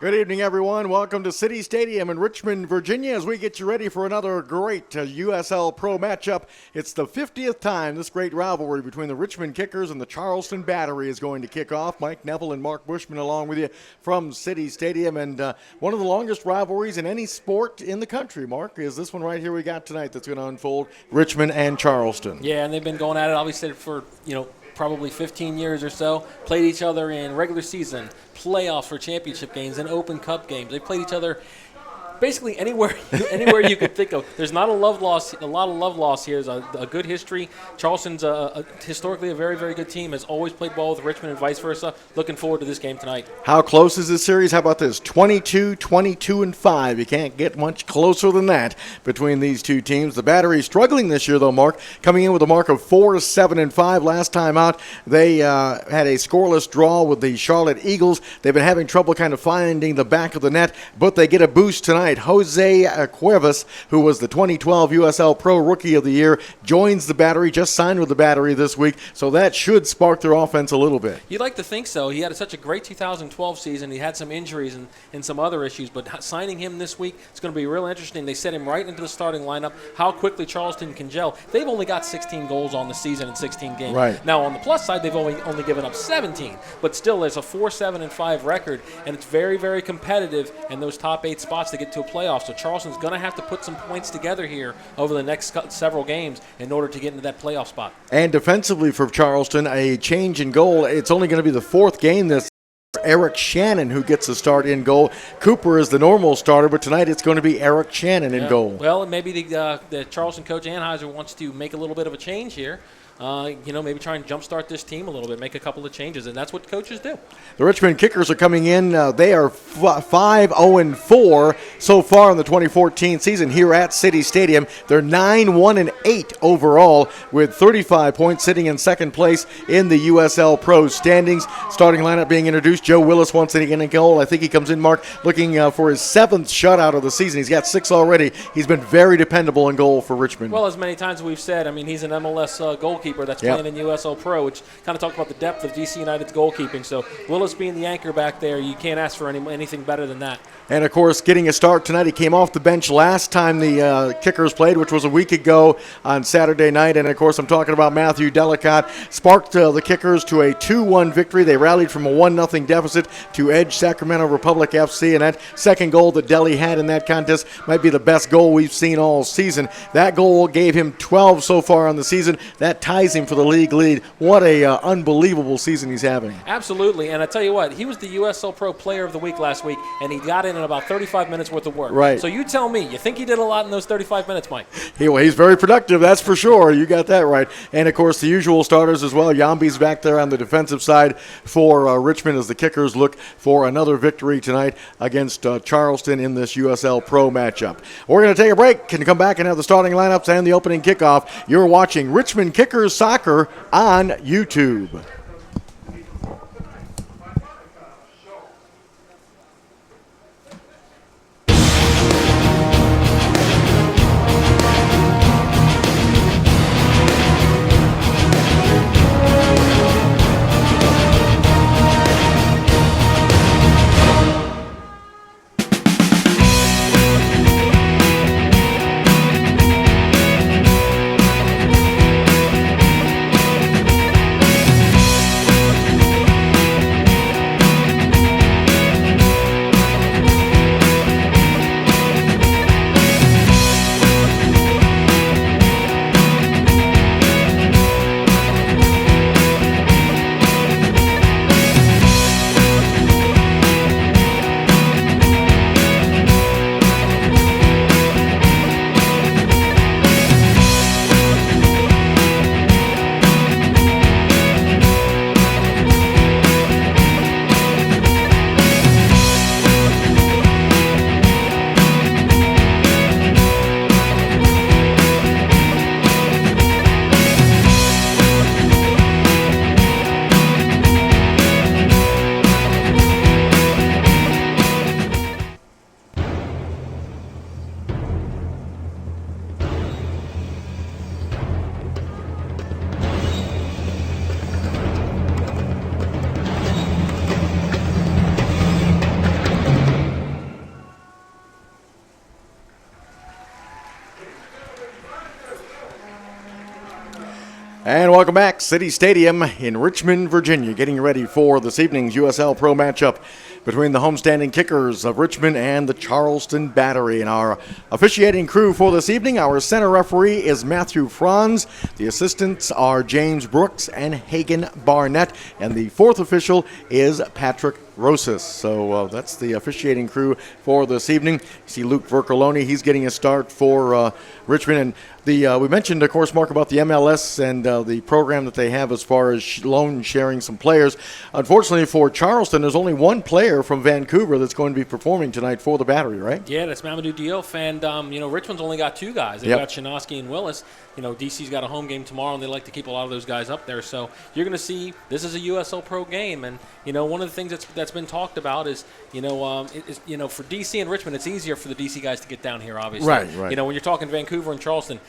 Good evening, everyone. Welcome to City Stadium in Richmond, Virginia, as we get you ready for another great USL Pro matchup. It's the 50th time this great rivalry between the Richmond Kickers and the Charleston Battery is going to kick off. Mike Neville and Mark Bushman along with you from City Stadium. And one of the longest rivalries in any sport in the country, Mark, is this one right here we got tonight that's going to unfold, Richmond and Charleston. Yeah, and they've been going at it, obviously, for, probably 15 years or so. Played each other in regular season, playoffs for championship games, and Open Cup games. They played each other basically anywhere you could think of. There's not a lot of love lost here. There's a good history. Charleston's historically a very, very good team. Has always played ball with Richmond and vice versa. Looking forward to this game tonight. How close is this series? How about this? 22-5. You can't get much closer than that between these two teams. The Battery struggling this year, though, Mark, coming in with a mark of 4-7-5. Last time out, they had a scoreless draw with the Charlotte Eagles. They've been having trouble kind of finding the back of the net, but they get a boost tonight. Jose Cuevas, who was the 2012 USL Pro Rookie of the Year, joins the Battery, just signed with the Battery this week, so that should spark their offense a little bit. You'd like to think so. He had such a great 2012 season. He had some injuries and some other issues, but signing him this week, it's going to be real interesting. They set him right into the starting lineup, how quickly Charleston can gel. They've only got 16 goals on the season in 16 games. Right. Now, on the plus side, they've only given up 17, but still there's a 4-7-5 record, and it's very, very competitive in those top 8 spots to get to a playoff. So Charleston's going to have to put some points together here over the next several games in order to get into that playoff spot. And defensively for Charleston, a change in goal. It's only going to be the 4th game this Eric Shannon who gets the start in goal. Cooper is the normal starter, but tonight it's going to be Eric Shannon in goal. Well, maybe the Charleston coach Anheuser wants to make a little bit of a change here. Maybe try and jumpstart this team a little bit, make a couple of changes, and that's what coaches do. The Richmond Kickers are coming in. They are 5-0-4 so far in the 2014 season here at City Stadium. They're 9-1-8 overall with 35 points, sitting in second place in the USL Pro standings. Starting lineup being introduced. Joe Willis once again in goal. I think he comes in, Mark, looking for his 7th shutout of the season. He's got 6 already. He's been very dependable in goal for Richmond. Well, as many times we've said, he's an MLS goalkeeper that's playing in USL Pro, which kind of talked about the depth of DC United's goalkeeping. So Willis being the anchor back there, you can't ask for anything better than that. And, of course, getting a start tonight. He came off the bench last time the Kickers played, which was a week ago on Saturday night. And, of course, I'm talking about Matthew Delicott. Sparked the Kickers to a 2-1 victory. They rallied from a 1-0 deficit to edge Sacramento Republic FC. And that second goal that Deli had in that contest might be the best goal we've seen all season. That goal gave him 12 so far on the season. That ties him for the league lead. What a unbelievable season he's having. Absolutely. And I tell you what, he was the USL Pro Player of the Week last week, and he got in about 35 minutes worth of work. Right. So you tell me, you think he did a lot in those 35 minutes, Mike? He's very productive, that's for sure. You got that right. And, of course, the usual starters as well. Yambi's back there on the defensive side for Richmond as the Kickers look for another victory tonight against Charleston in this USL Pro matchup. We're going to take a break and come back and have the starting lineups and the opening kickoff. You're watching Richmond Kickers Soccer on YouTube. welcome back. City Stadium in Richmond, Virginia, getting ready for this evening's USL Pro matchup between the homestanding Kickers of Richmond and the Charleston Battery. And our officiating crew for this evening, our center referee is Matthew Franz. The assistants are James Brooks and Hagen Barnett. And the fourth official is Patrick Rosas. So that's the officiating crew for this evening. You see Luke Vercoloni, he's getting a start for Richmond. And we mentioned, of course, Mark, about the MLS and the program that they have as far as loan sharing some players. Unfortunately for Charleston, there's only one player from Vancouver that's going to be performing tonight for the Battery, right? Yeah, that's Mamadou Diop. And, Richmond's only got two guys. They've got Shinosky and Willis. DC's got a home game tomorrow, and they like to keep a lot of those guys up there. So you're going to see this is a USL Pro game. And, one of the things that's been talked about is, for DC and Richmond, it's easier for the DC guys to get down here, obviously. Right. When you're talking Vancouver and Charleston,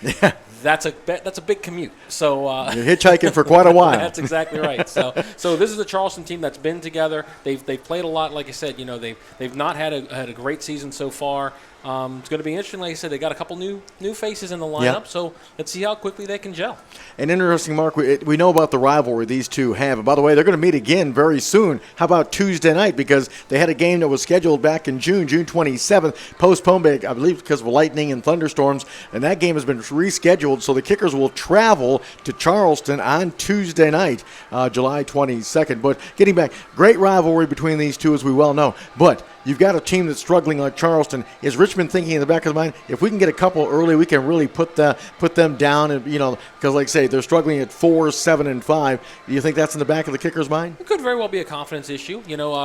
that's a big commute. So you're hitchhiking for quite a while. That's exactly right. So this is a Charleston team that's been together. They've played a lot. Like I said, they've not had a great season so far. It's going to be interesting. Like I said, they got a couple new faces in the lineup, so let's see how quickly they can gel. And interesting, Mark, we know about the rivalry these two have. And by the way, they're going to meet again very soon. How about Tuesday night? Because they had a game that was scheduled back in June 27th, postponed, I believe, because of lightning and thunderstorms. And that game has been rescheduled, so the Kickers will travel to Charleston on Tuesday night, July 22nd. But getting back, great rivalry between these two, as we well know. But you've got a team that's struggling like Charleston. Is Richmond thinking in the back of the mind, if we can get a couple early, we can really put them down? And because like I say, they're struggling at 4, 7, and 5. Do you think that's in the back of the Kickers' mind? It could very well be a confidence issue.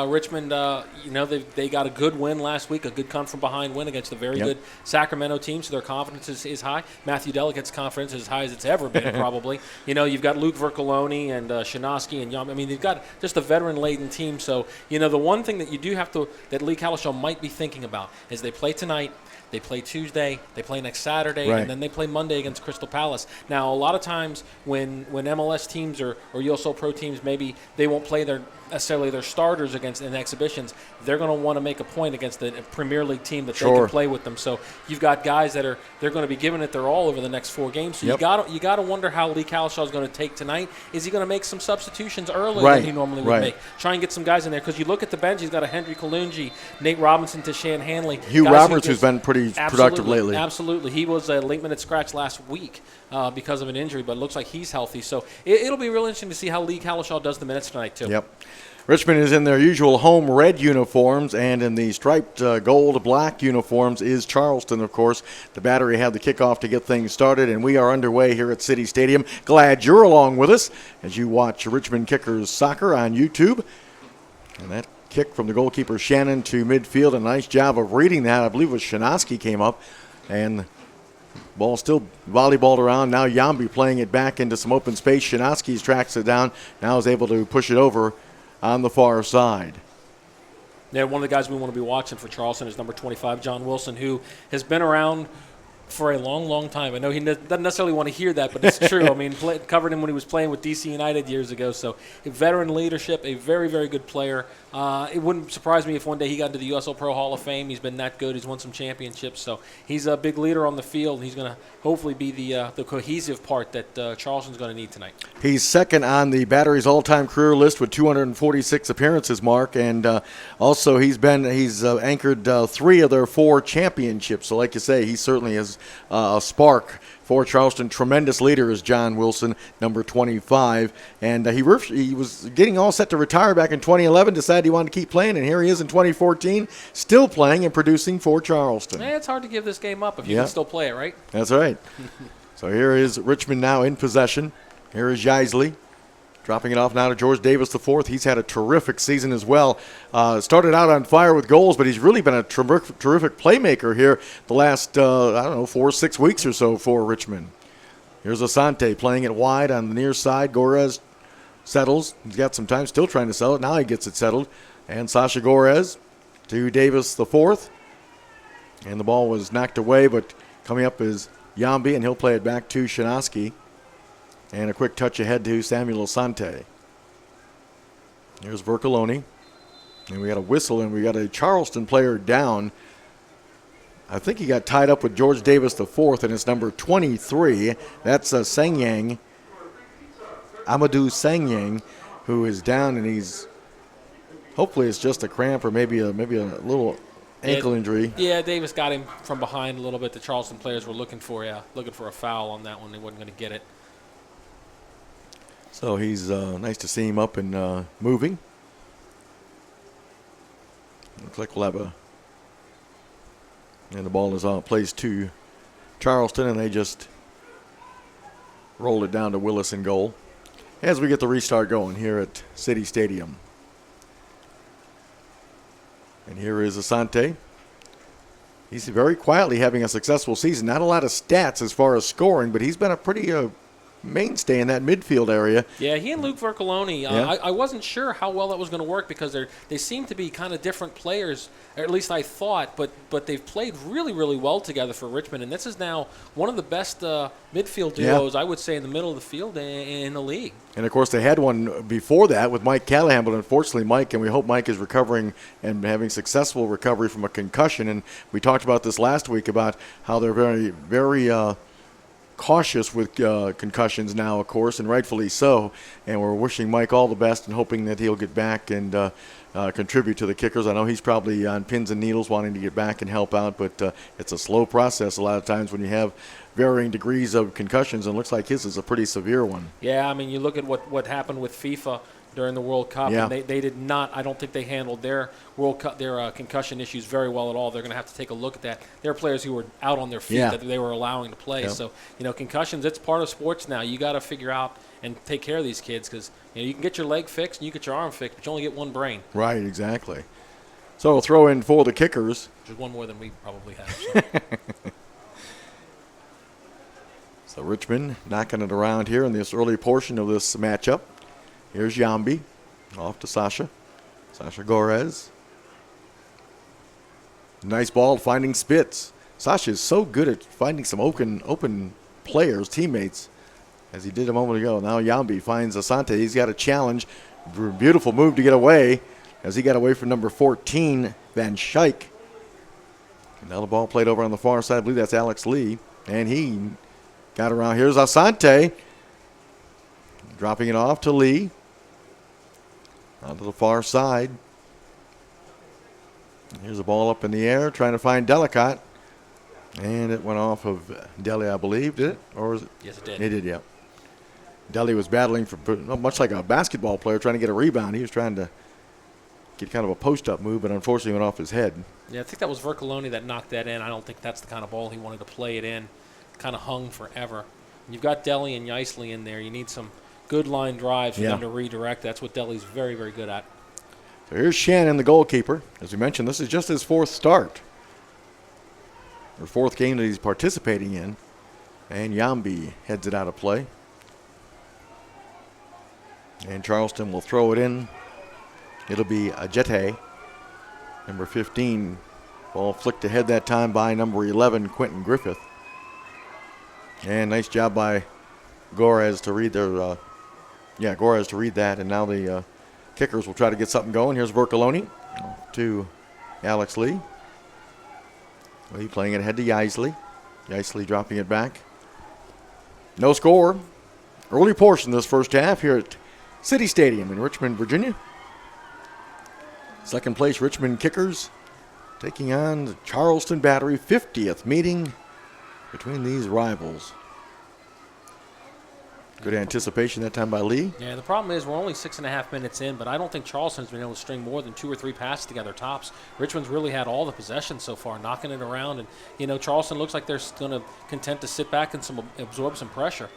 Richmond, they got a good win last week, a good come from behind win against a very good Sacramento team, so their confidence is high. Matthew Delegate's confidence is as high as it's ever been, probably. You've got Luke Vercoloni and Shinosky and Yam. I mean, they've got just a veteran-laden team. So, the one thing that you do have to, that Lee Kalishaw might be thinking about is they play tonight, they play Tuesday, they play next Saturday, and then they play Monday against Crystal Palace. Now, a lot of times when MLS teams or USL Pro teams, maybe they won't play necessarily their starters against in exhibitions. They're going to want to make a point against the Premier League team that they can play with them. So you've got guys they're going to be giving it their all over the next 4 games. So you got to wonder how Lee Kalishaw is going to take tonight. Is he going to make some substitutions earlier than he normally would make? Try and get some guys in there, because you look at the bench. He's got a Henry Kalungi, Nate Robinson, Tashan Hanley, Hugh Roberts, who's been pretty productive lately. Absolutely, he was a late minute scratch last week because of an injury, but it looks like he's healthy. So it'll be real interesting to see how Lee Kalishaw does the minutes tonight too. Yep. Richmond is in their usual home red uniforms, and in the striped gold-black uniforms is Charleston, of course. The Battery had the kickoff to get things started, and we are underway here at City Stadium. Glad you're along with us as you watch Richmond Kickers soccer on YouTube. And that kick from the goalkeeper Shannon to midfield, a nice job of reading that. I believe it was Shinosky came up, and ball still volleyballed around. Now Yambi playing it back into some open space. Shinosky tracks it down, now is able to push it over on the far side. Yeah, one of the guys we want to be watching for Charleston is number 25, John Wilson, who has been around for a long, long time. I know he doesn't necessarily want to hear that, but it's true. I mean, covered him when he was playing with DC United years ago. So a veteran leadership, a very, very good player. It wouldn't surprise me if one day he got into the USL Pro Hall of Fame. He's been that good. He's won some championships. So he's a big leader on the field, and he's going to hopefully be the cohesive part that Charleston's going to need tonight. He's second on the Battery's all-time career list with 246 appearances, Mark, and also he's anchored 3 of their 4 championships. So like you say, he certainly is a spark for Charleston. Tremendous leader is John Wilson, number 25. And he was getting all set to retire back in 2011, decided he wanted to keep playing, and here he is in 2014, still playing and producing for Charleston. It's hard to give this game up if you can still play it, right? That's right. So here is Richmond now in possession. Here is Yaisley. Dropping it off now to George Davis IV. He's had a terrific season as well. Started out on fire with goals, but he's really been a terrific playmaker here the last, 4 or 6 weeks or so for Richmond. Here's Asante playing it wide on the near side. Gorez settles. He's got some time, still trying to sell it. Now he gets it settled. And Sasha Gorez to Davis IV. And the ball was knocked away, but coming up is Yambi, and he'll play it back to Shinosky. And a quick touch ahead to Samuel Asante. Here's Vercoloni. And we got a whistle, and we got a Charleston player down. I think he got tied up with George Davis IV, and it's number 23. That's Sang Yang. Amadou Sangyang, who is down, and hopefully it's just a cramp or maybe a little ankle injury. Yeah, Davis got him from behind a little bit. The Charleston players were looking for a foul on that one. They wasn't going to get it. So he's nice to see him up and moving. Looks like we'll have and the ball is placed to Charleston, and they just rolled it down to Willis in goal as we get the restart going here at City Stadium. And here is Asante. He's very quietly having a successful season. Not a lot of stats as far as scoring, but he's been a pretty mainstay in that midfield area. Yeah, he and Luke Vercoloni. Yeah. I wasn't sure how well that was going to work because they seem to be kind of different players, or at least I thought, but they've played really, really well together for Richmond, and this is now one of the best midfield duos, I would say, in the middle of the field in the league. And, of course, they had one before that with Mike Callahan, but unfortunately Mike, and we hope Mike is recovering and having successful recovery from a concussion, and we talked about this last week about how they're very, very cautious with concussions now, of course, and rightfully so. And we're wishing Mike all the best and hoping that he'll get back and contribute to the Kickers. I know he's probably on pins and needles wanting to get back and help out, but it's a slow process a lot of times when you have varying degrees of concussions, and it looks like his is a pretty severe one. Yeah, I mean, you look at what happened with FIFA during the World Cup, and they did not, I don't think they handled their World Cup, their concussion issues very well at all. They're going to have to take a look at that. There are players who were out on their feet that they were allowing to play. Yeah. So, concussions, it's part of sports now. You got to figure out and take care of these kids because, you can get your leg fixed and you get your arm fixed, but you only get one brain. Right, exactly. So we'll throw in for the Kickers. Which is one more than we probably have. So. So Richmond knocking it around here in this early portion of this matchup. Here's Yambi, off to Sasha Gorez. Nice ball finding Spitz. Sasha is so good at finding some open players, teammates, as he did a moment ago. Now Yambi finds Asante. He's got a challenge. Beautiful move to get away as he got away from number 14, Van Schaik. And now the ball played over on the far side. I believe that's Alex Lee. And he got around. Here's Asante. Dropping it off to Lee. Onto the far side. Here's the ball up in the air, trying to find Delicott. And it went off of Deli, I believe. Did it? Or was it? Yes, it did. It did, yeah. Deli was battling for, much like a basketball player, trying to get a rebound. He was trying to get kind of a post-up move, but unfortunately went off his head. Yeah, I think that was Vercoloni that knocked that in. I don't think that's the kind of ball he wanted to play it in. Kind of hung forever. And you've got Deli and Yeisley in there. You need some good line drives for them to redirect. That's what Deli's very, very good at. So here's Shannon, the goalkeeper. As we mentioned, this is just his fourth start. Or fourth game that he's participating in. And Yambi heads it out of play. And Charleston will throw it in. It'll be Ajete, number 15. Ball flicked ahead that time by number 11, Quentin Griffith. And nice job by Gorez to read their Gorez to read that, and now the Kickers will try to get something going. Here's Vercoloni to Alex Lee. Lee playing it ahead to Yeisley. Yeisley dropping it back. No score. Early portion of this first half here at City Stadium in Richmond, Virginia. Second place Richmond Kickers taking on the Charleston Battery, 50th meeting between these rivals. Good anticipation that time by Lee. Yeah, the problem is we're only 6.5 minutes in, but I don't think Charleston's been able to string more than 2 or 3 passes together tops. Richmond's really had all the possession so far, knocking it around. And, Charleston looks like they're going to content to sit back and absorb some pressure.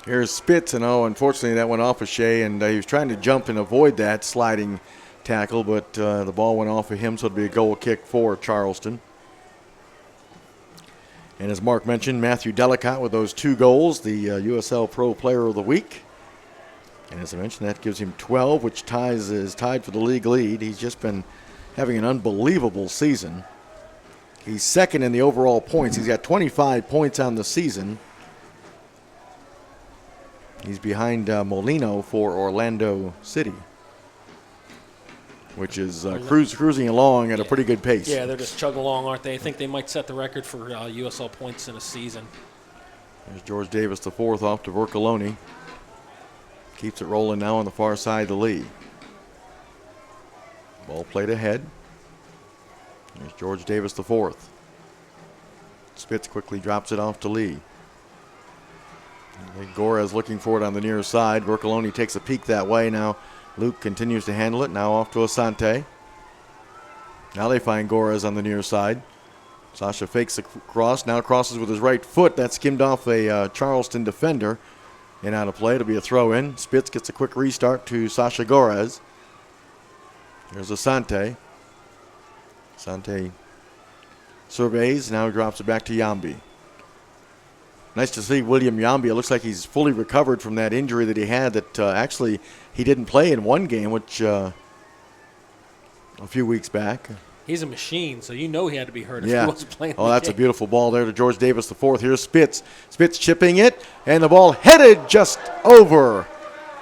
Here's Spitz, and unfortunately that went off of Shea, and he was trying to jump and avoid that sliding tackle, but the ball went off of him, so it'll be a goal kick for Charleston. And as Mark mentioned, Matthew Delicott with those 2 goals, the USL Pro Player of the Week. And as I mentioned, that gives him 12, which is tied for the league lead. He's just been having an unbelievable season. He's second in the overall points. He's got 25 points on the season. He's behind Molino for Orlando City, which is cruising along at a pretty good pace. Yeah, they're just chugging along, aren't they? I think they might set the record for USL points in a season. There's George Davis, the fourth, off to Vercoloni. Keeps it rolling now on the far side to Lee. Ball played ahead. Here's George Davis the fourth. Spitz quickly drops it off to Lee. Gorez looking for it on the near side. Bercoloni takes a peek that way. Now Luke continues to handle it. Now off to Asante. Now they find Gorez on the near side. Sasha fakes the cross. Now crosses with his right foot. That skimmed off a Charleston defender. And out of play. It'll be a throw in. Spitz gets a quick restart to Sasha Gorez. Here's Asante. Asante surveys. Now drops it back to Yambi. Nice to see William Yambi. It looks like he's fully recovered from that injury that he had that actually he didn't play in one game, which a few weeks back. He's a machine, so you know he had to be hurt if Yeah. he wasn't playing. Oh, that's a beautiful ball there to George Davis the fourth. Here's Spitz. Spitz chipping it, and the ball headed just over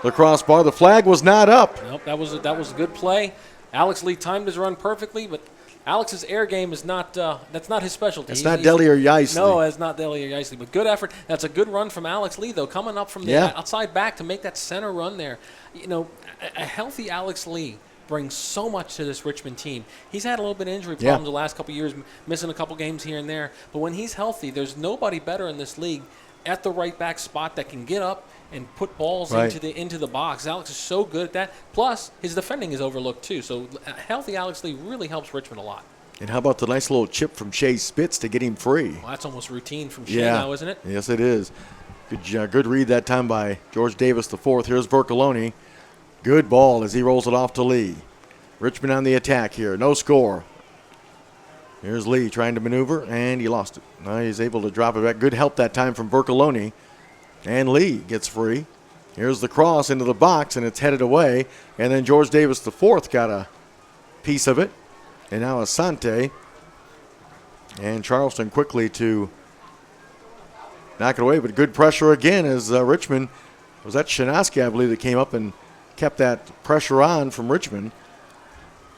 the crossbar. The flag was not up. Nope, that was a good play. Alex Lee timed his run perfectly, but Alex's air game is not that's not his specialty. It's not Deli or Yeisley. No, it's not Deli or Yeisley, but good effort. That's a good run from Alex Lee, though, coming up from the outside back to make that center run there. You know, a healthy Alex Lee brings so much to this Richmond team. He's had a little bit of injury problems the last couple of years, missing a couple games here and there. But when he's healthy, there's nobody better in this league at the right back spot that can get up and put balls into the box. Alex is so good at that. Plus, his defending is overlooked too. So a healthy Alex Lee really helps Richmond a lot. And how about the nice little chip from Shea Spitz to get him free? Well, that's almost routine from Shea now, isn't it? Yes, it is. Good read that time by George Davis the fourth. Here's Bercoloni. Good ball as he rolls it off to Lee. Richmond on the attack here. No score. Here's Lee trying to maneuver, and he lost it. Now he's able to drop it back. Good help that time from Bercoloni. And Lee gets free. Here's the cross into the box, and it's headed away. And then George Davis the fourth got a piece of it. And now Asante. And Charleston quickly to knock it away. But good pressure again as Richmond. Was that Shinaski, I believe, that came up and kept that pressure on from Richmond.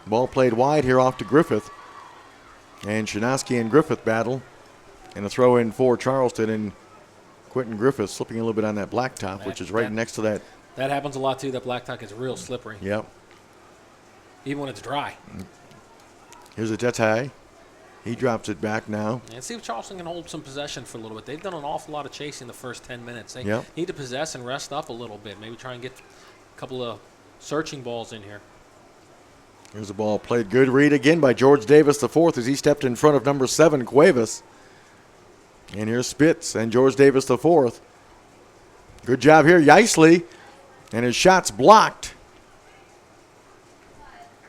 Ball played wide here off to Griffith. And Shinaski and Griffith battle. And a throw in for Charleston. And Quentin Griffith slipping a little bit on that blacktop, which is right next to that. That happens a lot, too. That blacktop gets real slippery. Yep. Even when it's dry. Here's a Jetai. He drops it back now. And see if Charleston can hold some possession for a little bit. They've done an awful lot of chasing the first 10 minutes. They need to possess and rest up a little bit. Maybe try and get a couple of searching balls in here. Here's the ball played. Good read again by George Davis the fourth as he stepped in front of number 7, Cuevas. And here's Spitz and George Davis the fourth. Good job here, Yeisley. And his shot's blocked.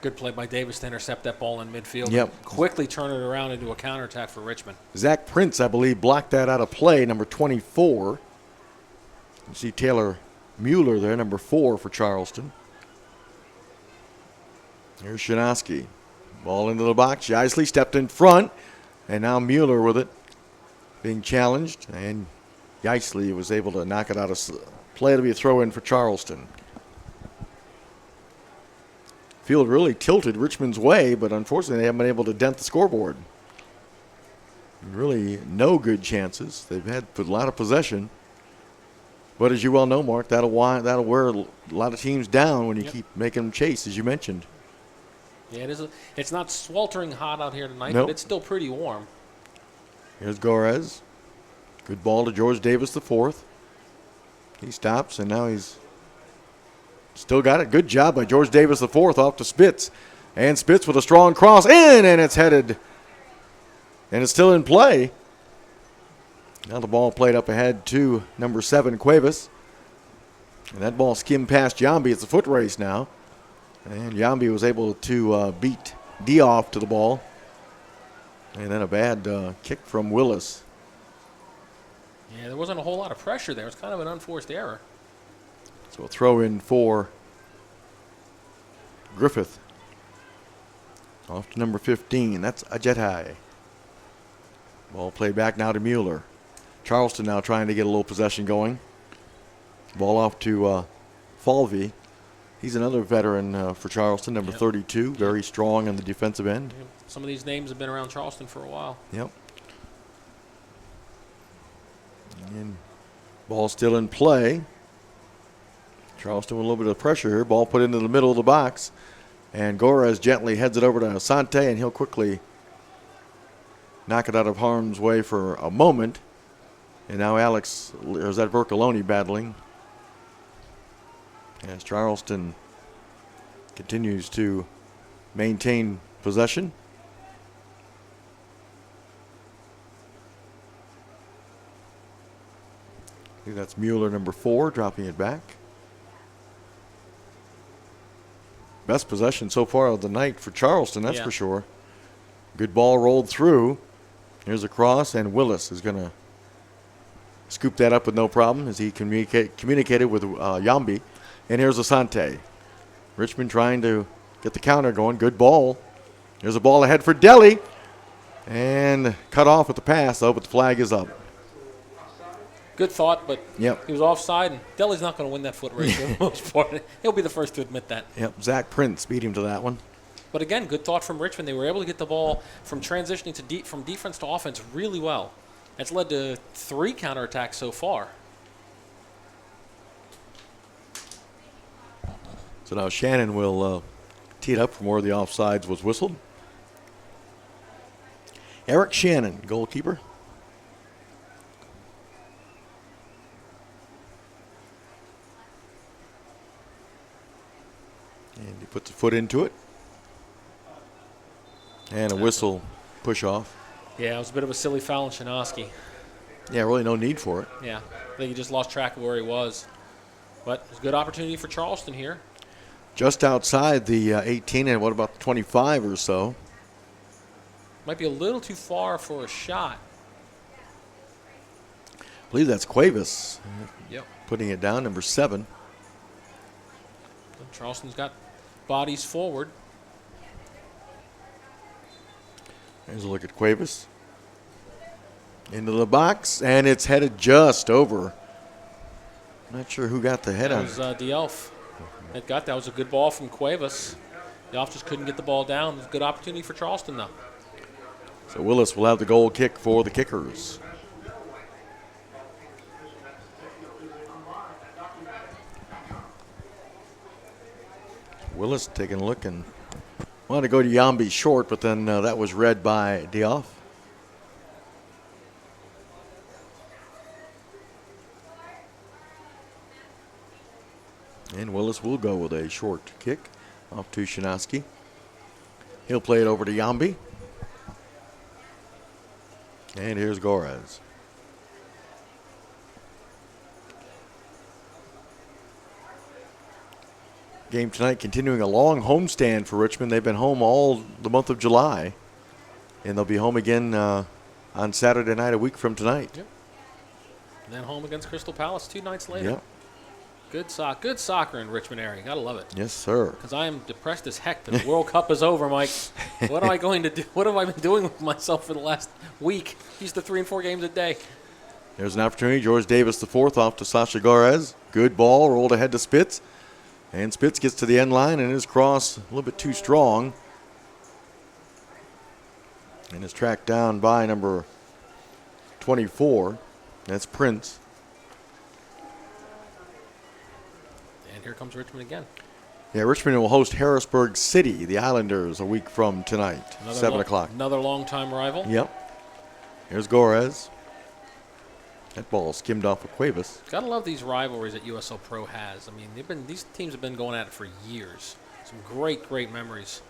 Good play by Davis to intercept that ball in midfield. Yep. Quickly turn it around into a counterattack for Richmond. Zach Prince, I believe, blocked that out of play, number 24. You see Taylor Mueller there, number 4 for Charleston. Here's Shinaski. Ball into the box. Yeisley stepped in front, and now Mueller with it, being challenged, and Yeisley was able to knock it out of play to be a throw-in for Charleston. Field really tilted Richmond's way, but unfortunately they haven't been able to dent the scoreboard. Really no good chances. They've had a lot of possession. But as you well know, Mark, that'll wear a lot of teams down when you keep making them chase, as you mentioned. Yeah, it's not sweltering hot out here tonight, Nope. but it's still pretty warm. Here's Gorez. Good ball to George Davis the fourth. He stops, and now he's still got it. Good job by George Davis the fourth off to Spitz. And Spitz with a strong cross in, and it's headed. And it's still in play. Now the ball played up ahead to number 7, Cuevas. And that ball skimmed past Yambi. It's a foot race now. And Yambi was able to beat Dioff to the ball. And then a bad kick from Willis. Yeah, there wasn't a whole lot of pressure there. It's kind of an unforced error. So a throw in for Griffith. Off to number 15. That's Ajetai. Ball played back now to Mueller. Charleston now trying to get a little possession going. Ball off to Falvey. He's another veteran for Charleston, number 32. Very strong on the defensive end. Some of these names have been around Charleston for a while. Yep. And ball still in play. Charleston with a little bit of pressure here. Ball put into the middle of the box. And Gorez gently heads it over to Asante, and he'll quickly knock it out of harm's way for a moment. And now is that Vercoloni battling as Charleston continues to maintain possession. I think that's Mueller, number 4, dropping it back. Best possession so far of the night for Charleston, that's for sure. Good ball rolled through. Here's a cross, and Willis is going to scoop that up with no problem as he communicated with Yambi. And here's Asante. Richmond trying to get the counter going. Good ball. There's a ball ahead for Delhi. And cut off with the pass, though, but the flag is up. Good thought, but he was offside, and Delhi's not going to win that foot race for the most part. He'll be the first to admit that. Yep, Zach Prince beat him to that one. But again, good thought from Richmond. They were able to get the ball from transitioning from defense to offense really well. That's led to 3 counterattacks so far. So now Shannon will tee it up from where the offsides was whistled. Eric Shannon, goalkeeper. And he puts a foot into it. And a whistle push off. Yeah, it was a bit of a silly foul on Shinoski. Yeah, really no need for it. Yeah, I think he just lost track of where he was. But it's a good opportunity for Charleston here. Just outside the 18, and what about the 25 or so? Might be a little too far for a shot. I believe that's Cuevas. Yep. Putting it down, number 7. Charleston's got bodies forward. There's a look at Cuevas. Into the box, and it's headed just over. Not sure who got the head on it. That was Dielf. That was a good ball from Cuevas. Dielf just couldn't get the ball down. It was a good opportunity for Charleston, though. So Willis will have the goal kick for the Kickers. Willis taking a look and wanted to go to Yambi short, but then that was read by Dielf. And Willis will go with a short kick off to Shinoski. He'll play it over to Yambi. And here's Gorez. Game tonight continuing a long homestand for Richmond. They've been home all the month of July. And they'll be home again on Saturday night, a week from tonight. Yep. And then home against Crystal Palace 2 nights later. Yep. Good soccer in Richmond area. Gotta love it. Yes, sir. Because I am depressed as heck that the World Cup is over, Mike. What am I going to do? What have I been doing with myself for the last week? Used to 3 and 4 games a day. There's an opportunity. George Davis, the 4th, off to Sasha Gorez. Good ball, rolled ahead to Spitz. And Spitz gets to the end line, and his cross a little bit too strong. And is tracked down by number 24. That's Prince. And here comes Richmond again. Yeah, Richmond will host Harrisburg City, the Islanders, a week from tonight, 7 o'clock. Another long-time rival. Yep. Here's Gorez. That ball skimmed off of Cuevas. Gotta love these rivalries that USL Pro has. I mean, these teams have been going at it for years. Some great memories.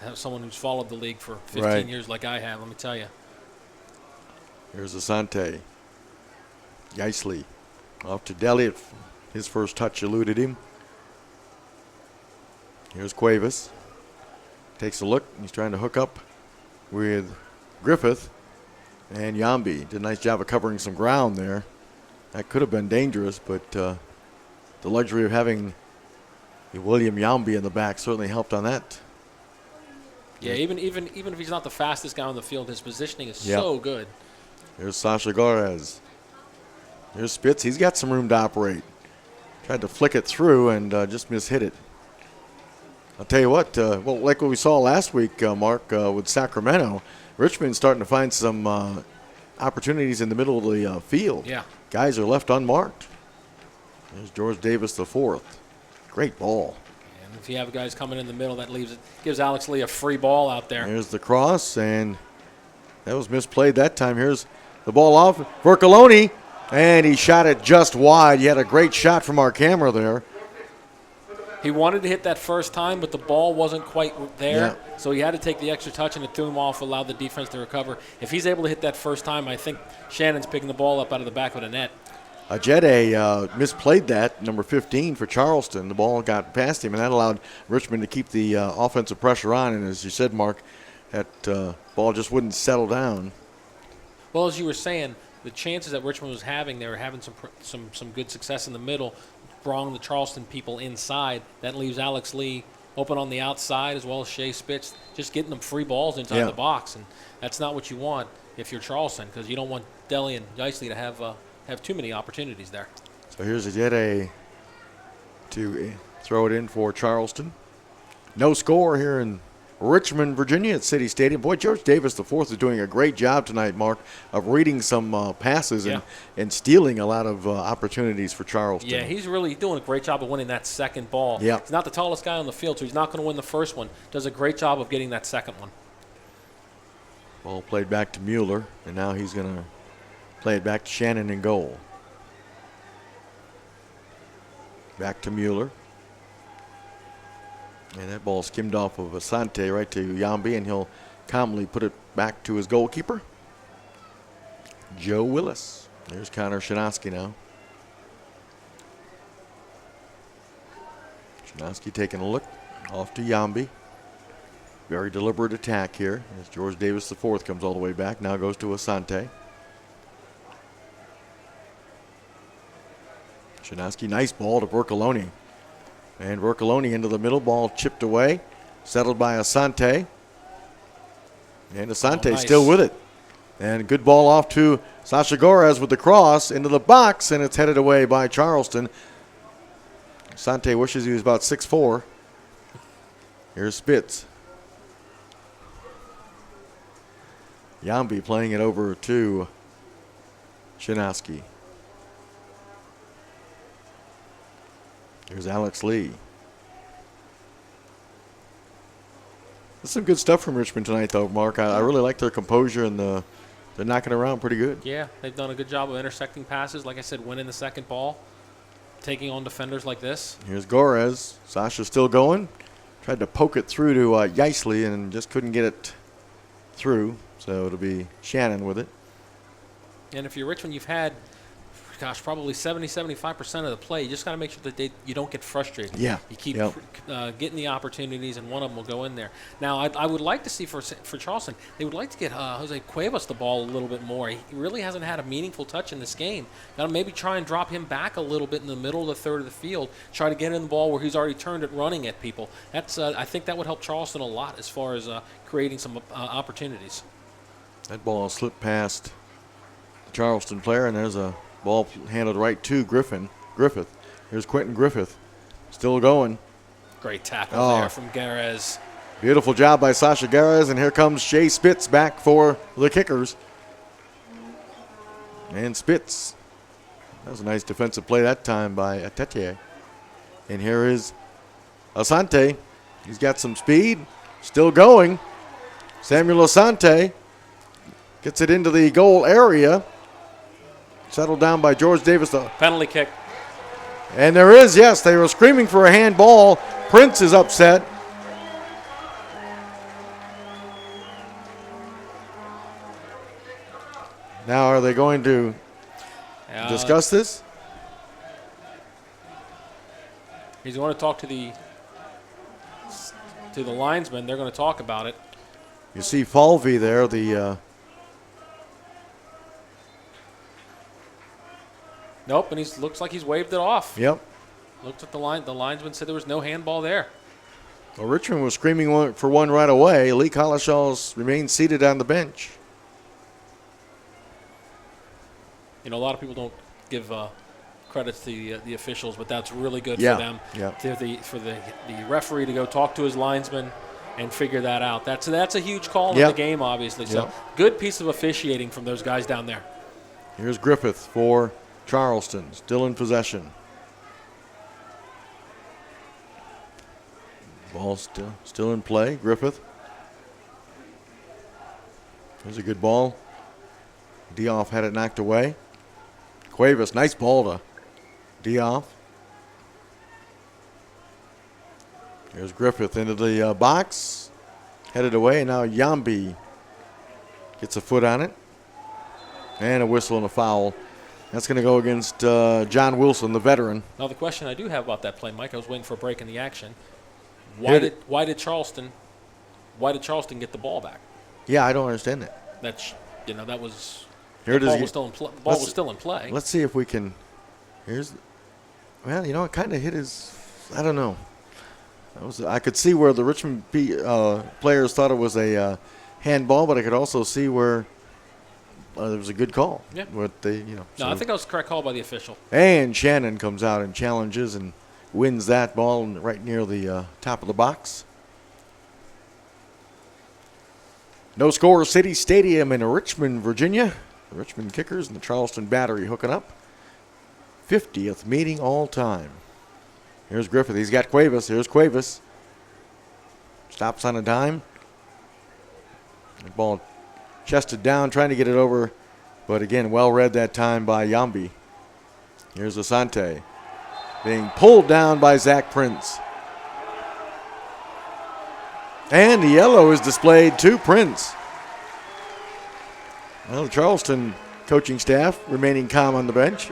I have someone who's followed the league for 15 years like I have, let me tell you. Here's Asante. Yeisley off to Delhi. His first touch eluded him. Here's Cuevas. Takes a look. He's trying to hook up with Griffith. And Yambi did a nice job of covering some ground there. That could have been dangerous, but the luxury of having William Yambi in the back certainly helped on that. Yeah, even if he's not the fastest guy on the field, his positioning is so good. Here's Sasha Gorez. Here's Spitz. He's got some room to operate. Tried to flick it through and just mishit it. I'll tell you what, like what we saw last week, Mark, with Sacramento, Richmond's starting to find some opportunities in the middle of the field. Yeah. Guys are left unmarked. There's George Davis, the 4th. Great ball. And if you have guys coming in the middle, that gives Alex Lee a free ball out there. Here's the cross, and that was misplayed that time. Here's the ball off. Vercoloni, and he shot it just wide. He had a great shot from our camera there. He wanted to hit that first time, but the ball wasn't quite there. Yeah. So he had to take the extra touch, and it threw him off, allowed the defense to recover. If he's able to hit that first time, I think Shannon's picking the ball up out of the back of the net. Ajede misplayed that, number 15 for Charleston. The ball got past him, and that allowed Richmond to keep the offensive pressure on. And as you said, Mark, that ball just wouldn't settle down. Well, as you were saying, the chances that Richmond was having, they were having some good success in the middle, drawing the Charleston people inside. That leaves Alex Lee open on the outside, as well as Shea Spitz, just getting them free balls inside the box. And that's not what you want if you're Charleston, because you don't want Deli and Yicely to have too many opportunities there. So here's Ajede to throw it in for Charleston. No score here in Richmond, Virginia at City Stadium. Boy, George Davis IV is doing a great job tonight, Mark, of reading some passes and stealing a lot of opportunities for Charleston. Yeah, he's really doing a great job of winning that second ball. Yeah. He's not the tallest guy on the field, so he's not going to win the first one. Does a great job of getting that second one. Ball played back to Mueller, and now he's going to play it back to Shannon in goal. Back to Mueller. And that ball skimmed off of Asante right to Yambi, and he'll calmly put it back to his goalkeeper, Joe Willis. There's Connor Shinosky now. Shinosky taking a look off to Yambi. Very deliberate attack here as George Davis IV comes all the way back. Now goes to Asante. Shinosky, nice ball to Vercoloni. And Vercoloni into the middle, ball chipped away, settled by Asante. And Asante nice. Still with it. And good ball off to Sasha Gorez with the cross into the box, and it's headed away by Charleston. Asante wishes he was about 6'4". Here's Spitz. Yambi playing it over to Shinosky. Here's Alex Lee. There's some good stuff from Richmond tonight, though, Mark. I really like their composure, and they're knocking around pretty good. Yeah, they've done a good job of intersecting passes. Like I said, winning the second ball, taking on defenders like this. Here's Gorez. Sasha's still going. Tried to poke it through to Yicely and just couldn't get it through. So it'll be Shannon with it. And if you're Richmond, you've had, probably 70-75% of the play. You just got to make sure that you don't get frustrated. Yeah. You keep getting the opportunities, and one of them will go in there. Now, I would like to see for Charleston, they would like to get Jose Cuevas the ball a little bit more. He really hasn't had a meaningful touch in this game. Got to maybe try and drop him back a little bit in the middle of the third of the field. Try to get in the ball where he's already turned it running at people. That's I think that would help Charleston a lot as far as creating some opportunities. That ball slipped past the Charleston player, and there's a ball handled right to Griffith. Here's Quentin Griffith. Still going. Great tackle there from Garez. Beautiful job by Sasha Garez, and here comes Shea Spitz back for the Kickers. And Spitz. That was a nice defensive play that time by Atetier. And here is Asante. He's got some speed. Still going. Samuel Asante gets it into the goal area. Settled down by George Davis. Penalty kick. And there is, yes. They were screaming for a handball. Prince is upset. Now are they going to discuss this? He's going to talk to the linesman. They're going to talk about it. You see Falvey there, the Nope, and he looks like he's waved it off. Yep. Looked at the line. The linesman said there was no handball there. Well, Richmond was screaming for one right away. Lee Collishaw remains seated on the bench. You know, a lot of people don't give credit to the officials, but that's really good for them. Yeah. For the referee to go talk to his linesman and figure that out. That's a huge call in the game, obviously. So good piece of officiating from those guys down there. Here's Griffith for Charleston, still in possession. Ball still in play. Griffith. There's a good ball. Dioff had it knocked away. Cuevas, nice ball to Dioff. Here's Griffith into the box. Headed away, and now Yambi gets a foot on it. And a whistle and a foul. That's going to go against John Wilson, the veteran. Now the question I do have about that play, Mike, I was waiting for a break in the action. Why did Charleston get the ball back? Yeah, I don't understand that. That was Here the ball was still in play. Let's see if we can. It kind of hit his. I don't know. I could see where the Richmond players thought it was a handball, but I could also see where there was a good call. Yeah. No, I think that was the correct call by the official. And Shannon comes out and challenges and wins that ball right near the top of the box. No score, City Stadium in Richmond, Virginia. The Richmond Kickers and the Charleston Battery hooking up. 50th meeting all time. Here's Griffith. He's got Cuevas. Here's Cuevas. Stops on a dime. The ball chested down, trying to get it over. But again, well read that time by Yambi. Here's Asante. Being pulled down by Zach Prince. And the yellow is displayed to Prince. Well, the Charleston coaching staff remaining calm on the bench.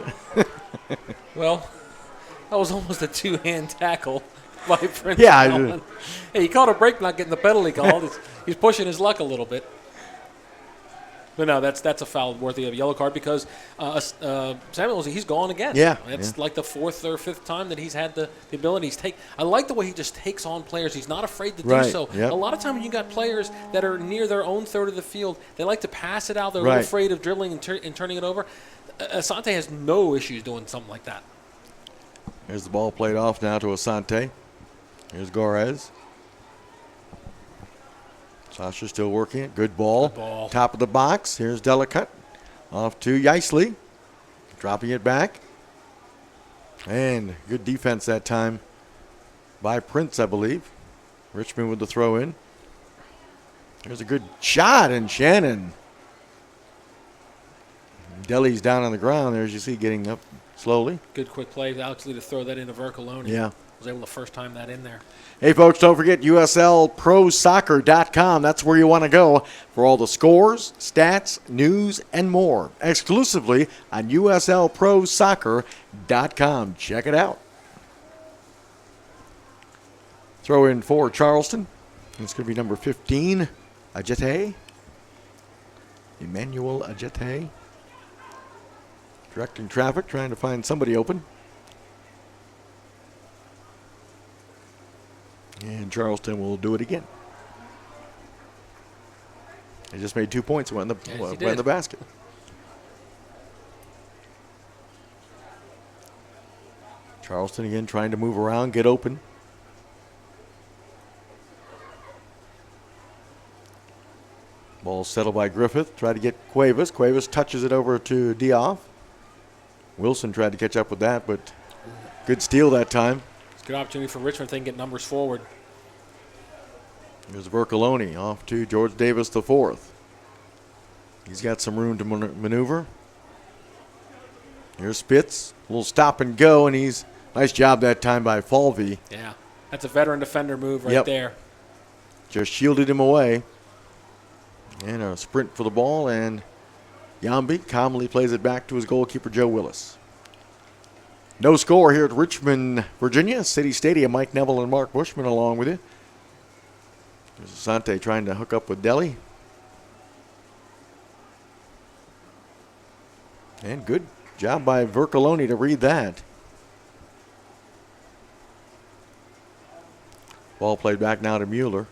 Well, that was almost a two-hand tackle by Prince. Yeah. Hey, he caught a break not getting the penalty called. He's pushing his luck a little bit. But no, that's a foul worthy of a yellow card because Samuels, he's gone again. Yeah. It's like the fourth or fifth time that he's had the ability. I like the way he just takes on players. He's not afraid to do so. Yep. A lot of times when you got players that are near their own third of the field, they like to pass it out. They're a little afraid of dribbling and turning it over. Asante has no issues doing something like that. Here's the ball played off now to Asante. Here's Gorez. Sasha still working it. Good ball. Top of the box. Here's Delicate. Off to Yeisley. Dropping it back. And good defense that time by Prince, I believe. Richmond with the throw in. There's a good shot, and Shannon. Deli's down on the ground there, as you see, getting up slowly. Good quick play, actually, to throw that into Vercoloni. Yeah. Was able to first time that in there. Hey, folks, don't forget USLProSoccer.com. That's where you want to go for all the scores, stats, news, and more. Exclusively on USLProSoccer.com. Check it out. Throw in for Charleston. It's going to be number 15, Ajete. Emmanuel Ajete. Directing traffic, trying to find somebody open. And Charleston will do it again. They just made 2 points. Went in the basket. Charleston again trying to move around, get open. Ball settled by Griffith. Tried to get Cuevas. Cuevas touches it over to Dioff. Wilson tried to catch up with that, but good steal that time. It's a good opportunity for Richmond if they can get numbers forward. Here's Vercoloni off to George Davis IV. He's got some room to maneuver. Here's Spitz. A little stop and go, and nice job that time by Falvey. Yeah, that's a veteran defender move right there. Just shielded him away. And a sprint for the ball, and Yambi calmly plays it back to his goalkeeper, Joe Willis. No score here at Richmond, Virginia. City Stadium. Mike Neville and Mark Bushman along with you. There's Asante trying to hook up with Deli. And good job by Vercoloni to read that. Ball played back now to Mueller.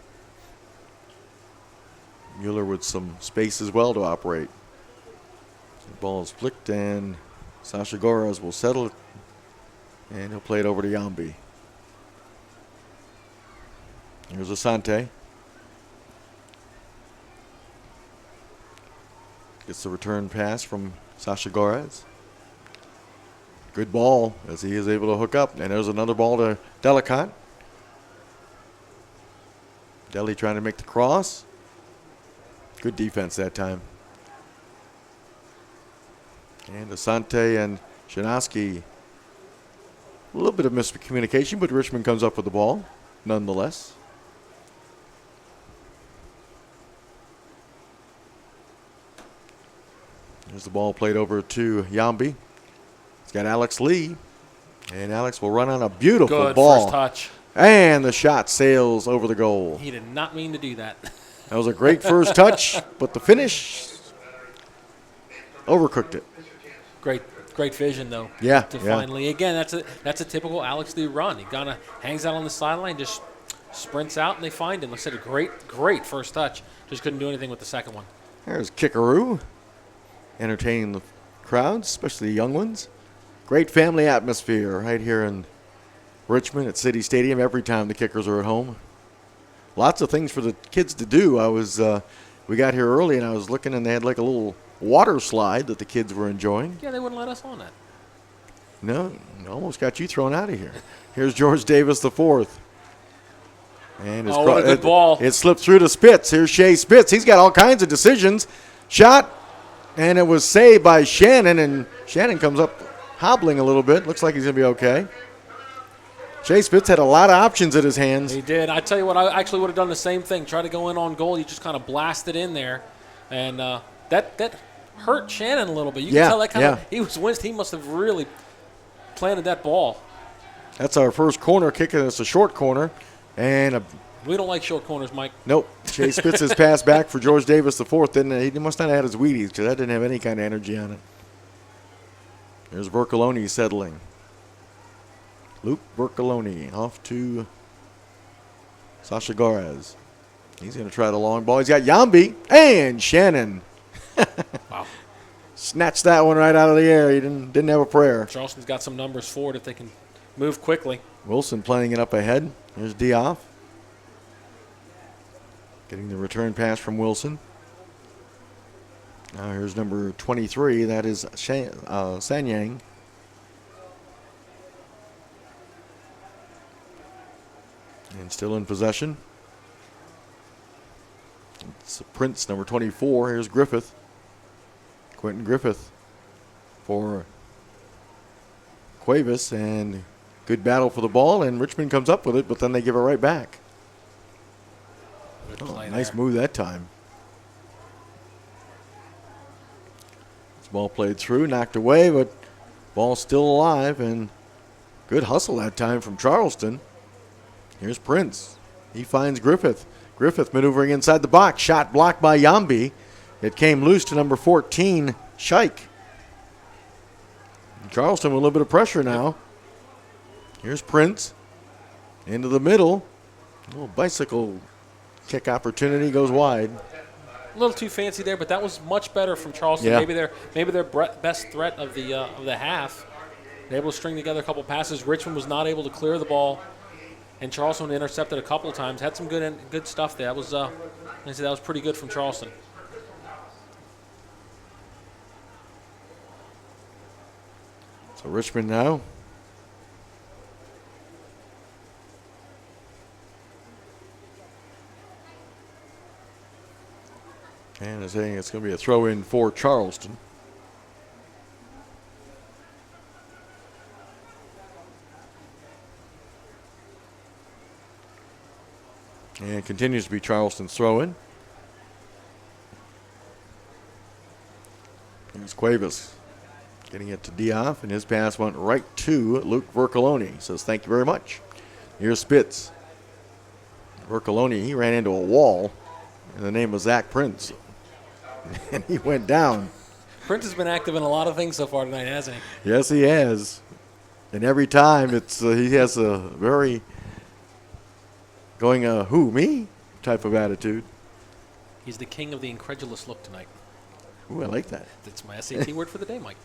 Mueller with some space as well to operate. The ball is flicked, and Sasha Goraz will settle it, and he'll play it over to Yambi. Here's Asante. Gets the return pass from Sasha Goraz. Good ball as he is able to hook up, and there's another ball to Delicate. Deli trying to make the cross. Good defense that time. And Asante and Shanoski. A little bit of miscommunication, but Richmond comes up with the ball nonetheless. There's the ball played over to Yambi. He's got Alex Lee. And Alex will run on a beautiful Good ball. first touch. And the shot sails over the goal. He did not mean to do that. That was a great first touch, but the finish overcooked it. Great vision, though. Yeah, To yeah. find Lee. Again, that's a typical Alex Lee run. He kind of hangs out on the sideline, just sprints out, and they find him. Like I said, a great first touch. Just couldn't do anything with the second one. There's Kickaroo, entertaining the crowds, especially the young ones. Great family atmosphere right here in Richmond at City Stadium every time the Kickers are at home. Lots of things for the kids to do. We got here early, and I was looking, and they had like a little water slide that the kids were enjoying. Yeah, they wouldn't let us on that. No, almost got you thrown out of here. Here's George Davis the fourth. And what a good ball. It slipped through to Spitz. Here's Shea Spitz. He's got all kinds of decisions. Shot, and it was saved by Shannon, and Shannon comes up hobbling a little bit. Looks like he's going to be okay. Shea Spitz had a lot of options at his hands. He did. I tell you what, I actually would have done the same thing. Try to go in on goal. You just kind of blast it in there. And that hurt Shannon a little bit. You can tell that kind of – he was winced. He must have really planted that ball. That's our first corner kick, and it's a short corner. And we don't like short corners, Mike. Nope. Shea Spitz's pass back for George Davis the fourth. He must not have had his Wheaties because that didn't have any kind of energy on it. There's Bercoloni settling. Luke Bercoloni off to Sasha Garaz. He's going to try the long ball. He's got Yambi and Shannon. Wow. Snatched that one right out of the air. He didn't have a prayer. Charleston's got some numbers for it if they can move quickly. Wilson playing it up ahead. Here's Dioff. Getting the return pass from Wilson. Now here's number 23. That is Sanyang. And still in possession. It's Prince, number 24. Here's Griffith. Quentin Griffith for Cuevas. And good battle for the ball. And Richmond comes up with it, but then they give it right back. Nice move that time. This ball played through, knocked away, but ball still alive. And good hustle that time from Charleston. Here's Prince. He finds Griffith. Griffith maneuvering inside the box. Shot blocked by Yambi. It came loose to number 14, Scheich. Charleston with a little bit of pressure now. Here's Prince. Into the middle. A little bicycle kick opportunity goes wide. A little too fancy there, but that was much better from Charleston. Yeah. Maybe their best threat of the half. They're able to string together a couple passes. Richmond was not able to clear the ball. And Charleston intercepted a couple of times. Had some good stuff there. That was pretty good from Charleston. So Richmond now. And they're saying it's going to be a throw-in for Charleston. And it continues to be Charleston's throw-in. Here's Cuevas getting it to Dioff, and his pass went right to Luke Vercoloni. He says, thank you very much. Here's Spitz. Vercoloni, he ran into a wall in the name of Zach Prince. And he went down. Prince has been active in a lot of things so far tonight, hasn't he? Yes, he has. And every time he has a very going, who, me? type of attitude. He's the king of the incredulous look tonight. Ooh, I like that. That's my SAT word for the day, Mike.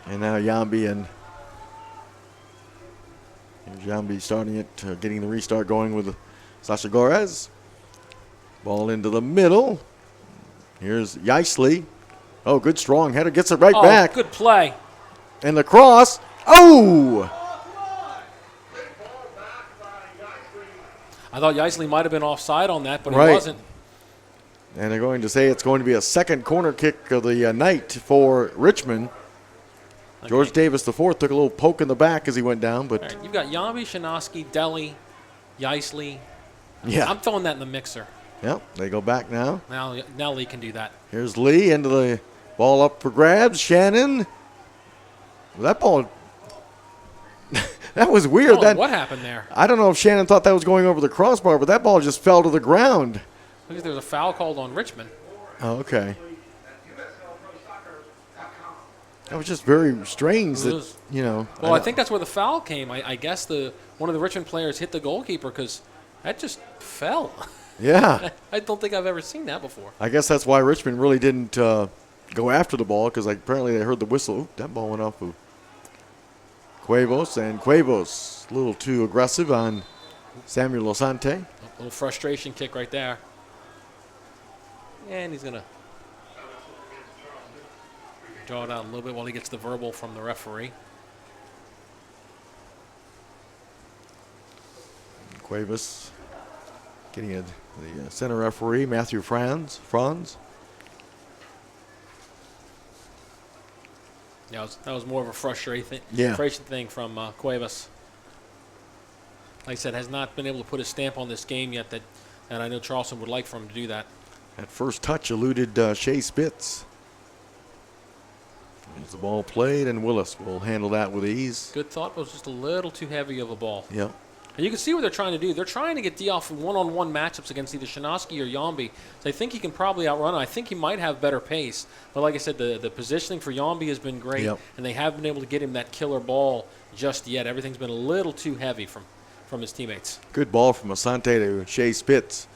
And now Yambi and here's Yambi starting it, getting the restart going with Sasha Gorez. Ball into the middle. Here's Yeisley. Oh, good strong header. Gets it right back. Good play. And the cross. Oh! I thought Yeisley might have been offside on that, but Right. he wasn't. And they're going to say it's going to be a second corner kick of the night for Richmond. Okay. George Davis IV took a little poke in the back as he went down, but All right, you've got Yambi, Shanoski, Deli, Yeisley. yeah. I'm throwing that in the mixer. Yep, they go back now. Now Lee can do that. Here's Lee into the ball up for grabs. Shannon. That ball, that was weird. Oh, what happened there? I don't know if Shannon thought that was going over the crossbar, but that ball just fell to the ground. Because there's a foul called on Richmond. Oh, okay. That was just very strange that, you know. Well, I think that's where the foul came. I guess one of the Richmond players hit the goalkeeper because that just fell. Yeah. I don't think I've ever seen that before. I guess that's why Richmond really didn't go after the ball, because apparently they heard the whistle. Ooh, that ball went off of Cuevas, and Cuevas a little too aggressive on Samuel Losante. A little frustration kick right there. And he's going to draw it out a little bit while he gets the verbal from the referee. Cuevas getting the center referee, Matthew Franz. Yeah, that was more of a frustration thing from Cuevas. Like I said, has not been able to put a stamp on this game yet, and I know Charleston would like for him to do that. That first touch eluded Shea Spitz. As the ball played, and Willis will handle that with ease. Good thought, but it was just a little too heavy of a ball. Yep. And you can see what they're trying to do. They're trying to get D off one-on-one matchups against either Shanoski or Yambi. So I think he can probably outrun him. I think he might have better pace. But like I said, the positioning for Yambi has been great, and they haven't been able to get him that killer ball just yet. Everything's been a little too heavy from his teammates. Good ball from Asante to Shea Spitz.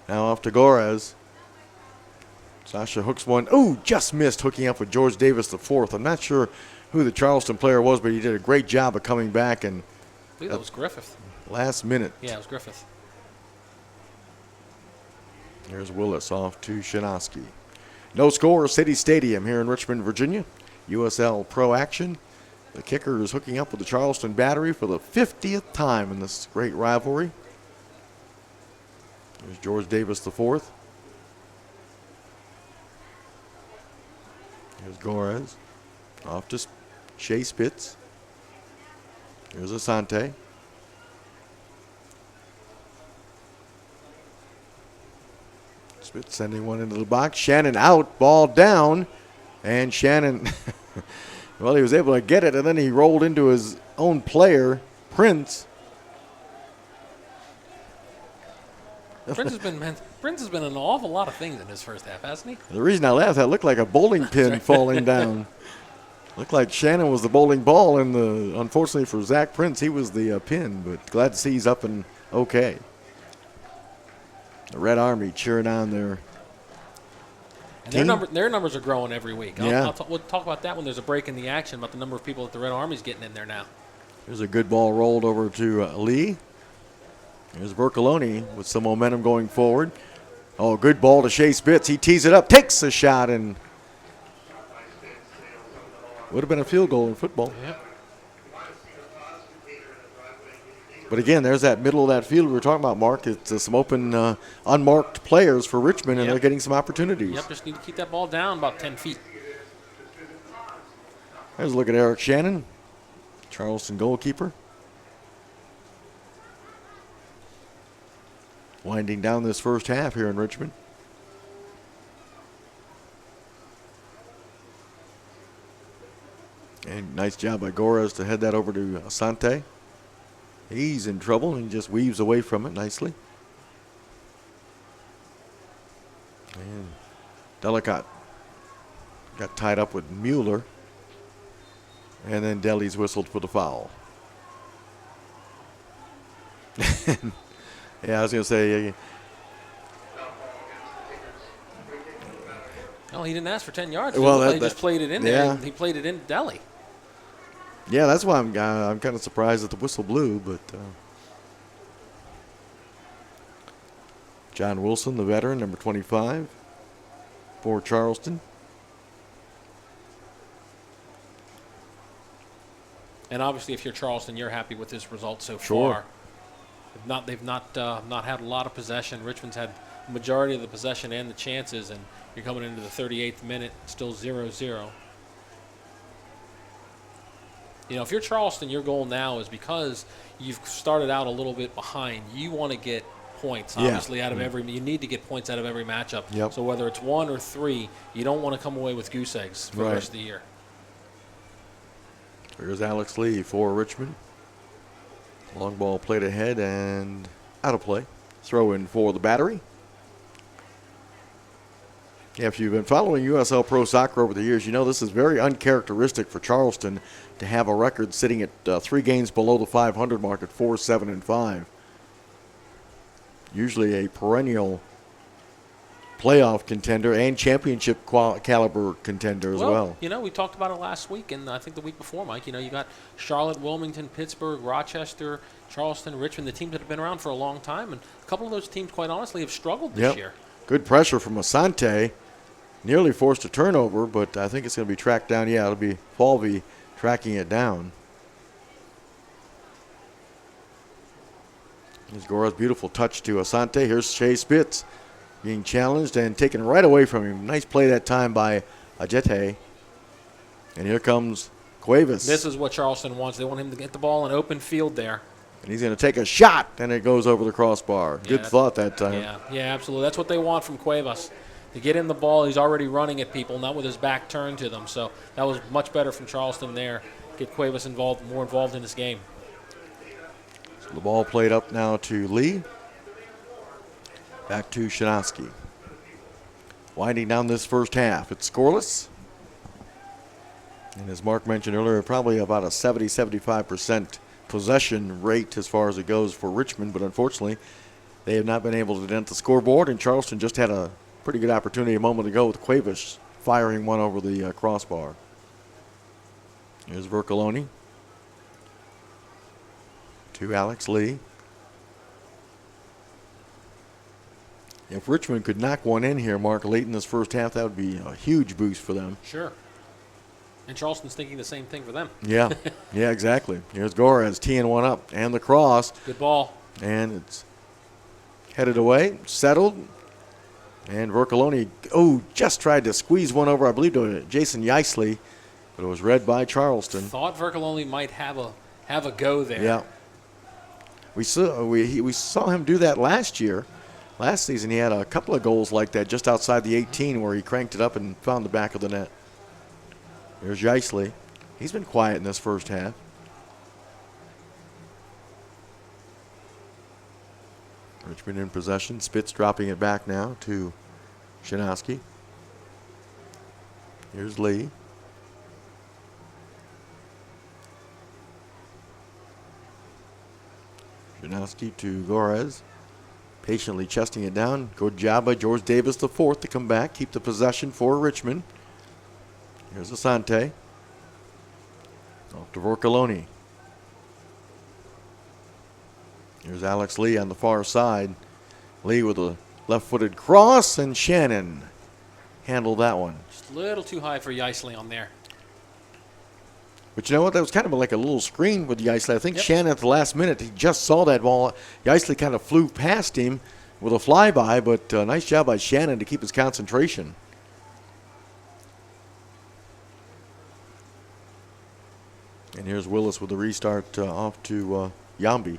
Now off to Gorez. Sasha hooks one. Ooh, just missed hooking up with George Davis IV. I'm not sure who the Charleston player was, but he did a great job of coming back. And I believe that was Griffith. Last minute. Yeah, it was Griffith. Here's Willis off to Shanoski. No score, City Stadium here in Richmond, Virginia. USL Pro action. The Kickers hooking up with the Charleston Battery for the 50th time in this great rivalry. There's George Davis IV. Here's Gorez. Off to Shea Spitz. Here's Asante. Spitz sending one into the box. Shannon out, ball down. And Shannon, well, he was able to get it, and then he rolled into his own player, Prince. Prince has been an awful lot of things in his first half, hasn't he? The reason I laughed, that looked like a bowling pin falling down. Looked like Shannon was the bowling ball, and unfortunately for Zach Prince, he was the pin. But glad to see he's up and okay. The Red Army cheering on their team. Their numbers are growing every week. Yeah. We'll talk about that when there's a break in the action about the number of people that the Red Army's getting in there now. Here's a good ball rolled over to Lee. Here's Vercoloni with some momentum going forward. Oh, good ball to Shea Spitz. He tees it up, takes a shot, and would have been a field goal in football. Yeah. But again, there's that middle of that field we were talking about, Mark. It's some open, unmarked players for Richmond, and they're getting some opportunities. Yep, just need to keep that ball down about 10 feet. There's a look at Eric Shannon, Charleston goalkeeper. Winding down this first half here in Richmond. And nice job by Gorez to head that over to Asante. He's in trouble and he just weaves away from it nicely. And Delicott got tied up with Mueller. And then Deli's whistled for the foul. Yeah, I was going to say. No, he didn't ask for 10 yards. Well, he just played it in there. yeah. He played it in Deli. Yeah, that's why I'm kind of surprised that the whistle blew. But John Wilson, the veteran, number 25 for Charleston. And obviously, if you're Charleston, you're happy with this result so Sure. far. They've not had a lot of possession. Richmond's had the majority of the possession and the chances, and you're coming into the 38th minute, still 0-0. You know, if you're Charleston, your goal now is because you've started out a little bit behind. You want to get points, obviously, out of every. You need to get points out of every matchup. Yep. So whether it's 1 or 3, you don't want to come away with goose eggs for the rest of the year. Here's Alex Lee for Richmond. Long ball played ahead and out of play. Throw in for the Battery. Yeah, if you've been following USL Pro Soccer over the years, you know this is very uncharacteristic for Charleston to have a record sitting at 3 games below the 500 mark at 4-7-5. Usually a perennial playoff contender and championship caliber contender as well. You know, we talked about it last week and I think the week before, Mike. You know, you got Charlotte, Wilmington, Pittsburgh, Rochester, Charleston, Richmond, the teams that have been around for a long time. And a couple of those teams, quite honestly, have struggled this year. Good pressure from Asante. Nearly forced a turnover, but I think it's going to be tracked down. Yeah, it'll be Falvey tracking it down. Here's Gora's beautiful touch to Asante. Here's Shea Spitz being challenged and taken right away from him. Nice play that time by Ajete. And here comes Cuevas. This is what Charleston wants. They want him to get the ball in open field there. And he's going to take a shot, and it goes over the crossbar. Good thought that time. Yeah, absolutely. That's what they want from Cuevas. To get him the ball, he's already running at people, not with his back turned to them. So that was much better from Charleston there. Get Cuevas more involved in this game. So the ball played up now to Lee. Back to Shinaski. Winding down this first half. It's scoreless. And as Mark mentioned earlier, probably about a 70-75% possession rate as far as it goes for Richmond. But unfortunately, they have not been able to dent the scoreboard. And Charleston just had a pretty good opportunity a moment ago with Cuevas firing one over the crossbar. Here's Vercoloni to Alex Lee. If Richmond could knock one in here, Mark, late in this first half, that would be a huge boost for them. Sure. And Charleston's thinking the same thing for them. Yeah, yeah, exactly. Here's Gorez teeing one up and the cross. Good ball. And it's headed away, settled. And Vercoloni, just tried to squeeze one over, I believe, to Jason Yeisley, but it was read by Charleston. Thought Vercoloni might have a go there. Yeah. We saw him do that last year. Last season he had a couple of goals like that just outside the 18 where he cranked it up and found the back of the net. There's Yeisley. He's been quiet in this first half. Richmond in possession. Spitz dropping it back now to Shinaski. Here's Lee. Shinaski to Gorez. Patiently chesting it down. Good job by George Davis the fourth to come back. Keep the possession for Richmond. Here's Asante. Off to Vercoloni. Here's Alex Lee on the far side. Lee with a left-footed cross, and Shannon handled that one. Just a little too high for Yeisley on there. But you know what? That was kind of like a little screen with Yeisley. I think Shannon at the last minute, he just saw that ball. Yeisley kind of flew past him with a flyby, but nice job by Shannon to keep his concentration. And here's Willis with the restart off to Yambi.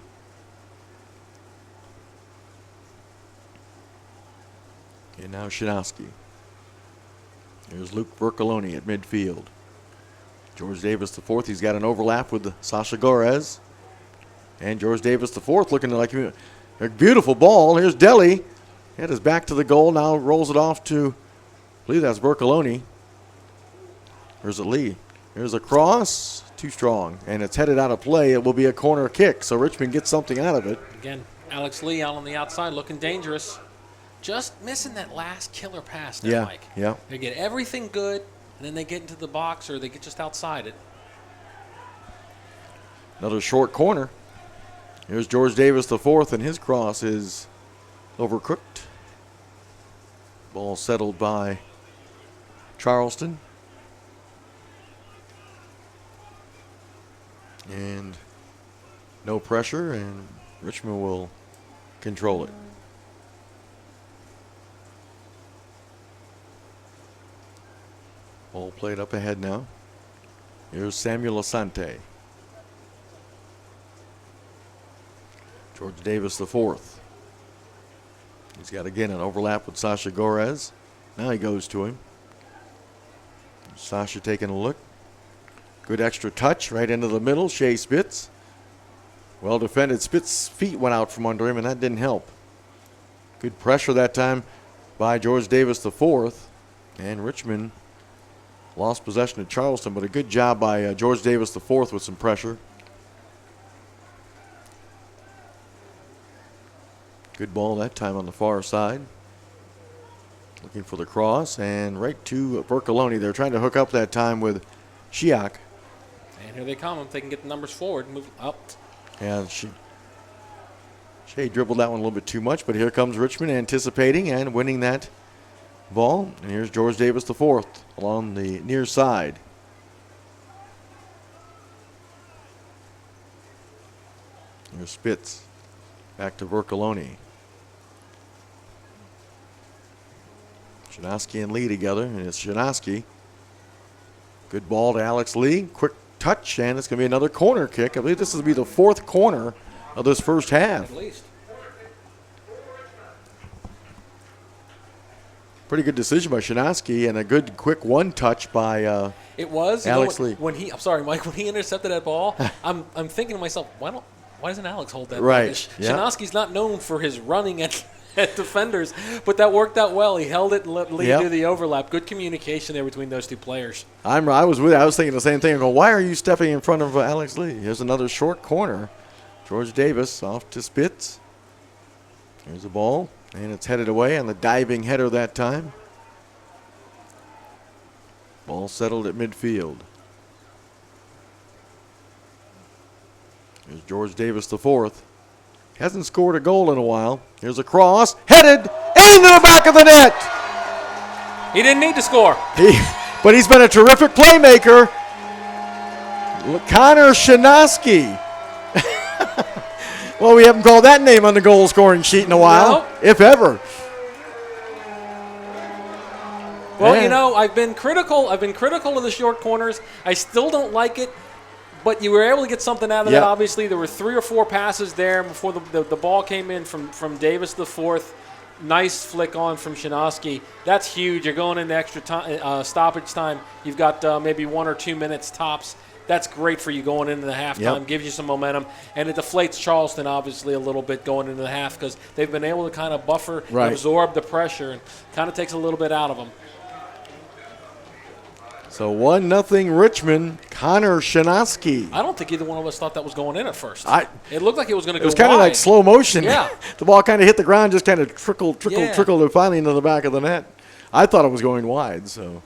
And now Shinaski. Here's Luke Vercoloni at midfield. George Davis the fourth. He's got an overlap with Sasha Gorez. And George Davis the fourth looking like a beautiful ball. Here's Deli. Had his back to the goal. Now rolls it off to, I believe that's Vercoloni. Here's a Lee. Here's a cross. Too strong. And it's headed out of play. It will be a corner kick. So Richmond gets something out of it. Again, Alex Lee out on the outside looking dangerous. Just missing that last killer pass there, Mike. Yeah. They get everything good, and then they get into the box or they get just outside it. Another short corner. Here's George Davis the fourth, and his cross is overcooked. Ball settled by Charleston. And no pressure, and Richmond will control it. Ball played up ahead now. Here's Samuel Asante. George Davis the fourth. He's got again an overlap with Sasha Gorez. Now he goes to him. Sasha taking a look. Good extra touch right into the middle. Shea Spitz. Well defended. Spitz's feet went out from under him, and that didn't help. Good pressure that time by George Davis the fourth. And Richmond lost possession of Charleston, but a good job by George Davis the fourth with some pressure. Good ball that time on the far side. Looking for the cross and right to Bercoloni. They're trying to hook up that time with Shiak. And here they come. If they can get the numbers forward, move up. Yeah, Shea dribbled that one a little bit too much, but here comes Richmond anticipating and winning that ball. And here's George Davis the fourth along the near side. Here's Spitz. Back to Bercoloni. Shinosky and Lee together, and it's Shinosky. Good ball to Alex Lee. Quick touch, and it's going to be another corner kick. I believe this will be the fourth corner of this first half. At least. Pretty good decision by Shinosky, and a good quick one touch by it was Alex Lee. Lee. When he, I'm sorry, Mike. When he intercepted that ball, I'm thinking to myself, why doesn't Alex hold that? Right. Yeah. Shinosky's not known for his running at defenders, but that worked out well. He held it and let Lee do the overlap. Good communication there between those two players. I was thinking the same thing. I go, why are you stepping in front of Alex Lee? Here's another short corner. George Davis off to Spitz. Here's the ball, and it's headed away on the diving header that time. Ball settled at midfield. Here's George Davis the fourth. Hasn't scored a goal in a while. Here's a cross, headed into the back of the net. He didn't need to score. But he's been a terrific playmaker. Connor Shinosky. Well, we haven't called that name on the goal scoring sheet in a while, if ever. Well, you know, I've been critical of the short corners. I still don't like it. But you were able to get something out of that, obviously. There were 3 or 4 passes there before the ball came in from Davis the fourth. Nice flick on from Shinosky. That's huge. You're going into extra time, stoppage time. You've got maybe 1 or 2 minutes tops. That's great for you going into the halftime. Gives you some momentum. And it deflates Charleston, obviously, a little bit going into the half because they've been able to kind of buffer and absorb the pressure and kind of takes a little bit out of them. So 1-0 Richmond, Connor Shinosky. I don't think either one of us thought that was going in at first. It looked like it was going to go wide. It was kind of like slow motion. Yeah. The ball kind of hit the ground, just kind of trickled, and finally into the back of the net. I thought it was going wide. So,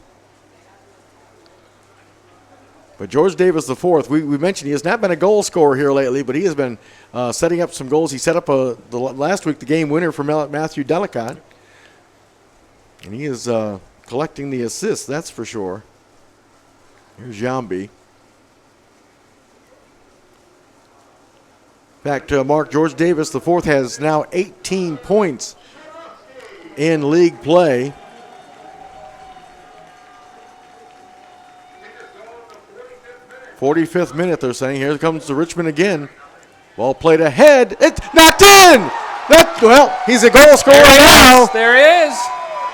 but George Davis the fourth, we mentioned he has not been a goal scorer here lately, but he has been setting up some goals. He set up last week the game winner for Matthew Delicott. And he is collecting the assists, that's for sure. Here's Jambi. Back to Mark. George Davis, the fourth, has now 18 points in league play. "45th minute," they're saying. Here comes the Richmond again. Ball played ahead. It's knocked in! He's a goal scorer now. There he is.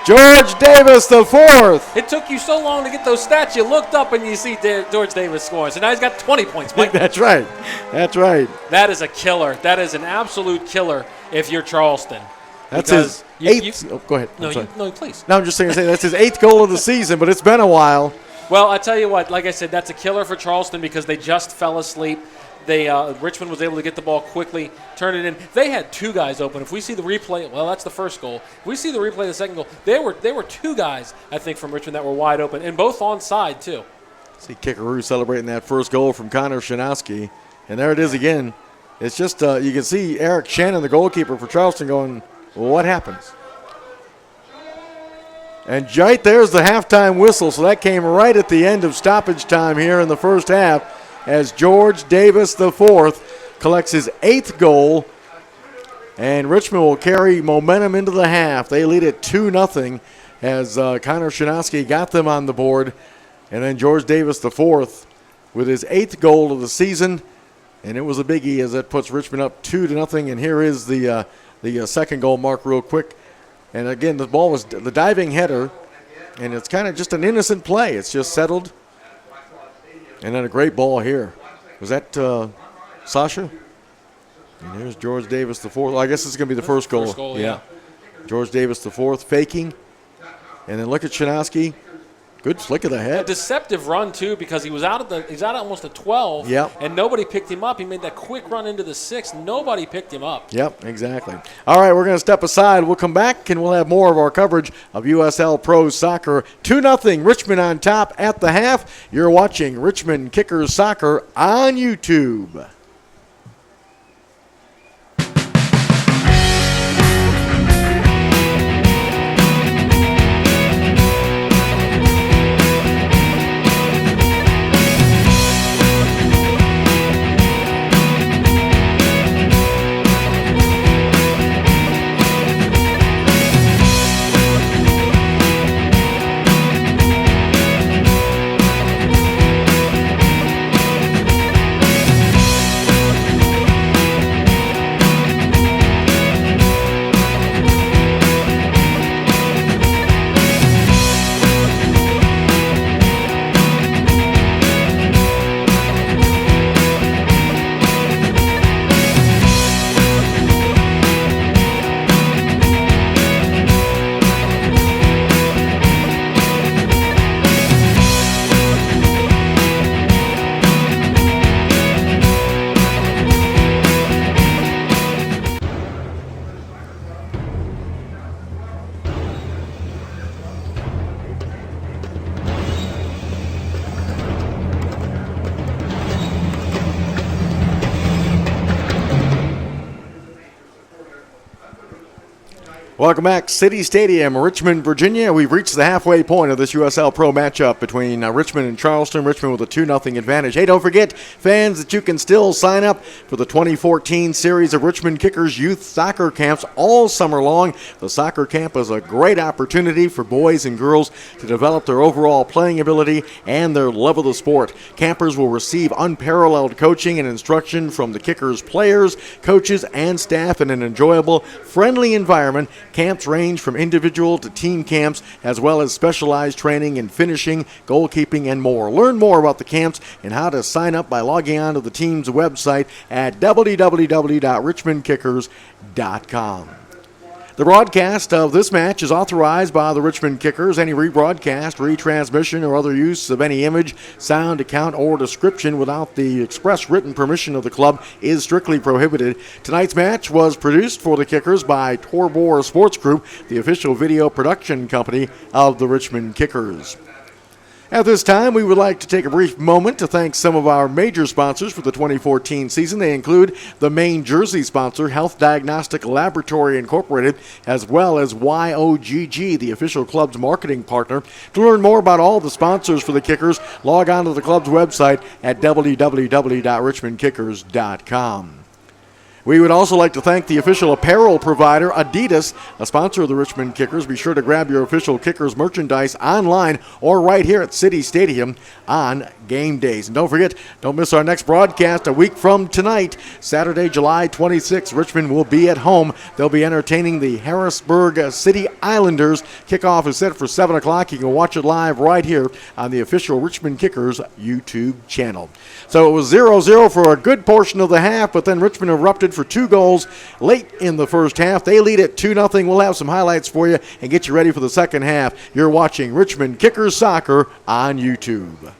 George Davis the fourth. It took you so long to get those stats. You looked up and you see George Davis scoring. So now he's got 20 points, Mike. That's right. That is a killer. That is an absolute killer if you're Charleston. That's his eighth. Go ahead. No, please. No, I'm just saying that's his 8th goal of the season, but it's been a while. Well, I tell you what, like I said, that's a killer for Charleston because they just fell asleep. Richmond was able to get the ball quickly, turn it in. They had 2 guys open. If we see the replay, that's the first goal. If we see the replay of the second goal, there were 2 guys, I think, from Richmond that were wide open, and both onside, too. See Kickaroo celebrating that first goal from Connor Shinosky. And there it is again. It's just, you can see Eric Shannon, the goalkeeper for Charleston, going, well, what happens? And right there's the halftime whistle. So that came right at the end of stoppage time here in the first half, as George Davis the fourth collects his 8th goal And Richmond will carry momentum into the half. They lead it 2-0 as Connor Shinosky got them on the board. And then George Davis IV with his 8th goal of the season. And it was a biggie as that puts Richmond up 2-0. And here is the second goal mark real quick. And again, the ball was the diving header. And it's kind of just an innocent play. It's just settled. And then a great ball here. Was that Sasha? And here's George Davis IV. Well, I guess this is going to be the first goal. First goal, yeah. George Davis IV faking. And then look at Shinosky. Good flick of the head. A deceptive run, too, because he's out almost at 12, and nobody picked him up. He made that quick run into the 6. Nobody picked him up. Yep, exactly. All right, we're going to step aside. We'll come back, and we'll have more of our coverage of USL Pro Soccer. 2-0, Richmond on top at the half. You're watching Richmond Kickers Soccer on YouTube. Welcome back. City Stadium, Richmond, Virginia. We've reached the halfway point of this USL Pro matchup between Richmond and Charleston. Richmond with a 2-0 advantage. Hey, don't forget, fans, that you can still sign up for the 2014 series of Richmond Kickers youth soccer camps all summer long. The soccer camp is a great opportunity for boys and girls to develop their overall playing ability and their love of the sport. Campers will receive unparalleled coaching and instruction from the Kickers players, coaches, and staff in an enjoyable, friendly environment. Camps range from individual to team camps, as well as specialized training in finishing, goalkeeping, and more. Learn more about the camps and how to sign up by logging on to the team's website at www.richmondkickers.com. The broadcast of this match is authorized by the Richmond Kickers. Any rebroadcast, retransmission, or other use of any image, sound, account, or description without the express written permission of the club is strictly prohibited. Tonight's match was produced for the Kickers by Tourbeau Sports Group, the official video production company of the Richmond Kickers. At this time, we would like to take a brief moment to thank some of our major sponsors for the 2014 season. They include the main jersey sponsor, Health Diagnostic Laboratory Incorporated, as well as YOGG, the official club's marketing partner. To learn more about all the sponsors for the Kickers, log on to the club's website at www.richmondkickers.com. We would also like to thank the official apparel provider, Adidas, a sponsor of the Richmond Kickers. Be sure to grab your official Kickers merchandise online or right here at City Stadium on game days. And don't forget, don't miss our next broadcast a week from tonight, Saturday, July 26th. Richmond will be at home. They'll be entertaining the Harrisburg City Islanders. Kickoff is set for 7 o'clock. You can watch it live right here on the official Richmond Kickers YouTube channel. So it was 0-0 for a good portion of the half, but then Richmond erupted for 2 goals late in the first half. They lead at 2-0. We'll have some highlights for you and get you ready for the second half. You're watching Richmond Kickers Soccer on YouTube.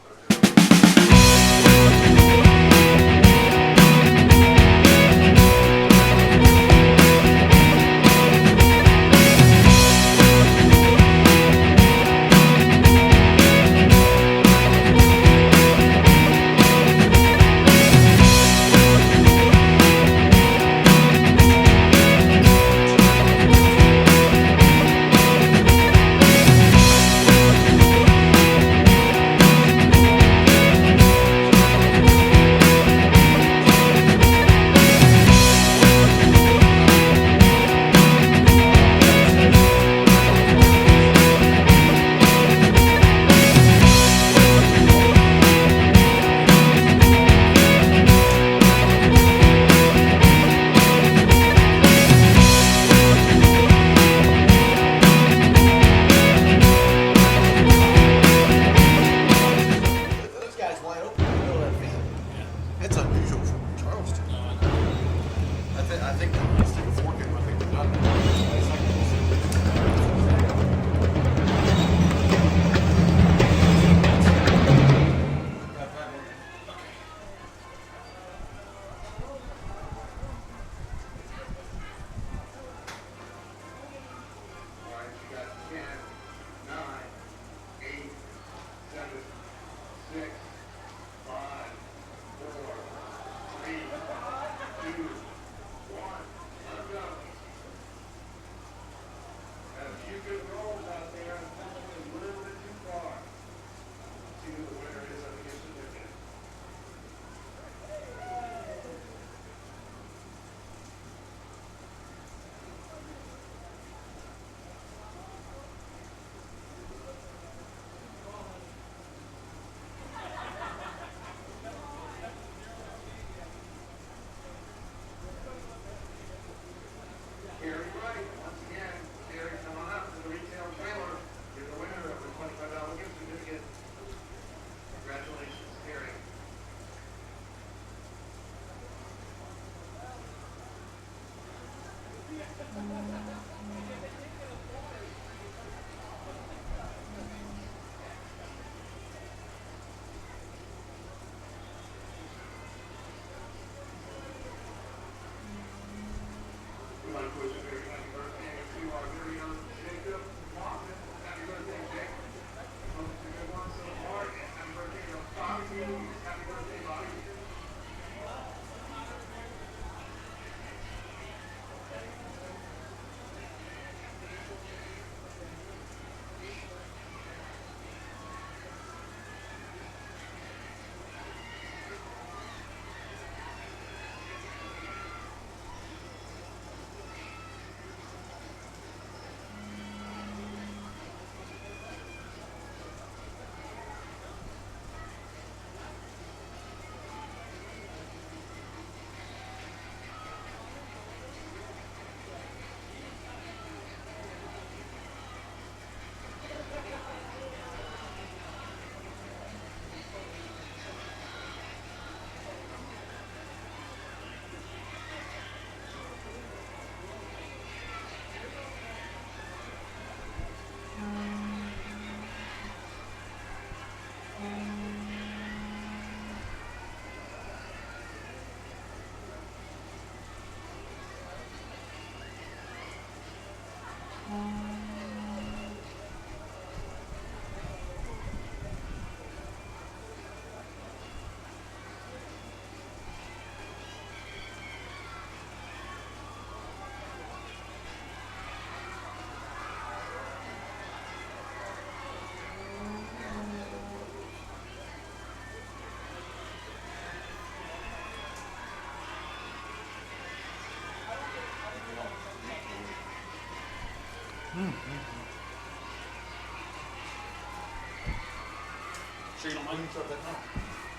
Sure you don't mind? You can shut that off.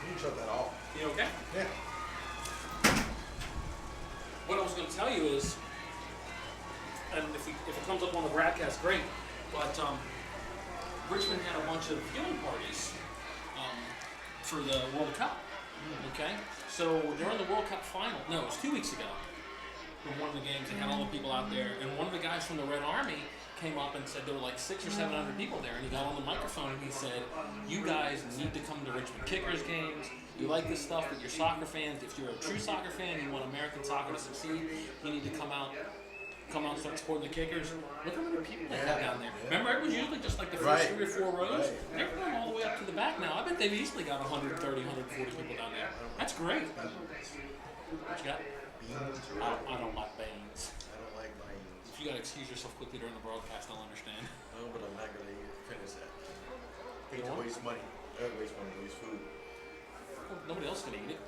You can shut that off. You okay? Yeah. What I was going to tell you is, and if it comes up on the broadcast, great. But Richmond had a bunch of viewing parties for the World Cup. Okay, so during the World Cup final, no, it was 2 weeks ago. In one of the games, they had all the people out there, and one of the guys from the Red Army came up and said there were like 600 or 700 people there, and he got on the microphone and he said, "You guys need to come to Richmond Kickers games. You like this stuff, but you're soccer fans. If you're a true soccer fan, you want American soccer to succeed, you need to come out and start supporting the Kickers." Look how many people they have down there. Remember, it was usually just like the first 3 or 4 rows. They're going all the way up to the back now. I bet they've easily got 130, 140 people down there. That's great. What you got? I don't like beans. I don't like beans. If you gotta excuse yourself quickly during the broadcast, I'll understand. No, but I'm not going to finish that. Hate You to don't? waste money. I don't waste money, waste food. Well, nobody else can eat it.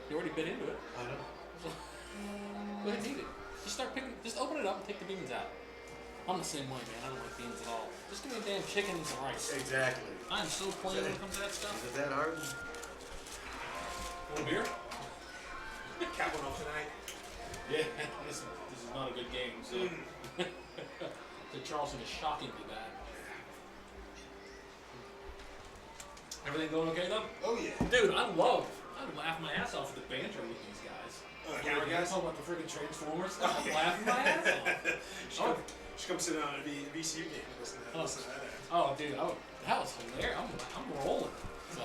You already bit into it. I know. So, go ahead and eat it. Just open it up and take the beans out. I'm the same way, man. I don't like beans at all. Just give me a damn chicken and some rice. Exactly. I'm so plain when it comes to that stuff. Is it that hard? Want a beer? Cap one off tonight. Yeah, this is not a good game. So, the Charleston is shockingly bad. Everything going okay though? Oh yeah. Dude, I laugh my ass off at the banter with these guys. Camera guys. Talk about the freaking Transformers stuff. I'm laughing my ass off. Should come sit down at a VCU game and listen to that. Oh, dude, that was hilarious. I'm rolling. So.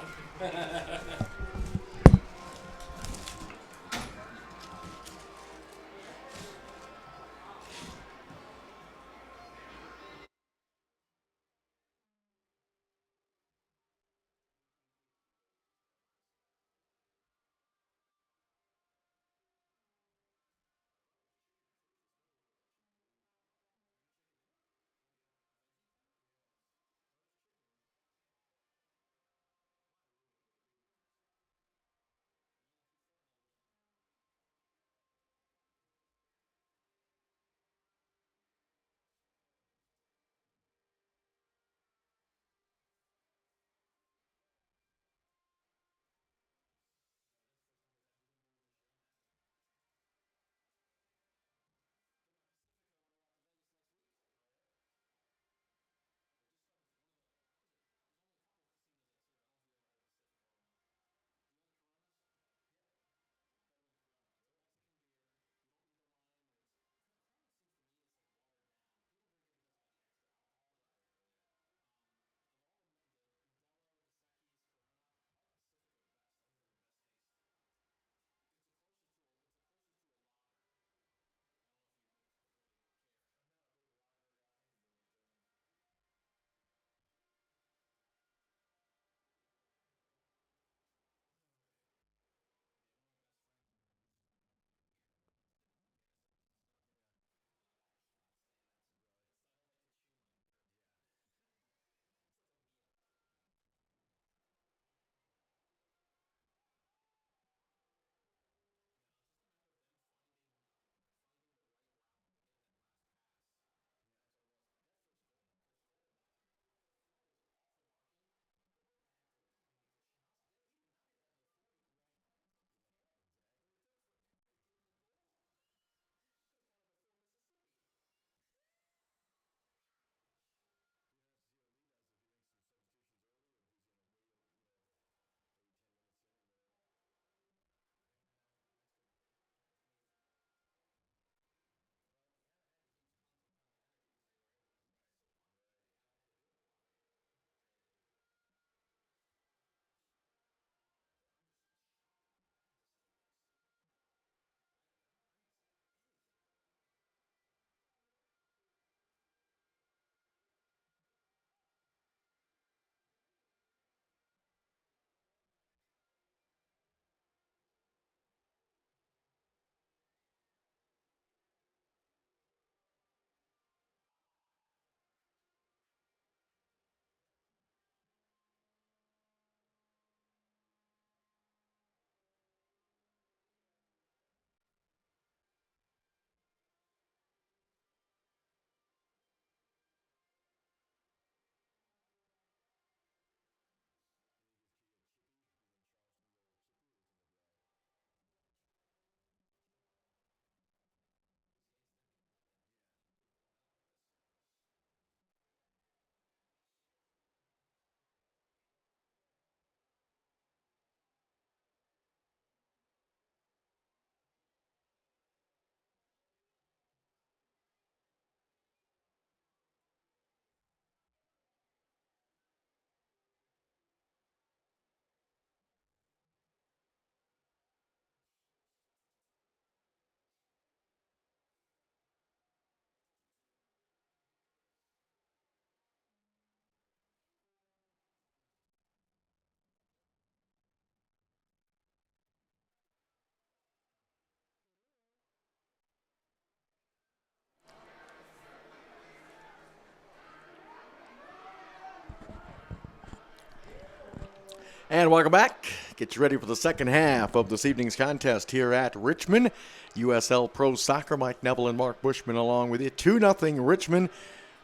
And welcome back. Get you ready for the second half of this evening's contest here at Richmond. USL Pro Soccer, Mike Neville and Mark Bushman along with you. 2-0 Richmond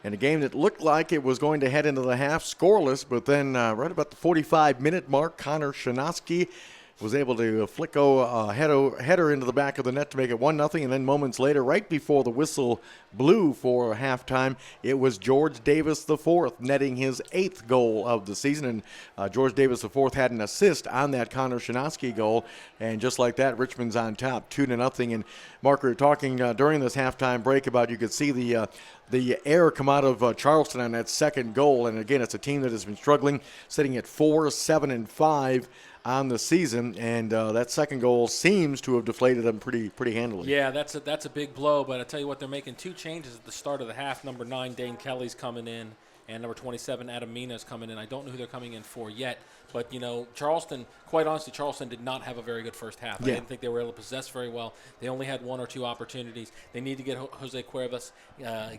in a game that looked like it was going to head into the half scoreless, but then right about the 45-minute mark, Connor Shanoski was able to flick a header into the back of the net to make it 1-0, and then moments later, right before the whistle blew for halftime, it was George Davis IV netting his 8th goal of the season, and George Davis IV had an assist on that Connor Shanoski goal, and just like that, Richmond's on top, 2-0. And Mark, we were talking during this halftime break about you could see the air come out of Charleston on that second goal, and again, it's a team that has been struggling, sitting at 4-7-5 on the season, and that second goal seems to have deflated them pretty handily. Yeah, that's a big blow, but I tell you what, they're making 2 changes at the start of the half. Number 9, Dane Kelly's coming in, and number 27, Adam Mina's coming in. I don't know who they're coming in for yet, but, Charleston, quite honestly, Charleston did not have a very good first half. Yeah. I didn't think they were able to possess very well. They only had 1 or 2 opportunities. They need to get Jose Cuevas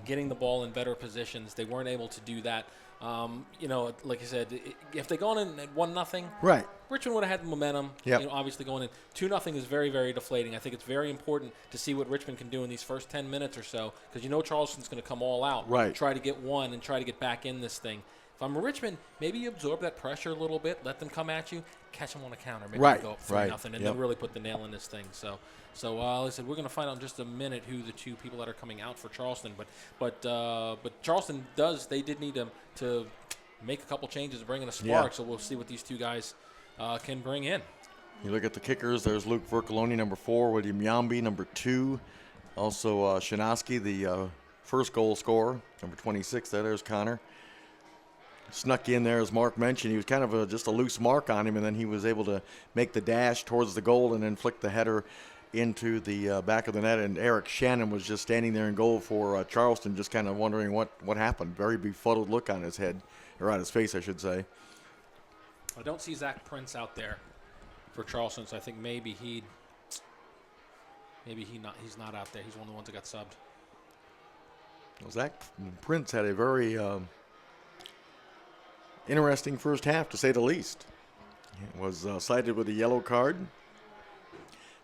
getting the ball in better positions. They weren't able to do that. Like I said, if they gone in at 1-0, Right. Richmond would have had the momentum. Yep. Obviously going in 2-0 is very, very deflating. I think it's very important to see what Richmond can do in these first 10 minutes or so, because Charleston's going to come all out, Right. try to get one and try to get back in this thing. If I'm Richmond, maybe you absorb that pressure a little bit, let them come at you, catch them on a counter, maybe Right. go up 3-0, Right. and Yep. then really put the nail in this thing. So like I said, we're going to find out in just a minute who the 2 people that are coming out for Charleston. But Charleston did need to make a couple changes, bring in a spark. Yeah. So we'll see what these 2 guys can bring in. You look at the kickers, there's Luke Vercoloni, number 4, William Yambi, number 2. Also Shanoski, the first goal scorer, number 26. There's Connor. Snuck in there, as Mark mentioned. He was kind of just a loose mark on him, and then he was able to make the dash towards the goal and then flick the header into the back of the net. And Eric Shannon was just standing there in goal for Charleston, just kind of wondering what happened. Very befuddled look on his head, or on his face, I should say. I don't see Zach Prince out there for Charleston, so I think he's not out there. He's one of the ones that got subbed. Well, Zach Prince had a very interesting first half, to say the least. He was cited with a yellow card.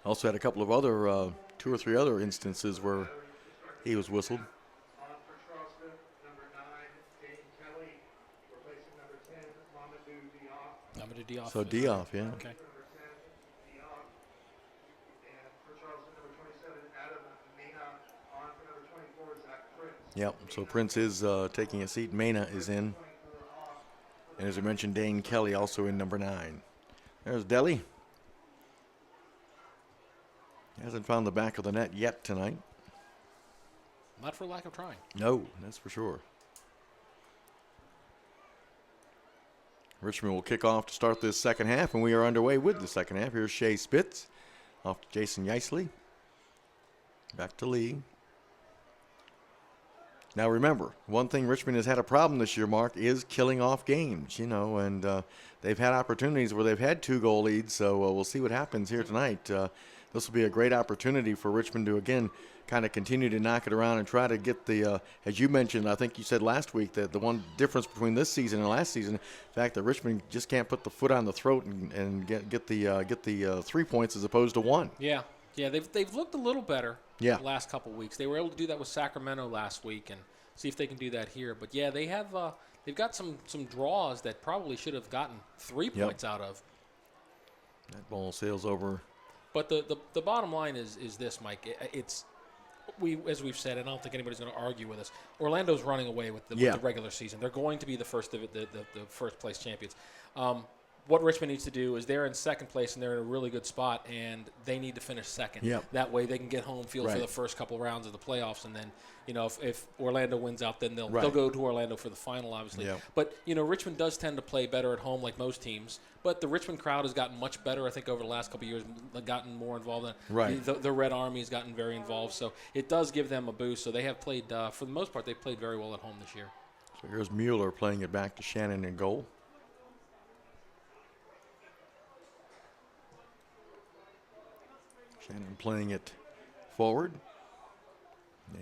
Also had a couple of other, 2 or 3 other instances where he was whistled. On for Charleston, number 9, Dane Kelly, replacing number 10, Mamadou Diop. Mamadou Diop. So Diop, yeah. Okay. Number 10, Diop. And for Charleston, number 27, Adam Mina. On for number 24, Zach Prince. Yep, so Prince is taking a seat. Mena is in. And as I mentioned, Dane Kelly also in number 9. There's Deli. Hasn't found the back of the net yet tonight. Not for lack of trying. No, that's for sure. Richmond will kick off to start this second half, and we are underway with the second half. Here's Shea Spitz off to Jason Yeisley. Back to Lee. Now remember, one thing Richmond has had a problem this year, Mark, is killing off games, and they've had opportunities where they've had 2-goal leads, so we'll see what happens here tonight. This will be a great opportunity for Richmond to, again, kind of continue to knock it around and try to get the, as you mentioned, I think you said last week, that the one difference between this season and last season, the fact that Richmond just can't put the foot on the throat and get the 3 points as opposed to 1. Yeah, they've looked a little better Yeah. the last couple of weeks. They were able to do that with Sacramento last week, and see if they can do that here. But yeah, they've got some draws that probably should have gotten 3 points out of. That ball sails over. But the bottom line is this, Mike. As we've said, and I don't think anybody's going to argue with us. Orlando's running away with the regular season. They're going to be the first place champions. What Richmond needs to do is they're in second place and they're in a really good spot, and they need to finish second. Yep. That way they can get home field for Right. the first couple rounds of the playoffs, and then if Orlando wins out, then they'll Right. go to Orlando for the final, obviously. Yep. But Richmond does tend to play better at home, like most teams. But the Richmond crowd has gotten much better, I think, over the last couple of years, gotten more involved. Right. The Red Army has gotten very involved, so it does give them a boost. So they have played, for the most part, they've played very well at home this year. So here's Mueller playing it back to Shannon in goal. Shannon playing it forward.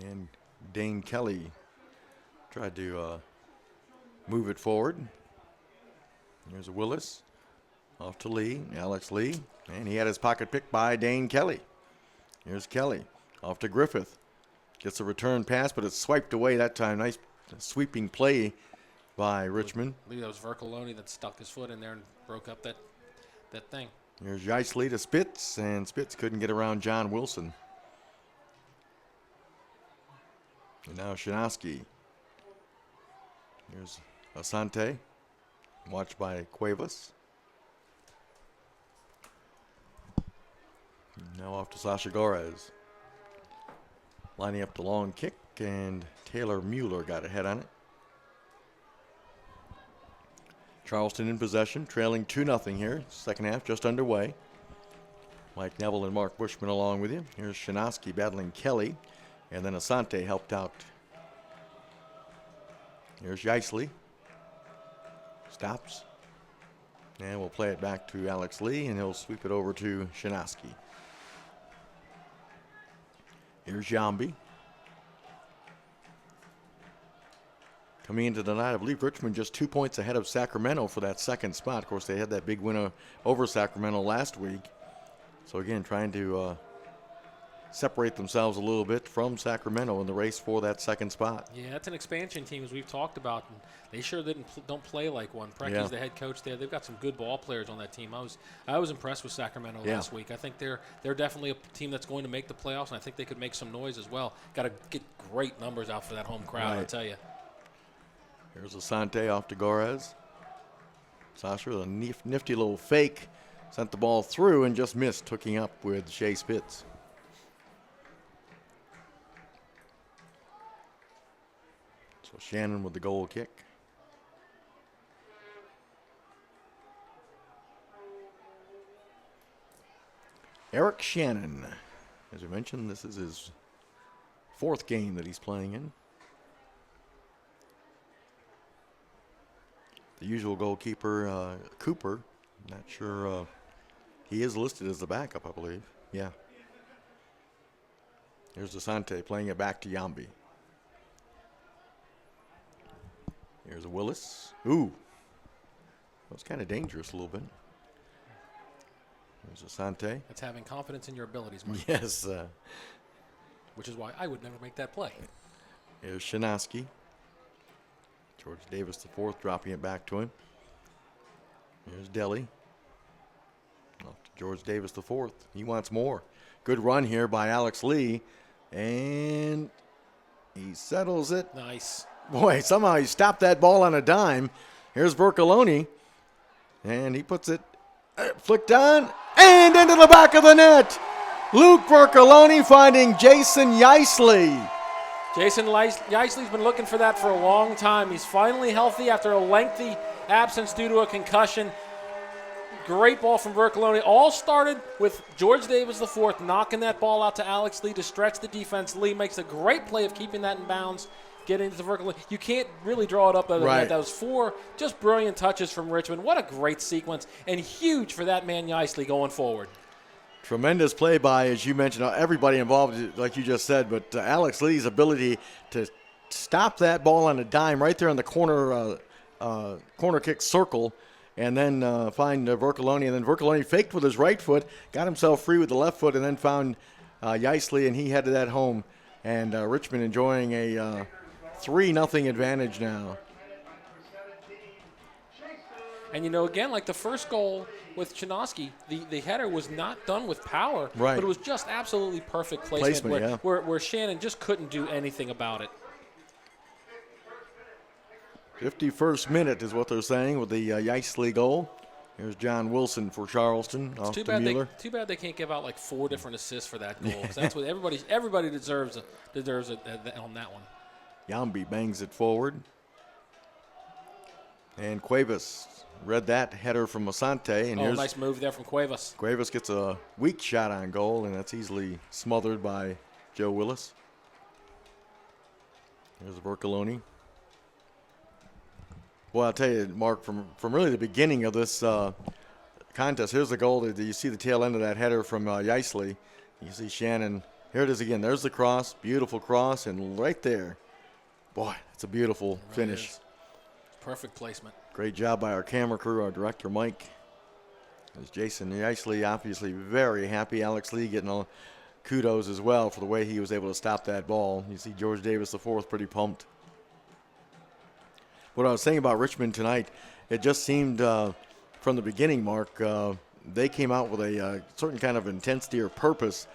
And Dane Kelly tried to move it forward. Here's a Willis. Off to Lee, Alex Lee. And he had his pocket picked by Dane Kelly. Here's Kelly. Off to Griffith. Gets a return pass, but it's swiped away that time. Nice sweeping play by Richmond. I believe that was Vercoloni that stuck his foot in there and broke up that thing. Here's Yicely to Spitz, and Spitz couldn't get around John Wilson. And now Shinosky. Here's Asante, watched by Cuevas. Now off to Sasha Gorez. Lining up the long kick, and Taylor Mueller got a head on it. Charleston in possession, trailing 2-0 here. Second half just underway. Mike Neville and Mark Bushman along with you. Here's Shinosky battling Kelly, and then Asante helped out. Here's Yicely. Stops. And we'll play it back to Alex Lee, and he'll sweep it over to Shinosky. Here's Yambi. Coming into the night, I believe Richmond just 2 points ahead of Sacramento for that second spot. Of course, they had that big win over Sacramento last week. So again, trying to separate themselves a little bit from Sacramento in the race for that second spot. Yeah, that's an expansion team, as we've talked about. And they sure don't play like one. Precky's the head coach there. They've got some good ball players on that team. I was impressed with Sacramento last week. I think they're definitely a team that's going to make the playoffs, and I think they could make some noise as well. Got to get great numbers out for that home crowd, I tell you. Here's Asante off to Gorez. Sasha with a nifty little fake. Sent the ball through and just missed, hooking up with Shea Spitz. So Shannon with the goal kick. Eric Shannon. As I mentioned, this is his fourth game that he's playing in. The usual goalkeeper, Cooper. Not sure. He is listed as the backup, I believe. Yeah. Here's Asante playing it back to Yambi. Here's a Willis. Ooh. That was kind of dangerous a little bit. Here's Asante. That's having confidence in your abilities, Mike. Yes. Which is why I would never make that play. Here's Shinosky. George Davis IV dropping it back to him. Here's Deli. Off to George Davis IV. He wants more. Good run here by Alex Lee. And he settles it. Nice. Boy, somehow he stopped that ball on a dime. Here's Vercoloni. And he puts it flicked on and into the back of the net. Luke Vercoloni finding Jason Yicely. Jason Yicely's been looking for that for a long time. He's finally healthy after a lengthy absence due to a concussion. Great ball from Vercoloni. All started with George Davis IV knocking that ball out to Alex Lee to stretch the defense. Lee makes a great play of keeping that in bounds, getting into Vercoloni. You can't really draw it up other than that. That was 4 just brilliant touches from Richmond. What a great sequence, and huge for that man Yicely going forward. Tremendous play by, as you mentioned, everybody involved, like you just said, but Alex Lee's ability to stop that ball on a dime right there in the corner kick circle, and then find Vercoloni. And then Vercoloni faked with his right foot, got himself free with the left foot, and then found Yicely, and he headed that home. And Richmond enjoying a 3-0 advantage now. And, again, like the first goal with Shinosky, the header was not done with power, right, but it was just absolutely perfect placement where Shannon just couldn't do anything about it. 51st minute is what they're saying with the Yicely goal. Here's John Wilson for Charleston. Off to Mueller. Too bad they can't give out like 4 different assists for that goal. 'Cause that's what everybody deserves it on that one. Yambi bangs it forward. And Cuevas read that header from Asante. And here's nice move there from Cuevas. Cuevas gets a weak shot on goal, and that's easily smothered by Joe Willis. Here's Vercoloni. Well, I'll tell you, Mark, from really the beginning of this contest, here's the goal. You see the tail end of that header from Yicely. You see Shannon. Here it is again. There's the cross. Beautiful cross. And right there, boy, it's a beautiful finish. Perfect placement. Great job by our camera crew, our director, Mike. As Jason Yeisley obviously very happy. Alex Lee getting all kudos as well for the way he was able to stop that ball. You see George Davis IV pretty pumped. What I was saying about Richmond tonight, it just seemed from the beginning, Mark, they came out with a certain kind of intensity or purpose.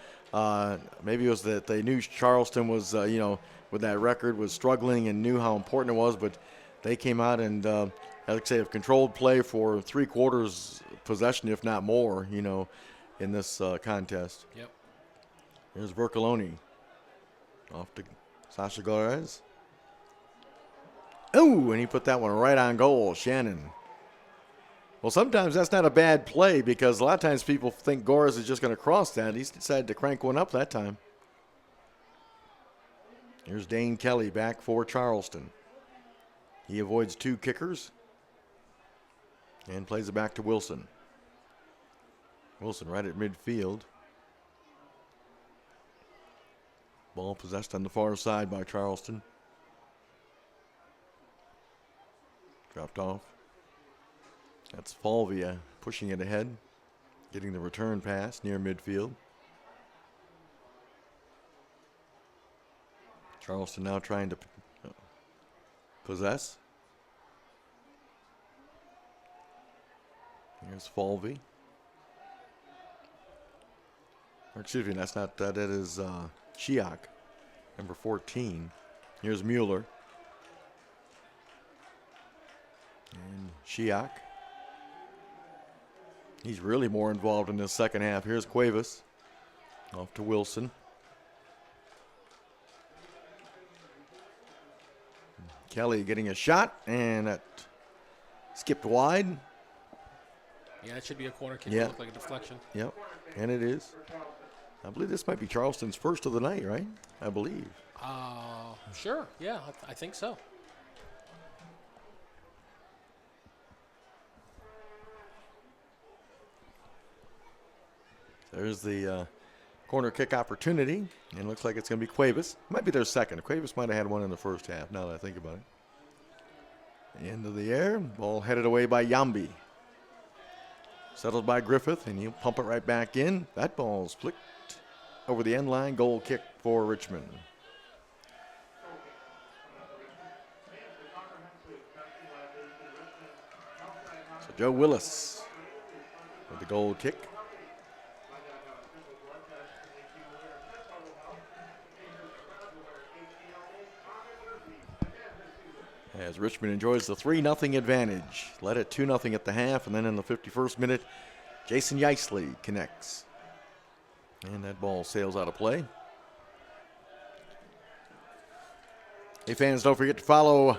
Maybe it was that they knew Charleston was, with that record, was struggling and knew how important it was, but they came out and, like I say, have controlled play for 3/4 possession, if not more, in this contest. Yep. Here's Vercoloni. Off to Sasha Gores. Oh, and he put that one right on goal, Shannon. Well, sometimes that's not a bad play because a lot of times people think Gores is just going to cross that. He's decided to crank one up that time. Here's Dane Kelly back for Charleston. He avoids 2 kickers and plays it back to Wilson. Wilson right at midfield. Ball possessed on the far side by Charleston. Dropped off. That's Falvey pushing it ahead, getting the return pass near midfield. Charleston now trying to possess. Here's Falvey. Or excuse me, that's not that is Shiak, number 14. Here's Mueller. And Shiak. He's really more involved in this second half. Here's Cuevas. Off to Wilson. Kelly getting a shot, and that skipped wide. Yeah, it should be a corner kick. Yeah. It looked like a deflection. Yep, and it is. I believe this might be Charleston's first of the night, right? I believe. Sure. Yeah, I think so. There's the corner kick opportunity, and it looks like it's going to be Cuevas. Might be their second. Cuevas might have had one in the first half, now that I think about it. Into the air, ball headed away by Yambi. Settled by Griffith, and he'll pump it right back in. That ball's flicked over the end line. Goal kick for Richmond. So Joe Willis with the goal kick. As Richmond enjoys the 3-0 advantage. Led it 2-0 at the half, and then in the 51st minute, Jason Yeisley connects. And that ball sails out of play. Hey fans, don't forget to follow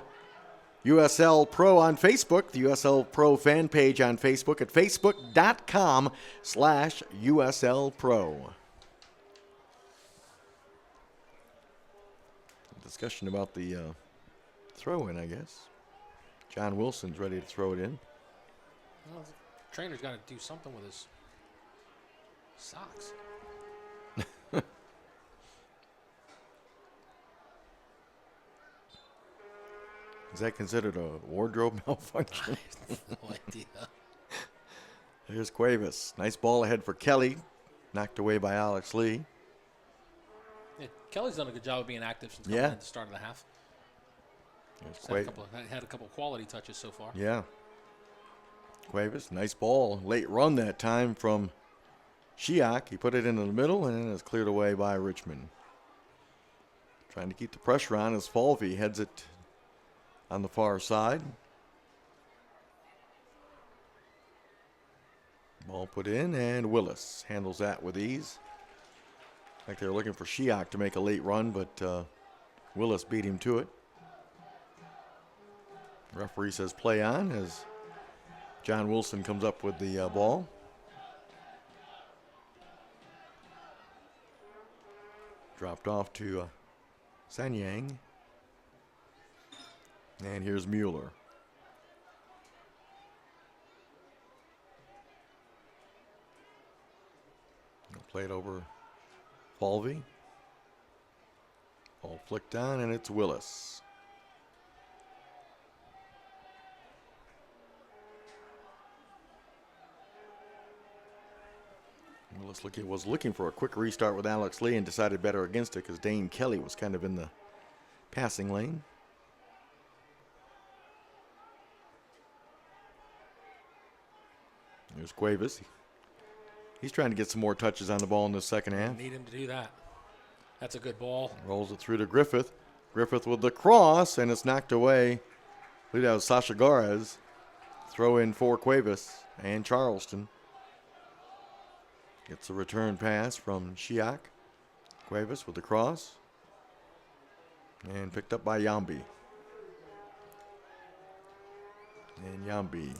USL Pro on Facebook, the USL Pro fan page on Facebook at facebook.com/USL Pro. Discussion about the throw in, I guess. John Wilson's ready to throw it in. Well, the trainer's got to do something with his socks. Is that considered a wardrobe malfunction? I have no idea. Here's Cuevas. Nice ball ahead for Kelly. Knocked away by Alex Lee. Yeah, Kelly's done a good job of being active since coming in at the start of the half. Had a couple quality touches so far. Yeah. Cuevas, nice ball. Late run that time from Shiak. He put it into the middle, and then it's cleared away by Richmond. Trying to keep the pressure on as Falvey heads it on the far side. Ball put in, and Willis handles that with ease. Like they were looking for Shiak to make a late run, but Willis beat him to it. Referee says play on as John Wilson comes up with the ball. Dropped off to Sanyang. And here's Mueller. Played over Falvey. Ball flicked on, and it's Willis. Willis was looking for a quick restart with Alex Lee and decided better against it because Dane Kelly was kind of in the passing lane. Here's Cuevas. He's trying to get some more touches on the ball in the second half. Need him to do that. That's a good ball. Rolls it through to Griffith. Griffith with the cross, and it's knocked away. I believe that was Sasha Garez. Throw in for Cuevas and Charleston. Gets a return pass from Shiak. Cuevas with the cross. And picked up by Yambi. And Yambi.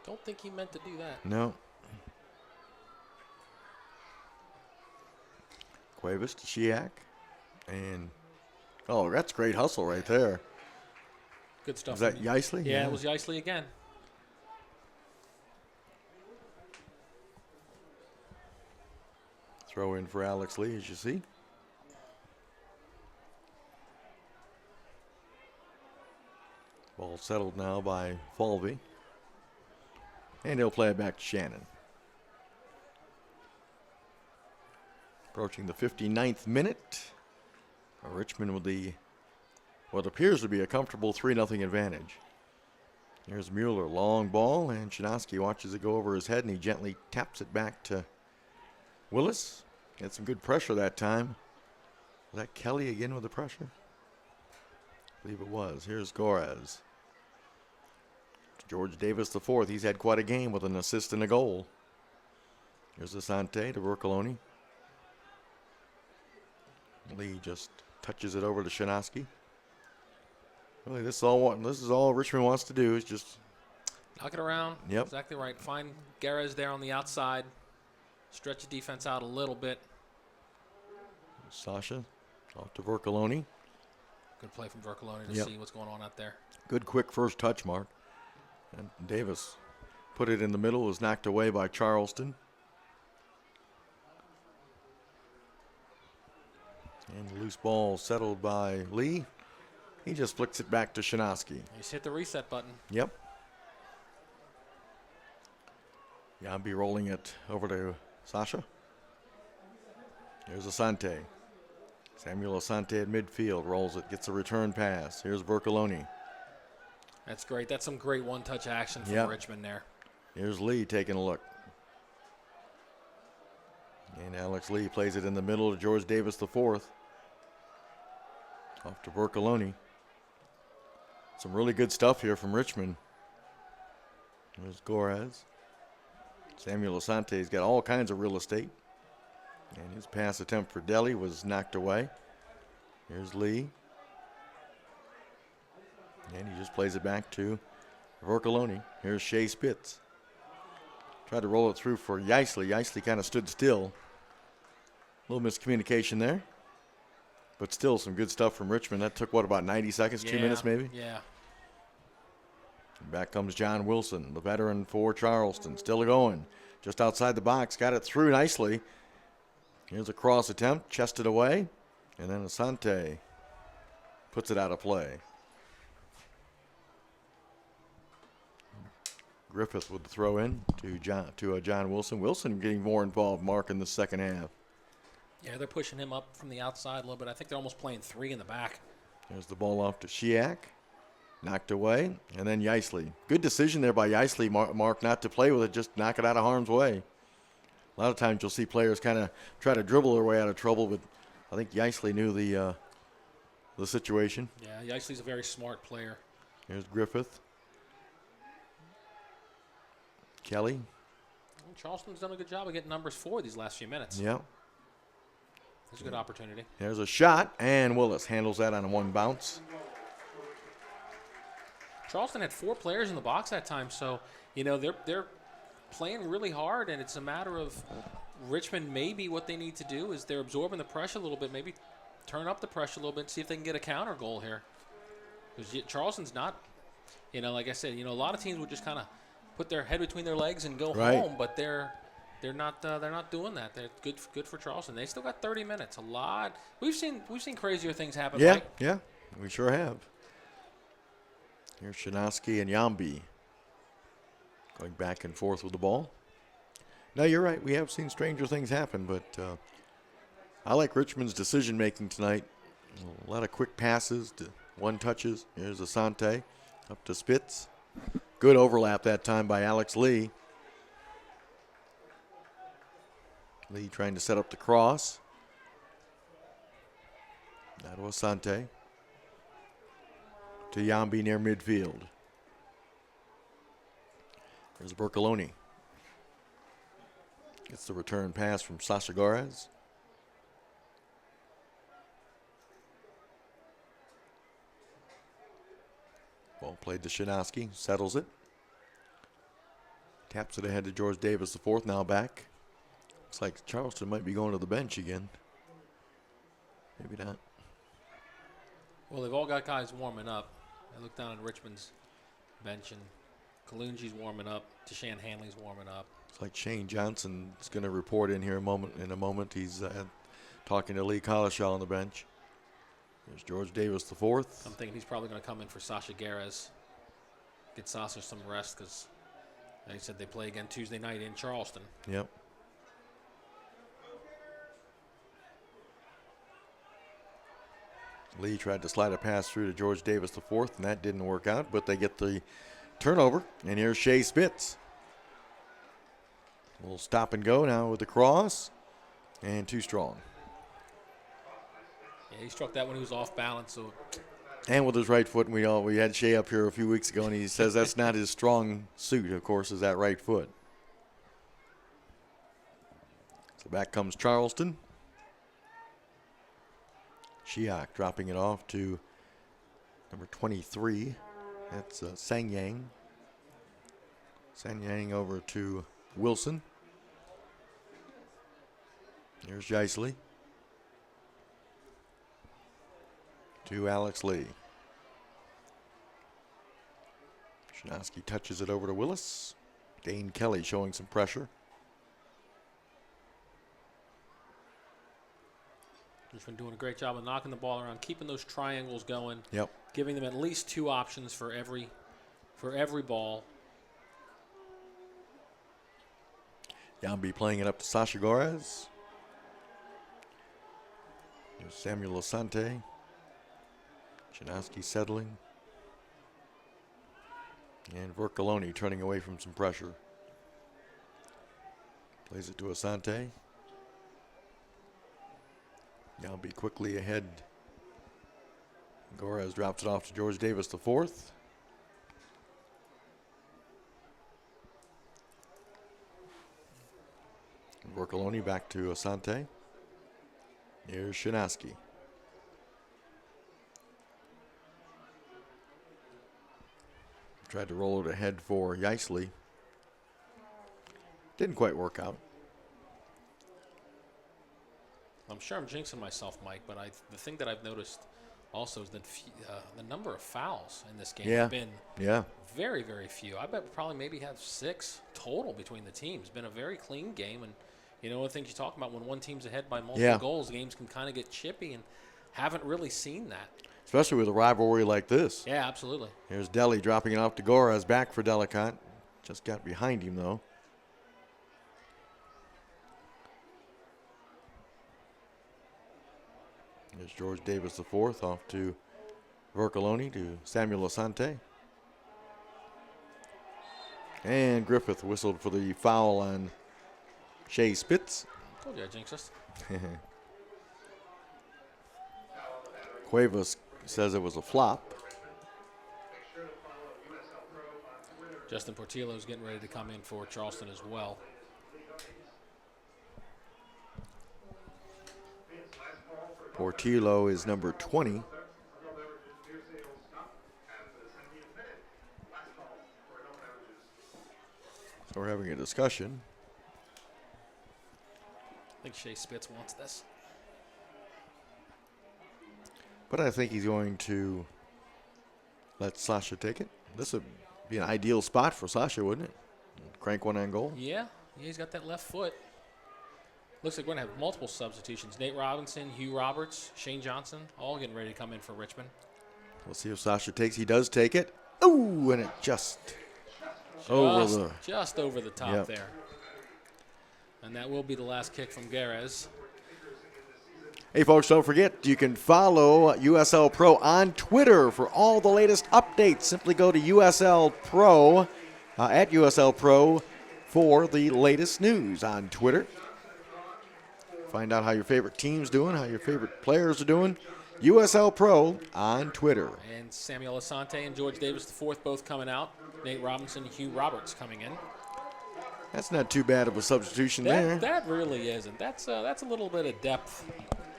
Don't think he meant to do that. No. Cuevas to Shiak. And, oh, that's great hustle right there. Good stuff. Is that Yeisley? Yeah, it was Yeisley again. Throw in for Alex Lee, as you see. Ball settled now by Falvey. And he'll play it back to Shannon. Approaching the 59th minute. Richmond with what appears to be a comfortable 3-0 advantage. Here's Mueller, long ball, and Shinosky watches it go over his head, and he gently taps it back to Willis. Had some good pressure that time. Was that Kelly again with the pressure? I believe it was. Here's Gorez. George Davis IV. He's had quite a game with an assist and a goal. Here's Asante to Bercoloni. Lee just touches it over to Shinosky. Really, this is all Richmond wants to do is just knock it around. Yep. Exactly right. Find Garez there on the outside. Stretch the defense out a little bit. Sasha off to Bercoloni. Good play from Bercoloni to Yep. see what's going on out there. Good quick first touch, Mark. And Davis put it in the middle, was knocked away by Charleston. And the loose ball settled by Lee. He just flicks it back to Shinosky. He's hit the reset button. Yep. Yambi rolling it over to Sasha. Here's Asante. Samuel Asante at midfield. Rolls it, gets a return pass. Here's Bercoloni. That's great. That's some great one-touch action from Yep. Richmond there. Here's Lee taking a look. And Alex Lee plays it in the middle to George Davis IV. Off to Bercoloni. Some really good stuff here from Richmond. There's Gorez. Samuel Asante's got all kinds of real estate. And his pass attempt for Delhi was knocked away. Here's Lee. And he just plays it back to Bercoloni. Here's Shea Spitz. Tried to roll it through for Yeisley. Yeisley kind of stood still. A little miscommunication there. But still some good stuff from Richmond. That took, what, about 90 seconds, 2 minutes maybe? Yeah. Back comes John Wilson, the veteran for Charleston. Still going. Just outside the box. Got it through nicely. Here's a cross attempt. Chested away. And then Asante puts it out of play. Griffith with the throw in to John Wilson. Wilson getting more involved, Mark, in the second half. Yeah, they're pushing him up from the outside a little bit. I think they're almost playing 3 in the back. There's the ball off to Shiak. Knocked away. And then Yeisley. Good decision there by Yeisley, Mark, not to play with it, just knock it out of harm's way. A lot of times you'll see players kind of try to dribble their way out of trouble, but I think Yeisley knew the situation. Yeah, Yeisley's a very smart player. Here's Griffith. Kelly. Well, Charleston's done a good job of getting numbers 4 these last few minutes. Yep. It's a good opportunity. There's a shot, and Willis handles that on a one bounce. Charleston had 4 players in the box that time, so they're playing really hard, and it's a matter of Richmond. Maybe what they need to do is they're absorbing the pressure a little bit. Maybe turn up the pressure a little bit and see if they can get a counter goal here. Because Charleston's not, like I said, a lot of teams would just kind of put their head between their legs and go home, but they're not doing that. They're good for Charleston. They still got 30 minutes. A lot. We've seen crazier things happen. Yeah, Mike. yeah, we sure have. Here's Shinosky and Yambi going back and forth with the ball. No, you're right. We have seen stranger things happen, but I like Richmond's decision making tonight. A lot of quick passes to one touches. Here's Asante up to Spitz. Good overlap that time by Alex Lee. Lee trying to set up the cross. Now to Asante. To Yambi near midfield. There's Bercoloni. Gets the return pass from Sasha Gares. Ball played to Shinoski. Settles it. Taps it ahead to George Davis IV. Now back. Looks like Charleston might be going to the bench again. Maybe not. Well, they've all got guys warming up. I look down at Richmond's bench, and Kalunji's warming up. Deshaun Hanley's warming up. It's like Shane Johnson's going to report in here in a moment. He's talking to Lee Collishaw on the bench. There's George Davis IV. I'm thinking he's probably going to come in for Sasha Gares. Get Sasha some rest because, like I said, they play again Tuesday night in Charleston. Yep. Lee tried to slide a pass through to George Davis IV, and that didn't work out, but they get the turnover. And here's Shea Spitz. A little stop and go now with the cross, and too strong. Yeah, he struck that when he was off balance. So, And with his right foot, and we had Shea up here a few weeks ago, and he says that's not his strong suit, of course, is that right foot. So back comes Charleston. Shiak dropping it off to number 23. That's Sangyang. Sangyang over to Wilson. Here's Geisley. To Alex Lee. Shinoski touches it over to Willis. Dane Kelly showing some pressure. he's been doing a great job of knocking the ball around, keeping those triangles going. Yep. Giving them at least two options for every ball. Yambi playing it up to Sasha Gares. Here's Samuel Asante. Shinoski settling. And Vercoloni turning away from some pressure. Plays it to Asante. Yambi quickly ahead. Gares drops it off to George Davis IV. Vercoloni back to Asante. Here's Shinoski. Tried to roll it ahead for Geisley. Didn't quite work out. I'm sure I'm jinxing myself, Mike, but the thing that I've noticed also is that the number of fouls in this game have been very, very few. I bet we probably maybe have 6 total between the teams. It's been a very clean game, and you know, one of the things you talk about when one team's ahead by multiple goals, games can kind of get chippy, and haven't really seen that. Especially with a rivalry like this. Yeah, absolutely. Here's Deli dropping it off to Gares. Back for Delicott. Just got behind him, though. There's George Davis IV off to Vercoloni to Samuel Asante. And Griffith whistled for the foul on Shea Spitz. Told you I jinxed us. Cuevas says it was a flop. Justin Portillo's getting ready to come in for Charleston as well. Portillo is number 20. So we're having a discussion. I think Shea Spitz wants this. But I think he's going to let Sasha take it. This would be an ideal spot for Sasha, wouldn't it? Crank one on goal. Yeah, he's got that left foot. Looks like we're going to have multiple substitutions. Nate Robinson, Hugh Roberts, Shane Johnson, all getting ready to come in for Richmond. We'll see if Sasha takes. He does take it. Ooh, and it just over the top there. And that will be the last kick from Garez. Hey, folks, don't forget, you can follow USL Pro on Twitter for all the latest updates. Simply go to USL Pro, at USL Pro, for the latest news on Twitter. Find out how your favorite team's doing, how your favorite players are doing. USL Pro on Twitter. And Samuel Asante and George Davis IV both coming out. Nate Robinson, Hugh Roberts coming in. That's not too bad of a substitution there. That really isn't. That's a little bit of depth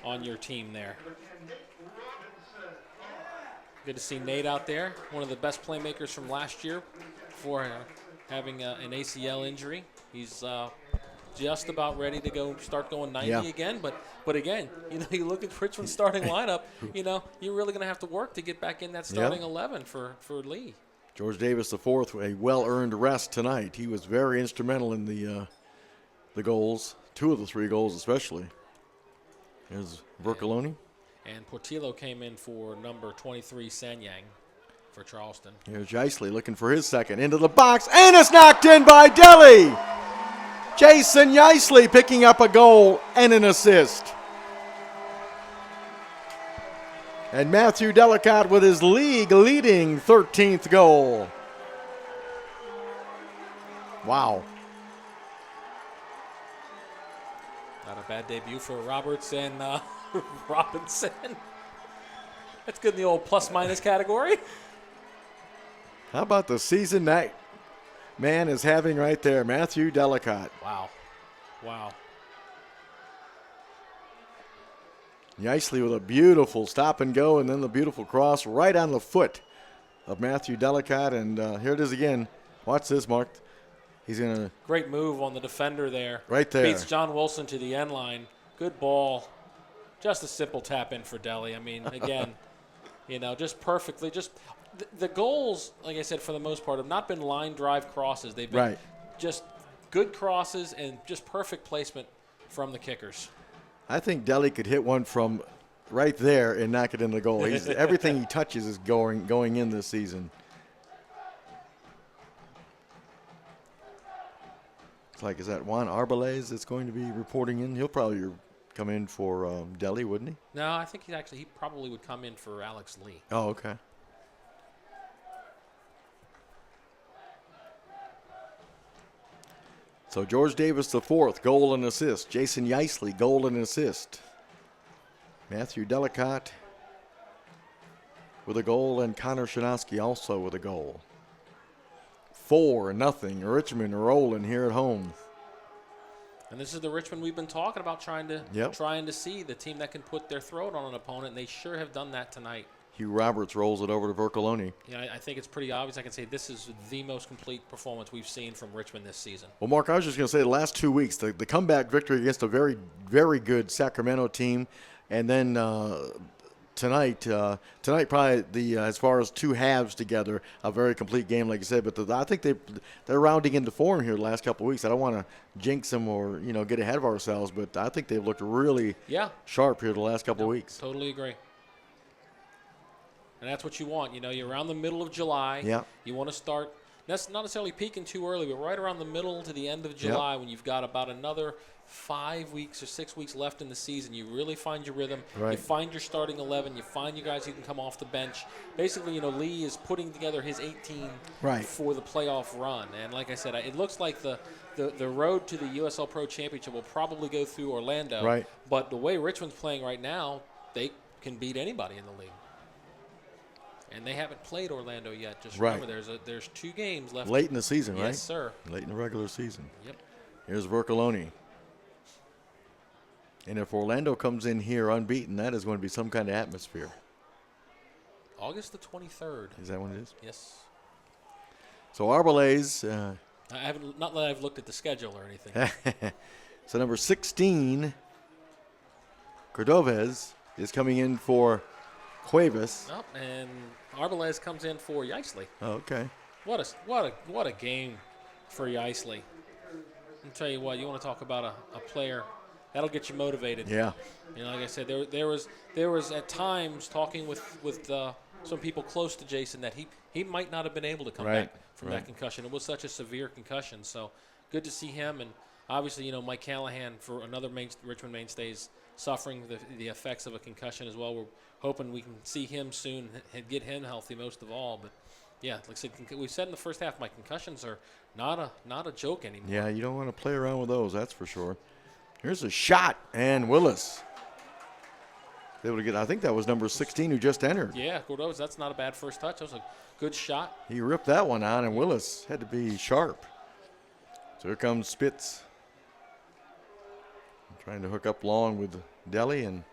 on your team there. Good to see Nate out there, one of the best playmakers from last year for having an ACL injury. He's just about ready to start going 90 again. But again, you look at Richmond's starting lineup, you're really going to have to work to get back in that starting 11 for Lee. George Davis IV, a well-earned rest tonight. He was very instrumental in the goals, 2 of the 3 goals especially. There's Vercoloni. And Portillo came in for number 23, Sanyang, for Charleston. Here's Jaisley looking for his second into the box, and it's knocked in by Delhi. Jason Jaisley picking up a goal and an assist. And Matthew Delicott with his league-leading 13th goal. Wow. Not a bad debut for Roberts and Robinson. That's good in the old plus-minus category. How about the season that man is having right there, Matthew Delicott. Wow. Nicely with a beautiful stop and go, and then the beautiful cross right on the foot of Matthew Delicott. And here it is again. Watch this, Mark. He's going to. Great move on the defender there. Right there. Beats John Wilson to the end line. Good ball. Just a simple tap in for Delhi. I mean, again, just perfectly. Just the goals, like I said, for the most part, have not been line drive crosses. They've been just good crosses and just perfect placement from the kickers. I think Delhi could hit one from right there and knock it in the goal. Everything he touches is going in this season. It's like, is that Juan Arbeles that's going to be reporting in? He'll probably come in for Delhi, wouldn't he? No, I think he probably would come in for Alex Lee. Oh, okay. So George Davis IV, goal and assist. Jason Jaisley, goal and assist. Matthew Delicott with a goal, and Connor Shanowski also with a goal. 4-0. Richmond rolling here at home. And this is the Richmond we've been talking about, trying to see the team that can put their throat on an opponent, and they sure have done that tonight. Hugh Roberts rolls it over to Vercoloni. Yeah, I think it's pretty obvious. I can say this is the most complete performance we've seen from Richmond this season. Well, Mark, I was just going to say the last 2 weeks, the comeback victory against a very, very good Sacramento team, and then tonight probably as far as 2 halves together, a very complete game, like you said. But I think they're rounding into form here the last couple of weeks. I don't want to jinx them or get ahead of ourselves, but I think they've looked really sharp here the last couple of weeks. Totally agree. And that's what you want. You're around the middle of July. Yeah. You want to start. That's not necessarily peaking too early, but right around the middle to the end of July, when you've got about another 5 weeks or 6 weeks left in the season, you really find your rhythm. Right. You find your starting 11. You find you guys who can come off the bench. Basically, Lee is putting together his 18 for the playoff run. And like I said, it looks like the road to the USL Pro Championship will probably go through Orlando. Right. But the way Richmond's playing right now, they can beat anybody in the league. And they haven't played Orlando yet. Just remember, there's 2 games left. Late in the season, right? Yes, sir. Late in the regular season. Yep. Here's Vercoloni. And if Orlando comes in here unbeaten, that is going to be some kind of atmosphere. August the 23rd. Is that what it is? Yes. So Arbeles. I haven't, not that I've looked at the schedule or anything. So number 16, Cordovez, is coming in for Cuevas. Oh, and Arbeles comes in for Jaisley. Oh, okay. What a game for Jaisley. I'll tell you what, you want to talk about a player that'll get you motivated. Yeah. Like I said, there was at times talking with some people close to Jason that he might not have been able to come back from that concussion. It was such a severe concussion. So good to see him, and Obviously, Mike Callahan, for another Richmond mainstays, suffering the effects of a concussion as well. We're hoping we can see him soon and get him healthy most of all. But yeah, like I said, we said in the first half, my concussions are not a joke anymore. Yeah, you don't want to play around with those, that's for sure. Here's a shot, and Willis able to get. I think that was number 16 who just entered. Yeah, Cordova, that's not a bad first touch. That was a good shot. He ripped that one on, and Willis had to be sharp. So here comes Spitz. Trying to hook up long with Deli, and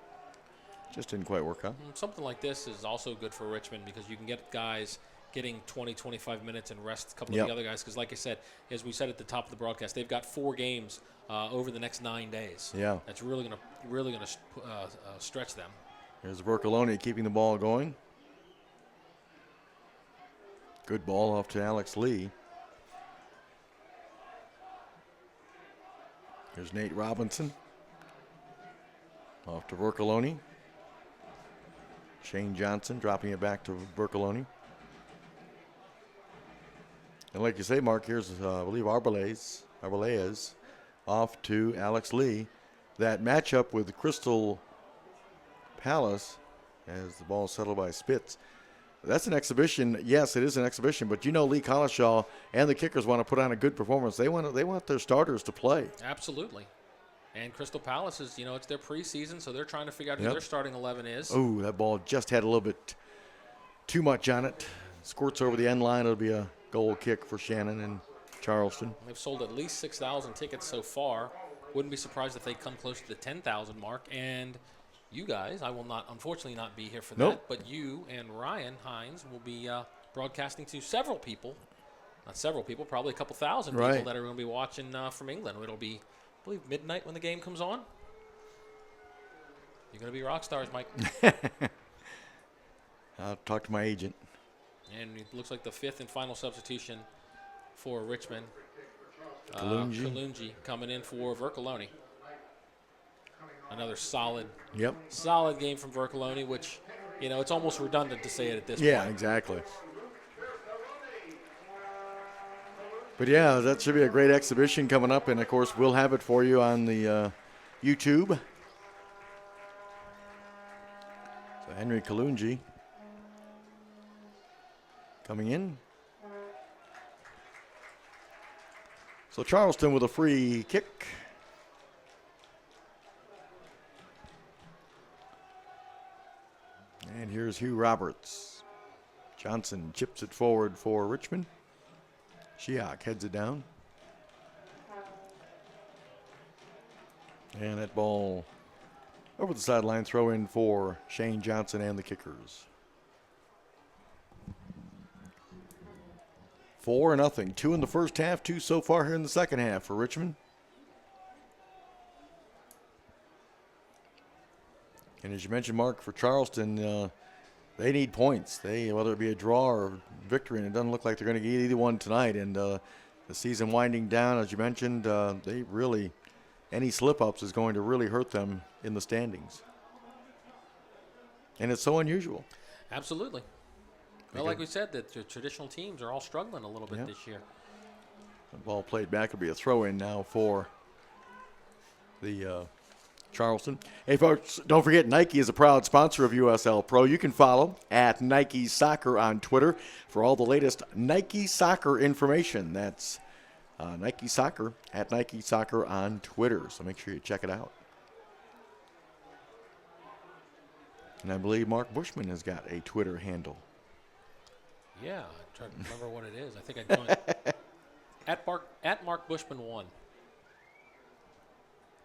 just didn't quite work out. Something like this is also good for Richmond because you can get guys getting 20, 25 minutes and rest a couple of the other guys. Because like I said, as we said at the top of the broadcast, they've got 4 games over the next 9 days. Yeah. That's really gonna stretch them. Here's Vercoloni keeping the ball going. Good ball off to Alex Lee. Here's Nate Robinson. Off to Vercoloni. Shane Johnson dropping it back to Vercoloni. And like you say, Mark, here's, I believe, Arbeláez off to Alex Lee. That matchup with Crystal Palace as the ball is settled by Spitz. That's an exhibition. Yes, it is an exhibition, but Lee Collishaw and the Kickers want to put on a good performance. They want their starters to play. Absolutely. And Crystal Palace is, it's their preseason, so they're trying to figure out who their starting 11 is. Oh, that ball just had a little bit too much on it. Squirts over the end line. It'll be a goal kick for Shannon and Charleston. They've sold at least 6,000 tickets so far. Wouldn't be surprised if they come close to the 10,000 mark. And you guys, I will unfortunately not be here for that, but you and Ryan Hines will be broadcasting to several people. Not several people, probably a couple thousand people that are going to be watching from England. It'll be, I believe, midnight when the game comes on. You're going to be rock stars, Mike. I'll talk to my agent. And it looks like the 5th and final substitution for Richmond. Kalungi coming in for Vercoloni. Another solid game from Vercoloni, which, it's almost redundant to say it at this point. Yeah, exactly. But, yeah, that should be a great exhibition coming up. And, of course, we'll have it for you on the YouTube. So Henry Kalungi coming in. So Charleston with a free kick. And here's Hugh Roberts. Johnson chips it forward for Richmond. Shiak heads it down. And that ball over the sideline, throw in for Shane Johnson and the Kickers. 4-0. 2 in the first half, 2 so far here in the second half for Richmond. And as you mentioned, Mark, for Charleston, they need points. Whether it be a draw or victory, and it doesn't look like they're going to get either one tonight. And the season winding down, as you mentioned, they really, any slip-ups is going to really hurt them in the standings. And it's so unusual. Absolutely. Well, like we said, the traditional teams are all struggling a little bit this year. The ball played back will be a throw-in now for the Charleston. Hey, folks, don't forget Nike is a proud sponsor of USL Pro. You can follow at Nike Soccer on Twitter for all the latest Nike Soccer information. That's Nike Soccer at Nike Soccer on Twitter. So make sure you check it out. And I believe Mark Bushman has got a Twitter handle. Yeah, I'm trying to remember what it is. I think I joined at Mark Bushman 1. I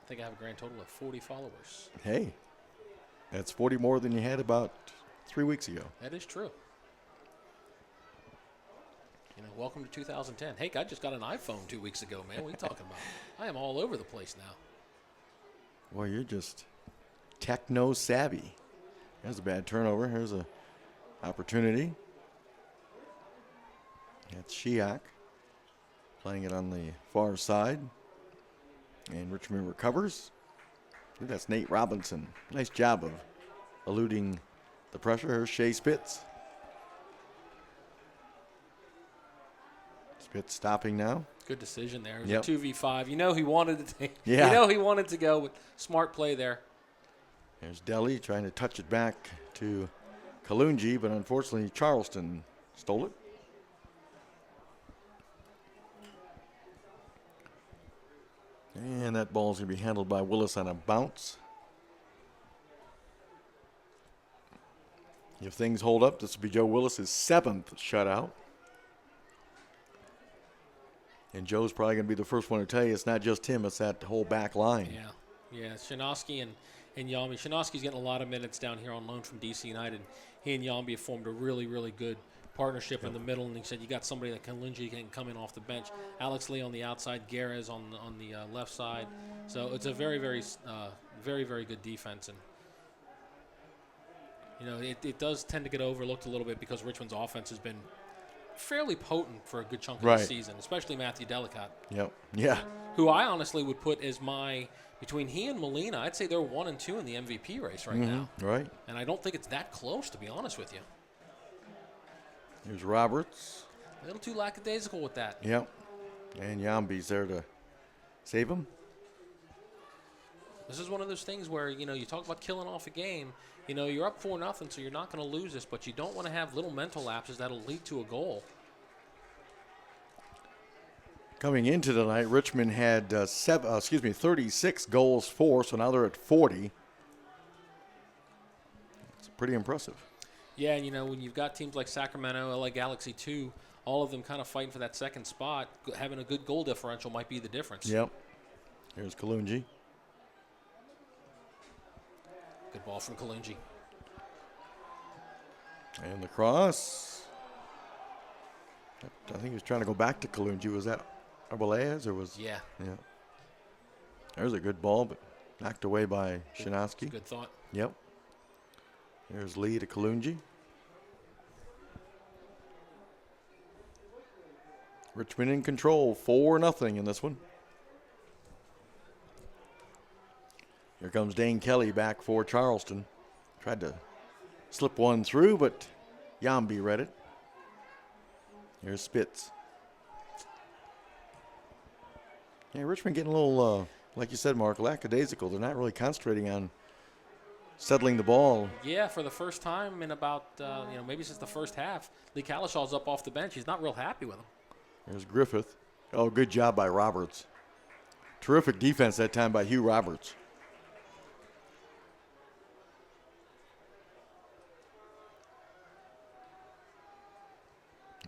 think I have a grand total of 40 followers. Hey, that's 40 more than you had about 3 weeks ago. That is true. Welcome to 2010. Hey, I just got an iPhone 2 weeks ago, man. What are you talking about? I am all over the place now. Well, you're just techno savvy. There's a bad turnover. Here's a opportunity. That's Shiak playing it on the far side. And Richmond recovers. I think that's Nate Robinson. Nice job of eluding the pressure. Here's Shea Spitz. Spitz stopping now. Good decision there. It was Yep. a 2v5. You know he wanted to take. Yeah. You know he wanted to go with smart play there. There's Delhi trying to touch it back to Kalungi, but unfortunately Charleston stole it. And that ball's going to be handled by Willis on a bounce. If things hold up, this will be Joe Willis's 7th shutout. And Joe's probably going to be the first one to tell you it's not just him, it's that whole back line. Yeah. Shinosky and Yambi. Shinosky's getting a lot of minutes down here on loan from DC United. He and Yambi have formed a really, really good partnership in the middle, and he said you got somebody that can come in off the bench. Alex Lee on the outside, Garez on the left side. So it's a very, very, very, very good defense. And you know, it does tend to get overlooked a little bit because Richmond's offense has been fairly potent for a good chunk of the season, especially Matthew Delicott. Yep. Yeah. Who I honestly would put as between he and Molina, I'd say they're 1 and 2 in the MVP race right now. Right. And I don't think it's that close, to be honest with you. Here's Roberts. A little too lackadaisical with that. Yep. And Yambi's there to save him. This is one of those things where, you know, you talk about killing off a game. You know, you're up 4-0, so you're not going to lose this, but you don't want to have little mental lapses that'll lead to a goal. Coming into tonight, Richmond had 36 goals for, so now they're at 40. It's pretty impressive. Yeah, and you know, when you've got teams like Sacramento, LA Galaxy 2, all of them kind of fighting for that second spot, having a good goal differential might be the difference. Yep. Here's Kalungi. Good ball from Kalungi. And the cross. I think he was trying to go back to Kalungi. Was that Arbelayez or was? Yeah. Yeah. There's a good ball, but knocked away by Shinosky. Good thought. Yep. There's Lee to Kalungi. Richmond in control, 4-0 in this one. Here comes Dane Kelly back for Charleston. Tried to slip one through, but Yambi read it. Here's Spitz. Yeah, Richmond getting a little, like you said, Mark, lackadaisical. They're not really concentrating on settling the ball. Yeah, for the first time in about, maybe since the first half, Lee Calishaw's up off the bench. He's not real happy with him. There's Griffith. Oh, good job by Roberts. Terrific defense that time by Hugh Roberts.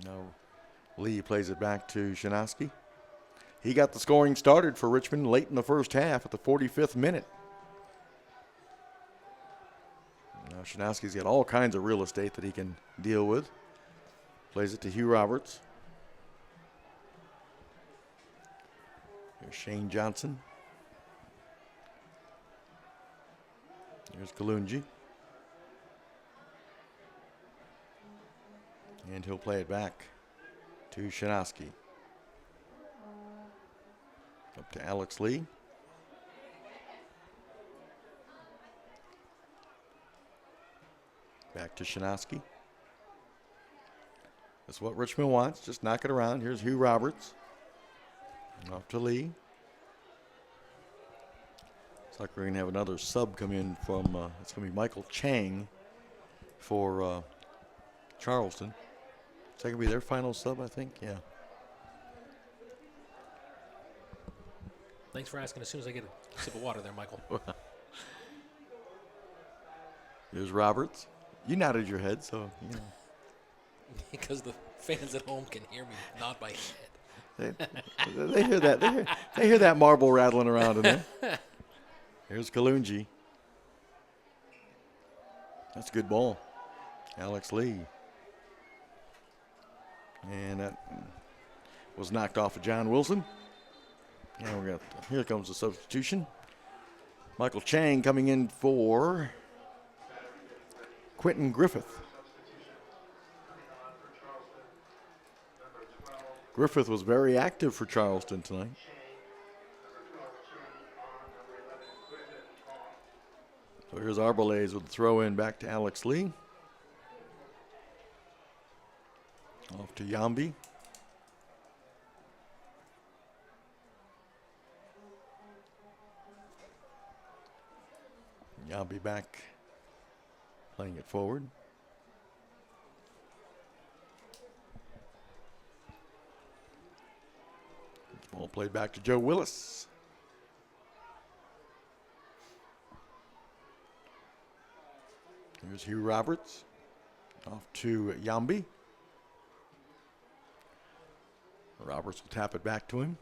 Now Lee plays it back to Shinosky. He got the scoring started for Richmond late in the first half at the 45th minute. Now Shinosky's got all kinds of real estate that he can deal with. Plays it to Hugh Roberts. Here's Shane Johnson. Here's Kalungi. And he'll play it back to Shinosky. Up to Alex Lee. Back to Shinosky. That's what Richmond wants. Just knock it around. Here's Hugh Roberts. Off to Lee. Looks like we're going to have another sub come in from, it's going to be Michael Chang for Charleston. Is that going to be their final sub, I think? Yeah. Thanks for asking as soon as I get a sip of water there, Michael. Here's Roberts. You nodded your head, so, you know. Because the fans at home can hear me nod my head. They hear that. They hear that marble rattling around in there. Here's Kalungi. That's a good ball. Alex Lee. And that was knocked off of John Wilson. And here comes the substitution. Michael Chang coming in for Quentin Griffith. Griffith was very active for Charleston tonight. So here's Arbelayez with the throw in back to Alex Lee. Off to Yambi. I'll be back playing it forward. Ball played back to Joe Willis. Here's Hugh Roberts. Off to Yambi. Roberts will tap it back to him.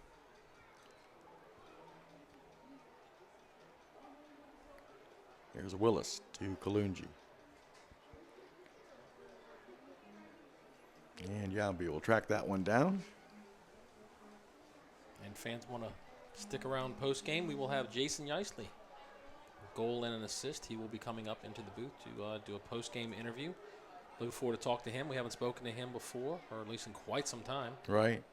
Here's Willis to Kalungi. And Yambi will track that one down. And fans want to stick around post-game, we will have Jason Yeisley. Goal and an assist. He will be coming up into the booth to do a post-game interview. Looking forward to talk to him. We haven't spoken to him before, or at least in quite some time. Right.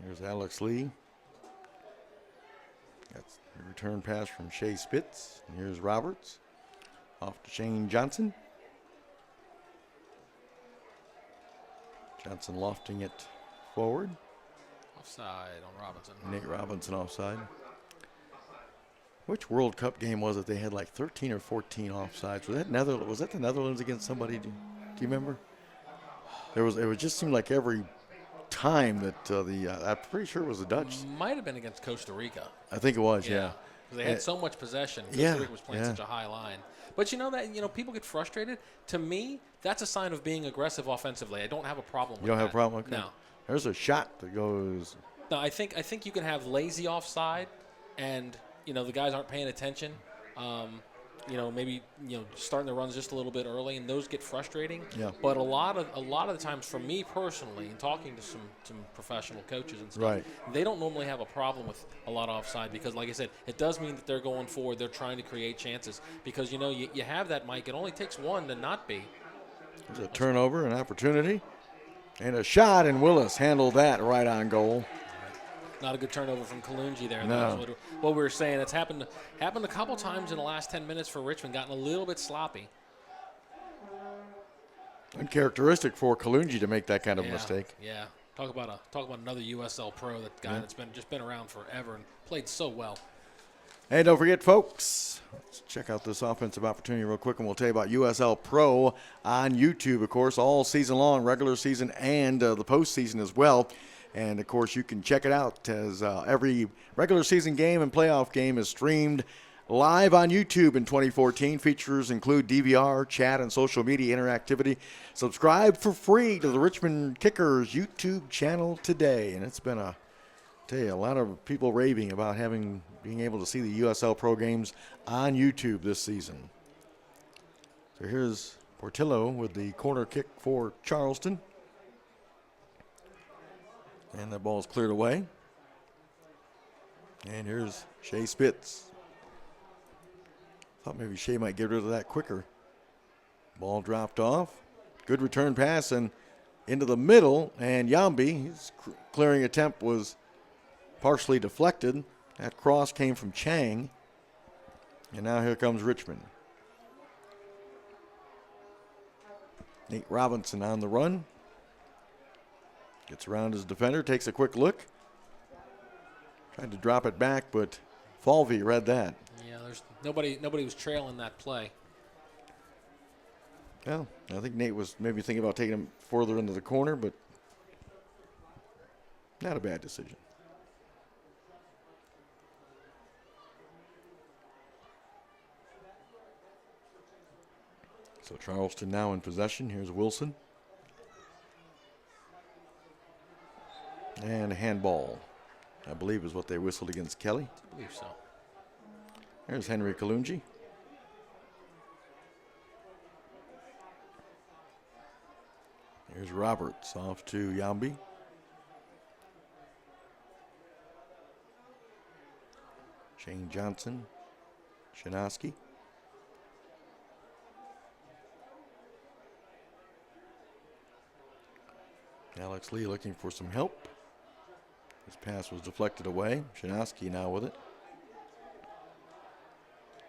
Here's Alex Lee. That's a return pass from Shea Spitz. And here's Roberts. Off to Shane Johnson. Johnson lofting it forward. Offside on Robinson. Nate Robinson offside. Which World Cup game was it? They had like 13 or 14 offsides. Was that the Netherlands against somebody? Do you remember? It would just seem like every time that I'm pretty sure it was the Dutch. Might have been against Costa Rica. I think it was, yeah. 'Cause they had so much possession. Costa Yeah, Rica was playing yeah. such a high line. But people get frustrated. To me, that's a sign of being aggressive offensively. I don't have a problem with You don't that. have a problem? Okay. No. There's a shot that goes. No, I think you can have lazy offside, and the guys aren't paying attention. Maybe starting the runs just a little bit early, and those get frustrating. Yeah. But a lot of the times, for me personally, and talking to some professional coaches and stuff, Right. they don't normally have a problem with a lot of offside because, like I said, it does mean that they're going forward. They're trying to create chances because you have that, Mike. It only takes one to not be. There's a turnover, an opportunity, and a shot, and Willis handled that right on goal. Not a good turnover from Kalungi there. No. That's what we were saying. It's happened a couple times in the last 10 minutes for Richmond. Gotten a little bit sloppy. Uncharacteristic for Kalungi to make that kind of mistake. Yeah. Talk about another USL pro, that guy that's been around forever and played so well. And don't forget, folks, let's check out this offensive opportunity real quick, and we'll tell you about USL Pro on YouTube, of course, all season long, regular season and the postseason as well. And, of course, you can check it out as every regular season game and playoff game is streamed live on YouTube in 2014. Features include DVR, chat, and social media interactivity. Subscribe for free to the Richmond Kickers YouTube channel today. And it's been a lot of people raving about being able to see the USL Pro games on YouTube this season. So here's Portillo with the corner kick for Charleston. And the ball's cleared away. And here's Shea Spitz. Thought maybe Shea might get rid of that quicker. Ball dropped off. Good return pass and into the middle. And Yambi, his clearing attempt was partially deflected. That cross came from Chang. And now here comes Richmond. Nate Robinson on the run. Gets around his defender, takes a quick look. Tried to drop it back, but Falvey read that. Yeah, there's nobody was trailing that play. Well, I think Nate was maybe thinking about taking him further into the corner, but not a bad decision. So Charleston now in possession. Here's Wilson. And a handball, I believe, is what they whistled against Kelly. I believe so. There's Henry Kalungi. Here's Roberts off to Yambi. Shane Johnson. Shinoski. Alex Lee looking for some help. His pass was deflected away. Shinoski now with it.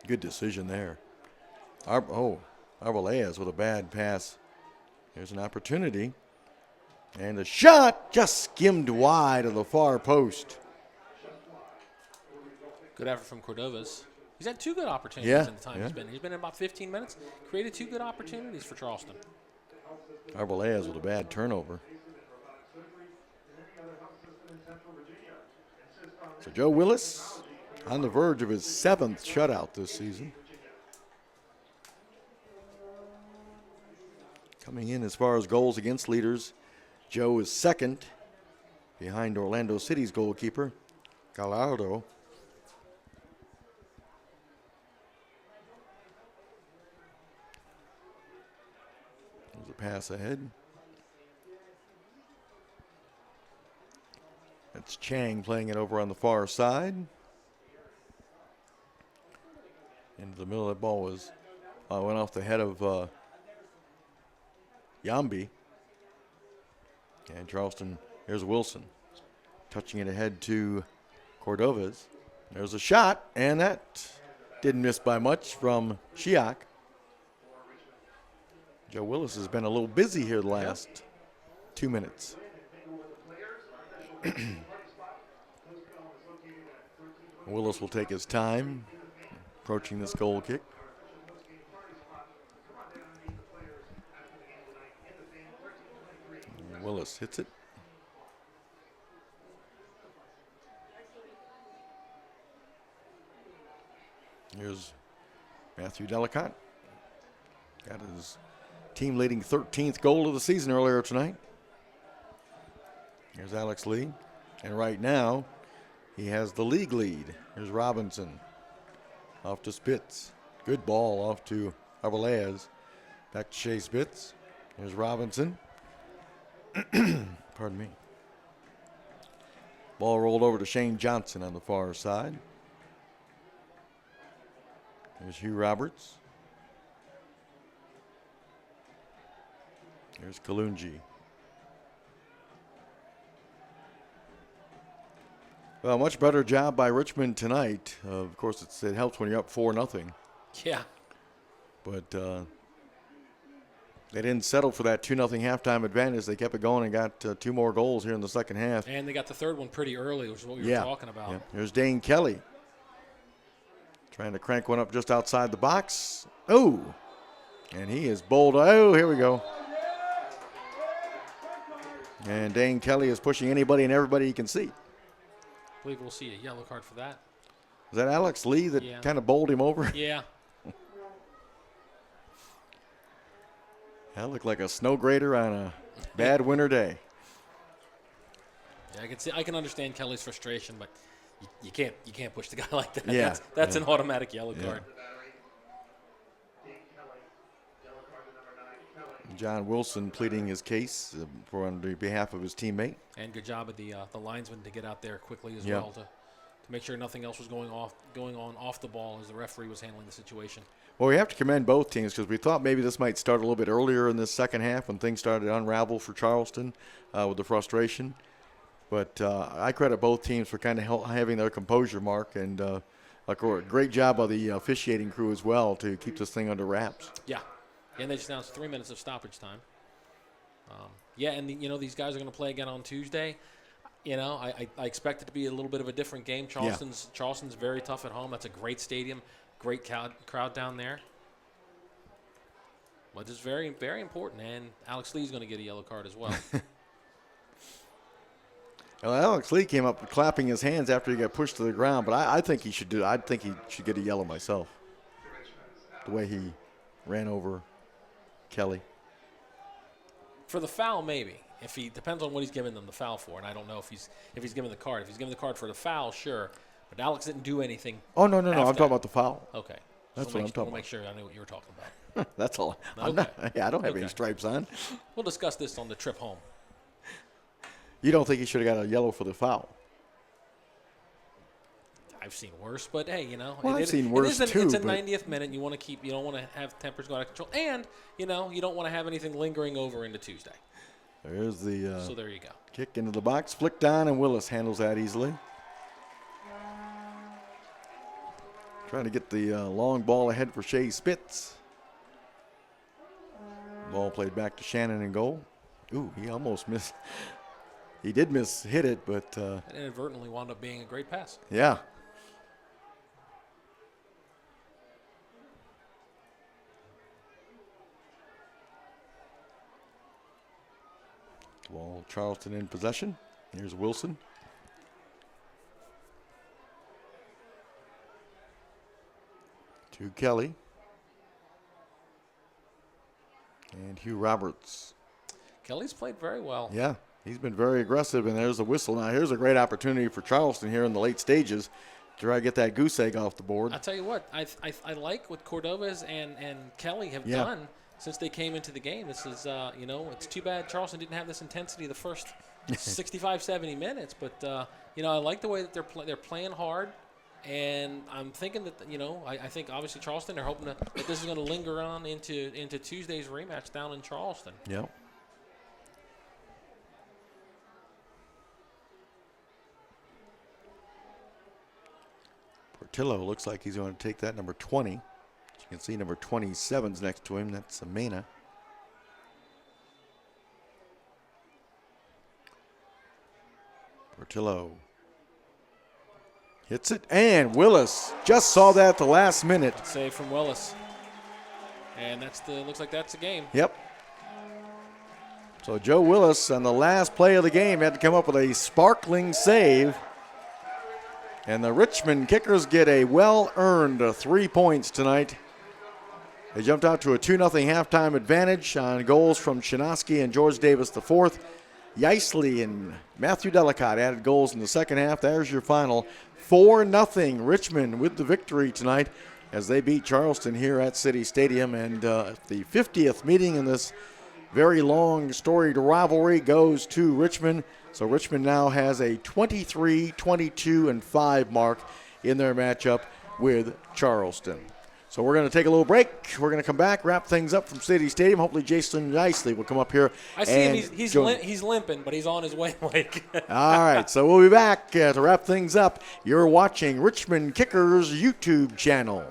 Good decision there. Arbolez with a bad pass. Here's an opportunity. And the shot just skimmed wide of the far post. Good effort from Cordova's. He's had 2 good opportunities Yeah, in the time yeah. he's been. He's been in about 15 minutes. Created 2 good opportunities for Charleston. Arbeláez with a bad turnover. So Joe Willis on the verge of his 7th shutout this season. Coming in as far as goals against leaders, Joe is 2nd behind Orlando City's goalkeeper, Gallardo. There's a pass ahead. That's Chang playing it over on the far side. Into the middle of that ball went off the head of Yambi. And Charleston, here's Wilson. Touching it ahead to Cordova's. There's a shot, and that didn't miss by much from Shiak. Joe Willis has been a little busy here the last 2 minutes. Willis will take his time approaching this goal kick. And Willis hits it. Here's Matthew Delicott. Got his team leading 13th goal of the season earlier tonight. Here's Alex Lee. And right now, he has the league lead. Here's Robinson. Off to Spitz. Good ball off to Arbeláez. Back to Shea Spitz. Here's Robinson. Pardon me. Ball rolled over to Shane Johnson on the far side. There's Hugh Roberts. There's Kalunji. Well, much better job by Richmond tonight. Of course, it helps when you're up 4-0. Yeah. But they didn't settle for that 2-0 halftime advantage. They kept it going and got 2 more goals here in the second half. And they got the 3rd one pretty early, which is what we were talking about. Yeah. Here's Dane Kelly. Trying to crank one up just outside the box. Oh, and he is bowled. Oh, here we go. And Dane Kelly is pushing anybody and everybody he can see. I believe we'll see a yellow card for that. Was that Alex Lee that kind of bowled him over? Yeah. That looked like a snow grader on a bad winter day. Yeah, I can understand Kelly's frustration, but you can't push the guy like that. Yeah, That's an automatic yellow card. John Wilson pleading his case on behalf of his teammate. And good job of the linesman to get out there quickly as well to make sure nothing else was going on off the ball as the referee was handling the situation. Well, we have to commend both teams because we thought maybe this might start a little bit earlier in this second half when things started to unravel for Charleston with the frustration. But I credit both teams for kind of having their composure, Mark, and a great job by the officiating crew as well to keep this thing under wraps. Yeah. And they just announced 3 minutes of stoppage time. And these guys are going to play again on Tuesday. I expect it to be a little bit of a different game. Charleston's very tough at home. That's a great stadium, great crowd down there. But it's very, very important. And Alex Lee's going to get a yellow card as well. Well, Alex Lee came up clapping his hands after he got pushed to the ground, but I think he should I think he should get a yellow myself. The way he ran over Kelly. For the foul, maybe. If he depends on what he's giving them the foul for, and I don't know if he's giving the card. If he's giving the card for the foul, sure. But Alex didn't do anything. Oh no! I'm talking about the foul. Okay. That's what I'm talking about. Make sure I knew what you were talking about. That's all. Okay. I don't have any stripes on. We'll discuss this on the trip home. You don't think he should have got a yellow for the foul? I've seen worse, but hey, Well, I've seen worse too. It's a 90th minute. You don't want to have tempers go out of control, and you don't want to have anything lingering over into Tuesday. There's the so there you go. Kick into the box, flicked on, and Willis handles that easily. Trying to get the long ball ahead for Shea Spitz. Ball played back to Shannon in goal. Ooh, he almost missed. He did hit it, but It inadvertently wound up being a great pass. Yeah. Ball Charleston in possession. Here's Wilson. To Kelly. And Hugh Roberts. Kelly's played very well. Yeah, he's been very aggressive, and there's a whistle. Now, here's a great opportunity for Charleston here in the late stages to try to get that goose egg off the board. I'll tell you what, I like what Cordovas and Kelly have done since they came into the game. This is, it's too bad Charleston didn't have this intensity the first 65, 70 minutes. But, I like the way that they're playing hard. And I'm thinking that, I think obviously Charleston, they're hoping that this is going to linger on into Tuesday's rematch down in Charleston. Yep. Portillo looks like he's going to take that number 20. As you can see, number 27's next to him. That's Mena. Portillo hits it, and Willis just saw that at the last minute. Save from Willis. And looks like that's the game. Yep. So Joe Willis on the last play of the game had to come up with a sparkling save. And the Richmond Kickers get a well-earned 3 points tonight. They jumped out to a 2-0 halftime advantage on goals from Shinosky and George Davis IV. Yeisley and Matthew Delicott added goals in the second half. There's your final. 4-0 Richmond with the victory tonight as they beat Charleston here at City Stadium. And the 50th meeting in this very long storied rivalry goes to Richmond. So Richmond now has a 23-22-5 mark in their matchup with Charleston. So we're going to take a little break. We're going to come back, wrap things up from City Stadium. Hopefully Jason Yeisley will come up here. I see him. He's limping, but he's on his way, Mike. All right, so we'll be back to wrap things up. You're watching Richmond Kickers YouTube channel.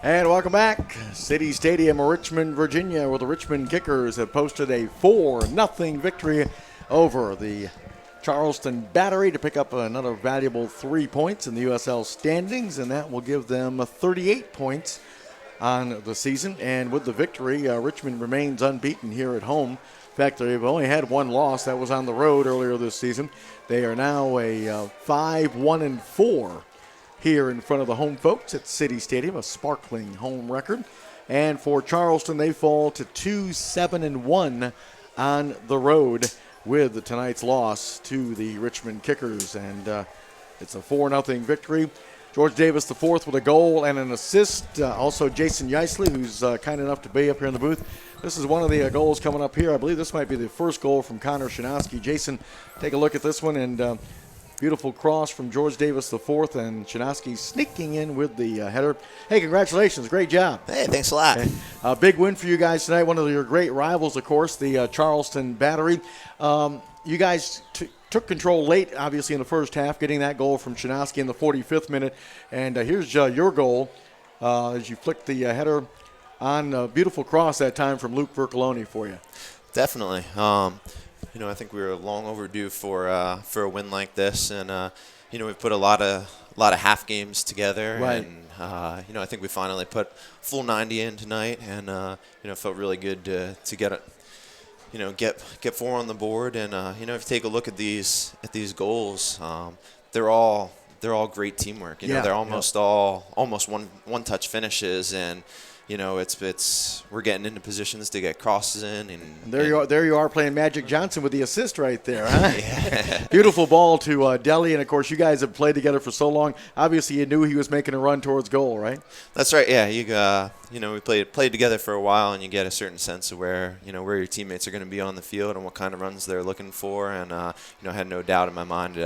And welcome back. City Stadium, Richmond, Virginia, where the Richmond Kickers have posted a 4-0 victory over the Charleston Battery to pick up another valuable 3 points in the USL standings, and that will give them 38 points on the season. And with the victory, Richmond remains unbeaten here at home. In fact, they've only had one loss. That was on the road earlier this season. They are now a 5-1-4 here in front of the home folks at City Stadium, a sparkling home record. And for Charleston, they fall to 2-7-1 on the road with tonight's loss to the Richmond Kickers. And it's a 4-0 victory. George Davis IV with a goal and an assist. Also Jason Yeisley, who's kind enough to be up here in the booth. This is one of the goals coming up here. I believe this might be the first goal from Connor Shinosky. Jason, take a look at this one, and beautiful cross from George Davis IV, and Shinosky sneaking in with the header. Hey, congratulations. Great job. Hey, thanks a lot. Okay. A big win for you guys tonight. One of your great rivals, of course, the Charleston Battery. You guys took control late, obviously, in the first half, getting that goal from Shinosky in the 45th minute. And here's your goal as you flicked the header on a beautiful cross that time from Luke Vercoloni for you. Definitely. I think we were long overdue for a win like this, and we've put a lot of half games together, right. And I think we finally put full 90 in tonight, and felt really good to get 4 on the board. And if you take a look at these goals, they're all great teamwork. They're almost all one touch finishes, and we're getting into positions to get crosses in. And there you are playing Magic Johnson with the assist right there, huh? Yeah. Beautiful ball to Deli, and of course you guys have played together for so long. Obviously you knew he was making a run towards goal, right? That's right. Yeah, we played together for a while, and you get a certain sense of where your teammates are going to be on the field and what kind of runs they're looking for. And I had no doubt in my mind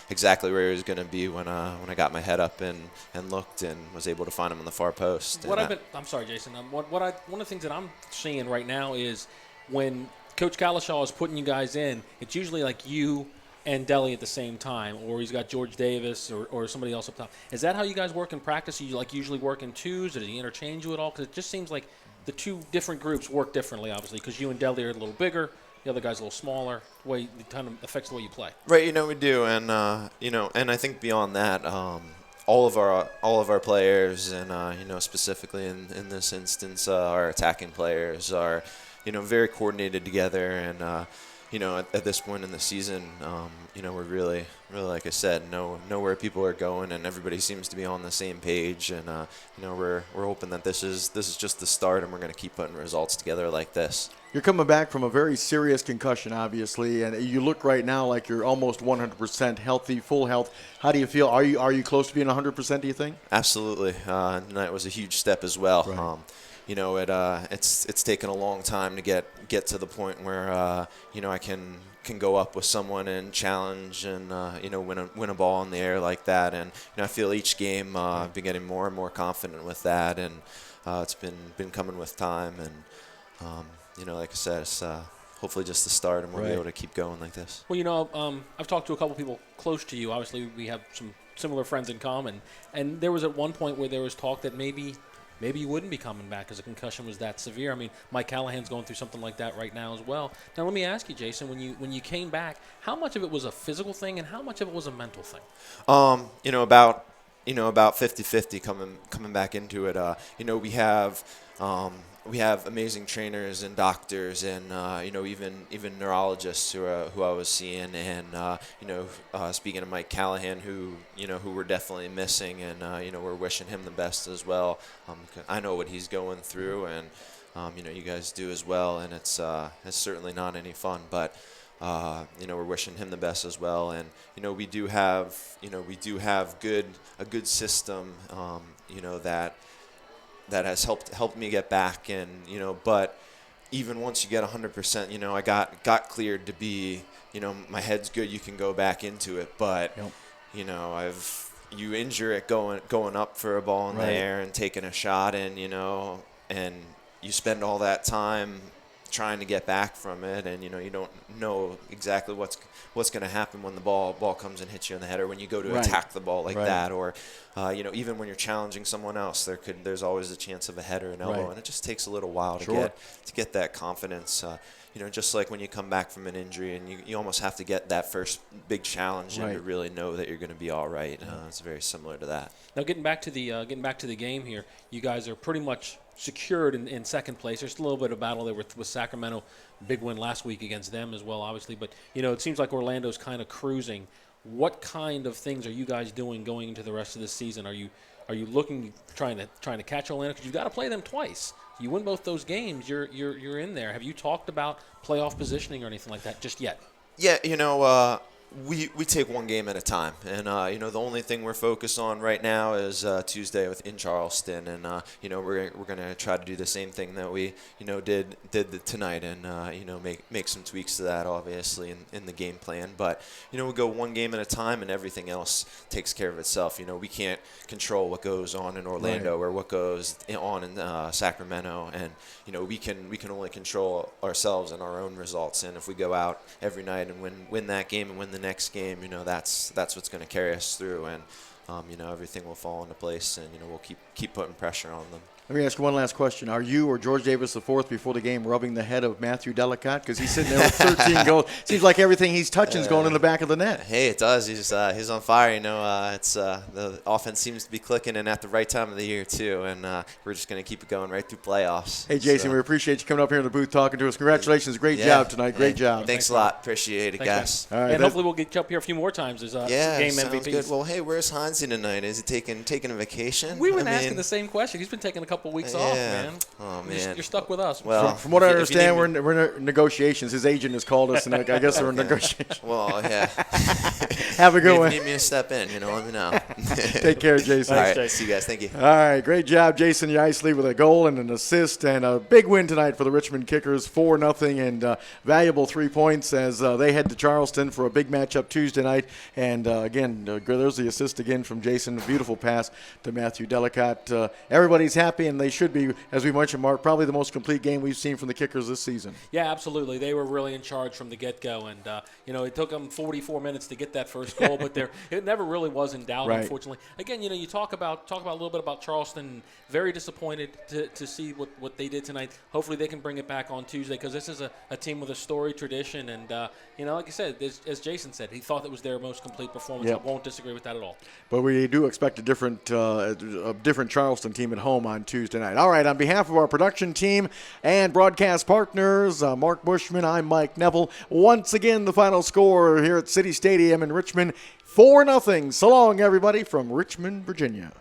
exactly where he was going to be when I got my head up and looked and was able to find him on the far post. I'm sorry, Jason. One of the things that I'm seeing right now is when Coach Kalishaw is putting you guys in, it's usually like you and Deli at the same time, or he's got George Davis or somebody else up top. Is that how you guys work in practice? Do you usually work in twos, or do you interchange you at all? Because it just seems like the two different groups work differently, obviously, because you and Deli are a little bigger, the other guy's a little smaller. It kind of affects the way you play. Right, we do, and and I think beyond that. All of our players, and specifically in this instance, our attacking players are, very coordinated together. And at this point in the season, we're really, like I said, know where people are going, and everybody seems to be on the same page. And we're hoping that this is just the start, and we're going to keep putting results together like this. You're coming back from a very serious concussion, obviously, and you look right now like you're almost 100% healthy, full health. How do you feel? Are you close to being 100%, do you think? Absolutely. And that was a huge step as well. Right. It's taken a long time to get to the point where I can go up with someone and challenge and win a ball in the air like that. And I feel each game I've been getting more and more confident with that, and it's been coming with time. And like I said, it's hopefully just the start, and we'll be able to keep going like this. Well, I've talked to a couple people close to you. Obviously, we have some similar friends in common, and there was at one point where there was talk that maybe you wouldn't be coming back because the concussion was that severe. I mean, Mike Callahan's going through something like that right now as well. Now, let me ask you, Jason, when you came back, how much of it was a physical thing and how much of it was a mental thing? About 50-50 coming back into it. We have amazing trainers and doctors and even neurologists who I was seeing, and speaking of Mike Callahan, who we're definitely missing, and we're wishing him the best as well. I know what he's going through, and you guys do as well, and it's certainly not any fun, but we're wishing him the best as well. And we do have a good system that has helped me get back. And but even once you get 100%, I got cleared to be, my head's good, you can go back into it, but you injure it going up for a ball in the air and taking a shot, and and you spend all that time trying to get back from it, and you don't know exactly what's going to happen when the ball comes and hits you in the head, or when you go to attack the ball like that, or even when you're challenging someone else, there's always a chance of a head or an elbow, and it just takes a little while to get that confidence. Just like when you come back from an injury, and you almost have to get that first big challenge and to really know that you're going to be all right. It's very similar to that. Now, getting back to the game here, you guys are pretty much secured in second place. There's a little bit of battle there with Sacramento. Big win last week against them as well, obviously. But it seems like Orlando's kind of cruising. What kind of things are you guys doing going into the rest of the season? Are you looking trying to catch Orlando? Because you've got to play them twice. You win both those games, you're in there. Have you talked about playoff positioning or anything like that just yet? Yeah, we take one game at a time, and the only thing we're focused on right now is Tuesday in Charleston, and we're gonna try to do the same thing that we did tonight, and make some tweaks to that, obviously, in the game plan. But we go one game at a time, and everything else takes care of itself. We can't control what goes on in Orlando or what goes on in Sacramento, and we can only control ourselves and our own results. And if we go out every night and win that game and win the next game, that's what's going to carry us through, and everything will fall into place, and we'll keep putting pressure on them. Let me ask you one last question. Are you or George Davis IV before the game rubbing the head of Matthew Delicott? Because he's sitting there with 13 goals. Seems like everything he's touching is going in the back of the net. Hey, it does. He's on fire. It's the offense seems to be clicking and at the right time of the year too. And we're just going to keep it going right through playoffs. Hey, Jason, we appreciate you coming up here in the booth talking to us. Congratulations. Great job tonight. Great job. Thanks a lot. Appreciate it, guys. All right, and hopefully we'll get you up here a few more times as game sounds MVPs. good. Well, hey, where's Hansi tonight? Is he taking a vacation? We've been asking the same question. He's been taking a couple weeks off, man. Oh, man. You're stuck with us. Well, from what I if you understand, need we're in negotiations. His agent has called us, and I guess we're in negotiations. Well, yeah. Have a good one. If you need me to step in, let me know. Take care, Jason. All right, see you guys. Thank you. All right, great job, Jason Yeisley, with a goal and an assist, and a big win tonight for the Richmond Kickers, 4-0, and valuable 3 points as they head to Charleston for a big matchup Tuesday night. And again, there's the assist again from Jason, a beautiful pass to Matthew Delicott. Everybody's happy, and they should be, as we mentioned, Mark, probably the most complete game we've seen from the Kickers this season. Yeah, absolutely. They were really in charge from the get-go, and it took them 44 minutes to get that first goal, but it never really was in doubt, Right. unfortunately. Again, you talk about a little bit about Charleston. Very disappointed to see what they did tonight. Hopefully they can bring it back on Tuesday, because this is a team with a storied tradition, and like I said, as Jason said, he thought it was their most complete performance. Yep. I won't disagree with that at all. But we do expect a different Charleston team at home on Tuesday night. All right, on behalf of our production team and broadcast partners, Mark Bushman, I'm Mike Neville. Once again, the final score here at City Stadium in Richmond, 4-0. So long, everybody, from Richmond, Virginia.